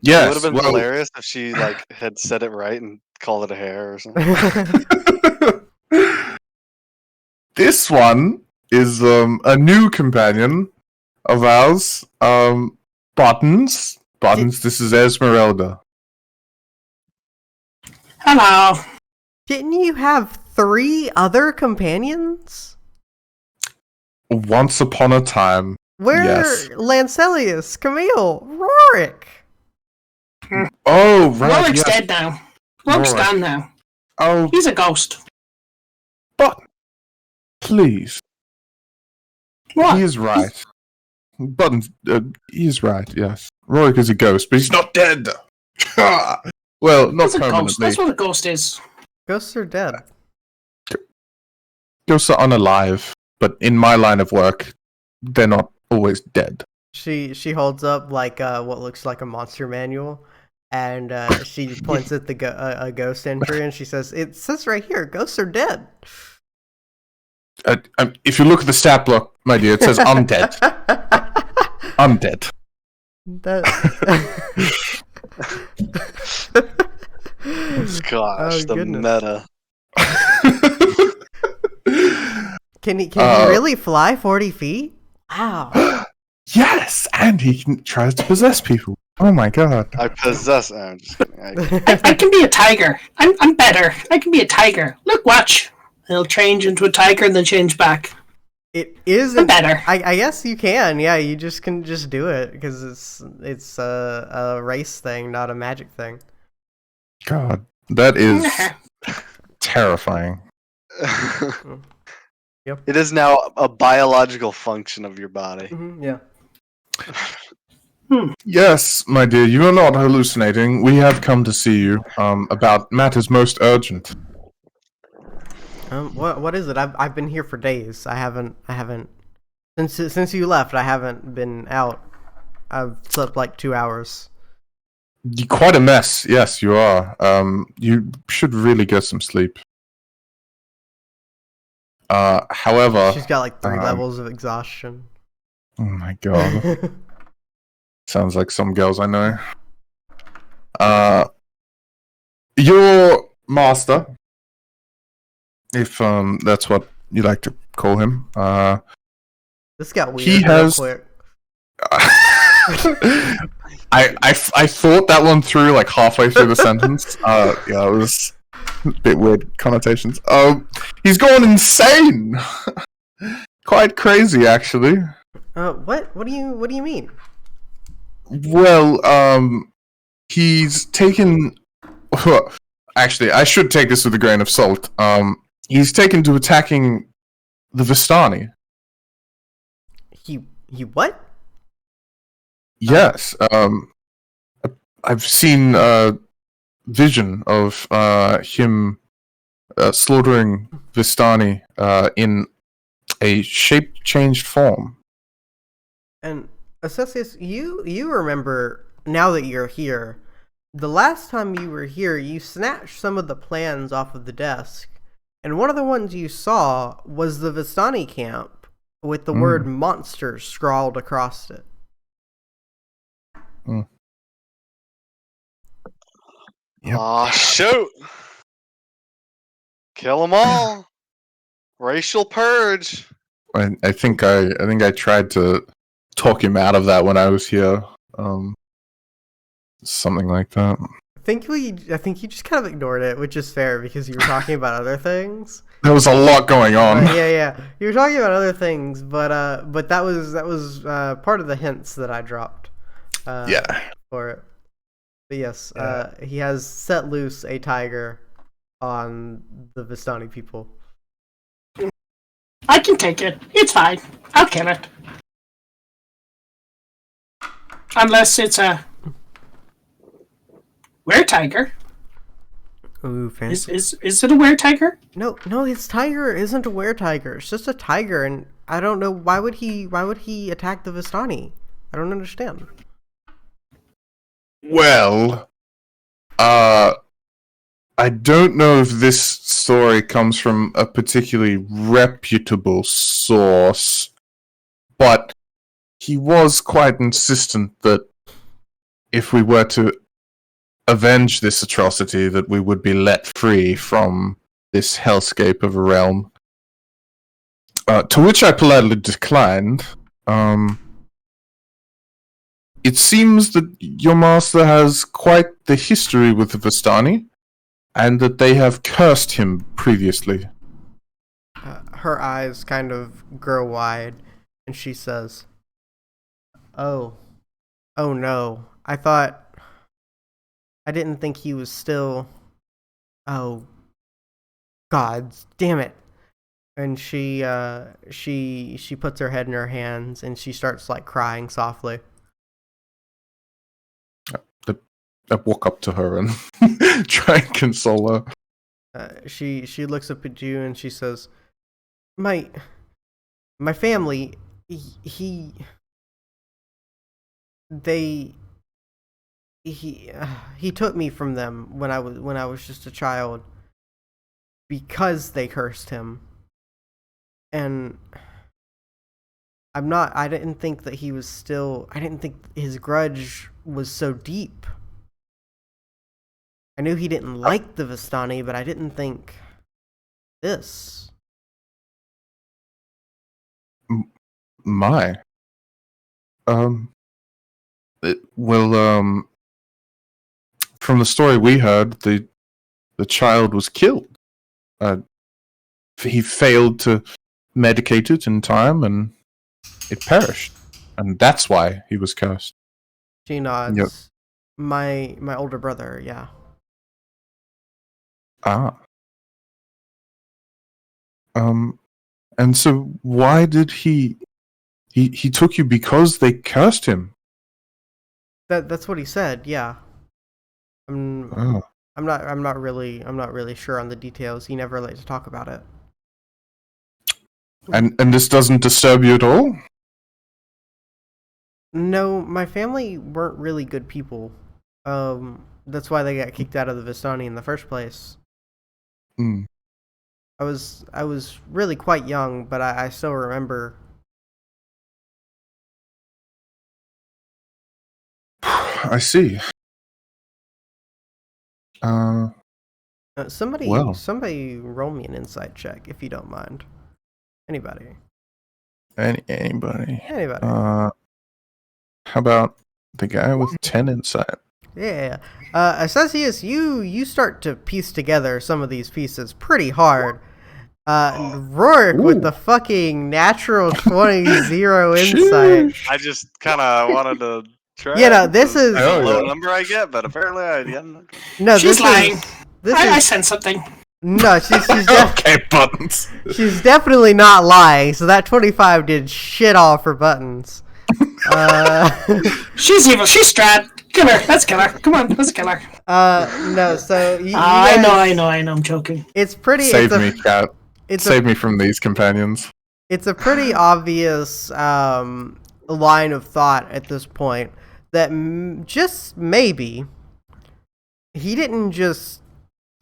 Yes.
It would have been hilarious if she had said it right and called it a hare or something.
This one is a new companion of ours. Buttons. This is Esmeralda.
Hello.
Didn't you have 3 other companions?
Once upon a time.
Where
Yes.
Lancelius, Camille, Roarick?
Oh, right.
Roarick's
yes.
dead now. Roarick's
Roarick.
gone now.
Oh,
He's a ghost.
but please.
What?
He is right. Buttons, he is right, yes. Roarick is a ghost, but he's not dead. Well, not
He's a ghost.
permanently.
That's what a ghost is.
Ghosts are dead.
Ghosts are unalive, but in my line of work, they're not always dead.
She holds up what looks like a monster manual, and she points at the a ghost entry, and she says, "It says right here, ghosts are dead."
If you look at the stat block, my dear, it says undead. Undead.
Gosh, the
goodness.
meta.
Can he really fly 40 feet? Wow.
Yes, and tries to possess people. Oh my god.
I possess. I'm just kidding.
I can be a tiger. I'm better. I can be a tiger. Look, watch. He'll change into a tiger and then change back.
It is
better.
I guess you can. Yeah, you can just do it because it's a race thing, not a magic thing.
God, that is terrifying.
Yep.
It is now a biological function of your body.
Yeah.
Yes, my dear, you are not hallucinating. We have come to see you about matters most urgent.
What is it? I've been here for days. I haven't since you left. I haven't been out. I've slept like 2 hours.
You're quite a mess. Yes, you are. You should really get some sleep. However,
She's got like 3 levels of exhaustion.
Oh my god. Sounds like some girls I know. Your master, if that's what you like to call him.
This got weird
He
real
has.
quick.
I thought that one through like halfway through the sentence. Yeah, it was a bit weird connotations. He's gone insane. Quite crazy, actually.
What do you mean?
Well, he's taken. Actually, I should take this with a grain of salt. He's taken to attacking the Vistani.
He what?
Yes. I've seen a vision of him slaughtering Vistani in a shape-changed form.
And Assessius, you remember, now that you're here, the last time you were here, you snatched some of the plans off of the desk, and one of the ones you saw was the Vistani camp with the word monster scrawled across it.
Yep.
Aw, shoot! Kill them all! Racial purge!
I think I tried to talk him out of that when I was here. Something like that.
think you just kind of ignored it, which is fair because you were talking about other things.
There was a lot going on.
Yeah. You were talking about other things, but that was part of the hints that I dropped. For it. But yes, he has set loose a tiger on the Vistani people.
I can take it. It's fine. I'll kill it. Unless it's a were-tiger.
Ooh, fancy.
Is it a were-tiger?
No, his tiger isn't a were-tiger. It's just a tiger, and I don't know why would he attack the Vistani? I don't understand.
Well, I don't know if this story comes from a particularly reputable source, but he was quite insistent that if we were to avenge this atrocity, that we would be let free from this hellscape of a realm. To which I politely declined. It seems that your master has quite the history with the Vistani, and that they have cursed him previously.
Her eyes kind of grow wide, and she says, Oh no, I didn't think he was still, oh, God damn it. And she puts her head in her hands, and she starts, like, crying softly.
I walk up to her and try and console her.
She looks up at you and she says, My family, he took me from them when I was just a child because they cursed him. And I didn't think that he was still, I didn't think his grudge was so deep. I knew he didn't like the Vistani, but I didn't think this.
My. From the story we heard, the child was killed. He failed to medicate it in time, and it perished. And that's why he was cursed.
She nods.
Yep.
My older brother, yeah.
And so why did he took you because they cursed him?
That's what he said, yeah. I'm not really sure on the details. He never liked to talk about it.
And this doesn't disturb you at all?
No, my family weren't really good people. That's why they got kicked out of the Vistani in the first place. I was really quite young, but I still remember.
I see.
Somebody roll me an insight check if you don't mind. Anybody.
Anybody.
Anybody.
How about the guy with 10 insight?
Yeah. Assesius, you start to piece together some of these pieces pretty hard. Roarick with the fucking natural 20 0 insight.
I just kind of wanted to try.
Yeah, no, this is
a low number I get, but apparently I didn't.
No,
she's lying. I sense something.
No, she's
okay, buttons.
She's definitely not lying. So that 25 did shit all for buttons.
She's evil. She's Strahd. Kill her. Let's kill her. Come on, let's kill her.
No. So
I know. I'm joking.
It's pretty.
Save me, cat. Save me from these companions.
It's a pretty obvious line of thought at this point that just maybe he didn't just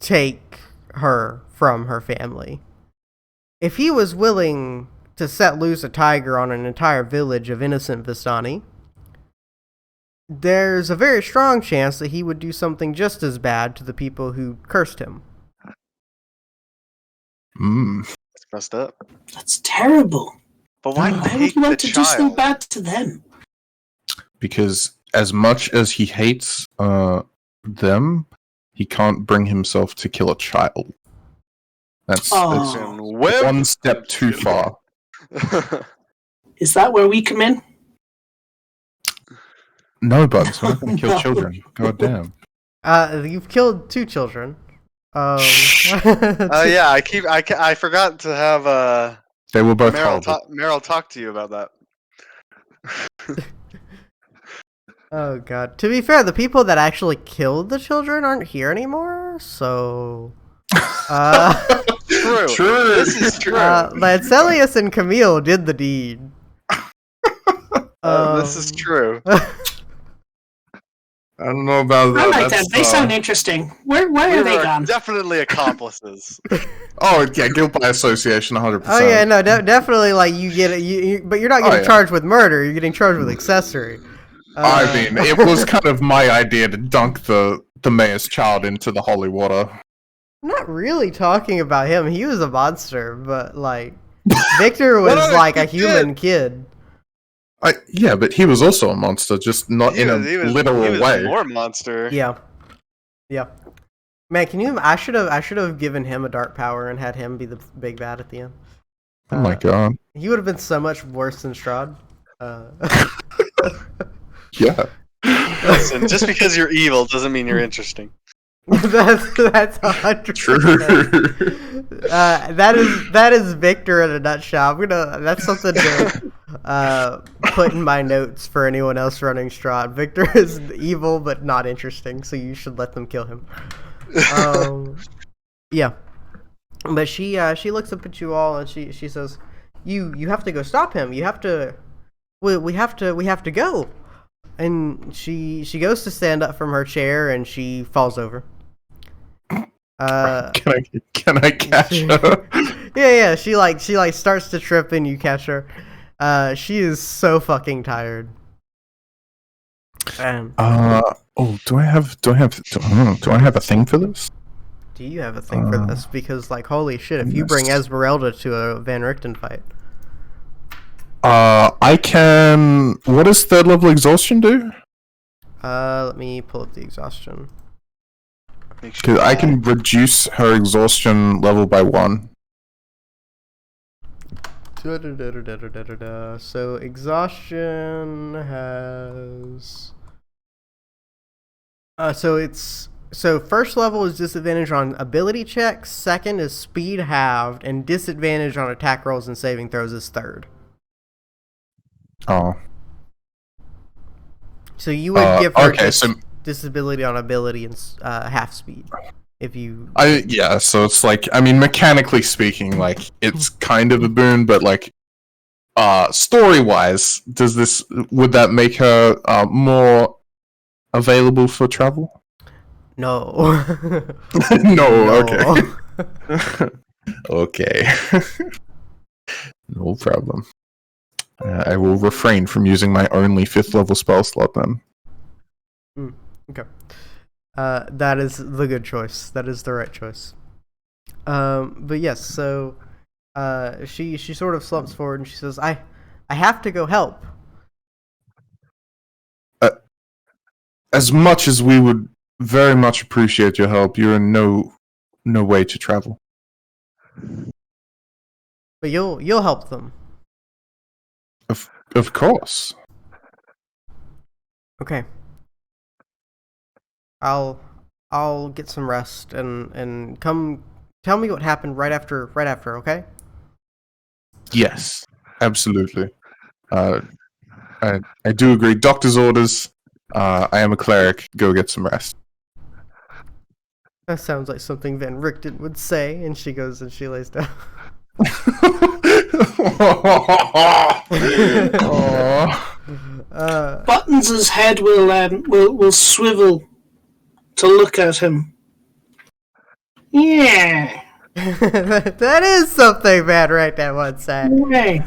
take her from her family. If he was willing to set loose a tiger on an entire village of innocent Vistani, there's a very strong chance that he would do something just as bad to the people who cursed him.
That's messed up.
That's terrible.
But why
would you want to do something bad to them?
Because as much as he hates them, he can't bring himself to kill a child. That's one step too far.
Is that where we come in?
No, Buds, we're not going to kill children. God damn.
You've killed 2 children.
Yeah, I forgot to have
they were both
Meryl talk to you about that.
Oh god. To be fair, the people that actually killed the children aren't here anymore, so
True. This is true.
Lancelius and Camille did the deed.
This is true.
I don't know about that.
I like that. They sound interesting. Where are they gone?
Definitely accomplices.
Oh yeah, guilt by association, 100%.
Oh yeah, no, definitely. Like you get it, but you're not getting charged with murder. You're getting charged with accessory.
I mean, it was kind of my idea to dunk the mayor's child into the holy water.
I'm not really talking about him. He was a monster, but like Victor was like a human kid.
Yeah, but he was also a monster, just not in a literal way.
More monster.
Yeah. Man, can you? I should have given him a dark power and had him be the big bad at the end.
Oh my god.
He would have been so much worse than Strahd.
Yeah.
Listen, just because you're evil doesn't mean you're interesting.
that's 100%.
True.
That is Victor in a nutshell. That's something to put in my notes for anyone else running Strahd. Victor is evil but not interesting, so you should let them kill him. Yeah. But she looks up at you all and she says, "You have to go stop him. You have to. We have to go." And she goes to stand up from her chair and she falls over.
Can I catch her?
Yeah. She starts to trip and you catch her. She is so fucking tired.
Do I have a thing for this?
Do you have a thing for this? Because like holy shit, if you bring Esmeralda to a Van Richten fight.
I can. What does 3rd level exhaustion do?
Let me pull up the exhaustion.
Because I can reduce her exhaustion level by 1.
So exhaustion has. So first level is disadvantage on ability checks. Second is speed halved, and disadvantage on attack rolls and saving throws is 3rd.
Oh.
So you would give her
so
disability on ability and half speed if you.
So it's like, I mean, mechanically speaking, like it's kind of a boon, but like, story wise, would that make her more available for travel?
No.
No. Okay. Okay. No problem. I will refrain from using my only 5th level spell slot then.
Okay. That is the good choice. That is the right choice. But yes, so she sort of slumps forward and she says, I have to go help.
As much as we would very much appreciate your help, you're in no way to travel.
But you'll help them.
Of course.
Okay. I'll get some rest and come tell me what happened right after, okay?
Yes, absolutely. I do agree. Doctor's orders. I am a cleric. Go get some rest.
That sounds like something Van Richten would say, and she goes and she lays down.
Buttons' head will swivel to look at him. Yeah.
That is something Van Richten would say.
Okay.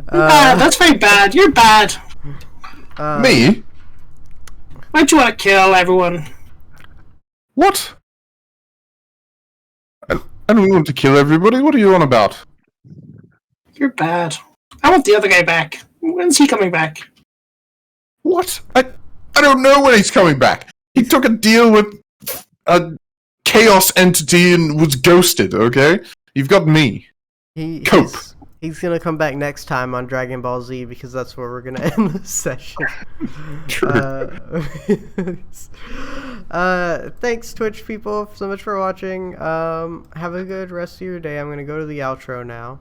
That's very bad. You're bad.
Me?
Why'd you want to kill everyone?
What? I don't want to kill everybody. What are you on about?
You're bad. I want the other guy back. When's he coming back?
What? I don't know when he's coming back. He took a deal with a chaos entity and was ghosted, okay? You've got me. Cope.
He's gonna come back next time on Dragon Ball Z because that's where we're gonna end this session.
True.
Thanks, Twitch people, so much for watching. Have a good rest of your day. I'm gonna go to the outro now.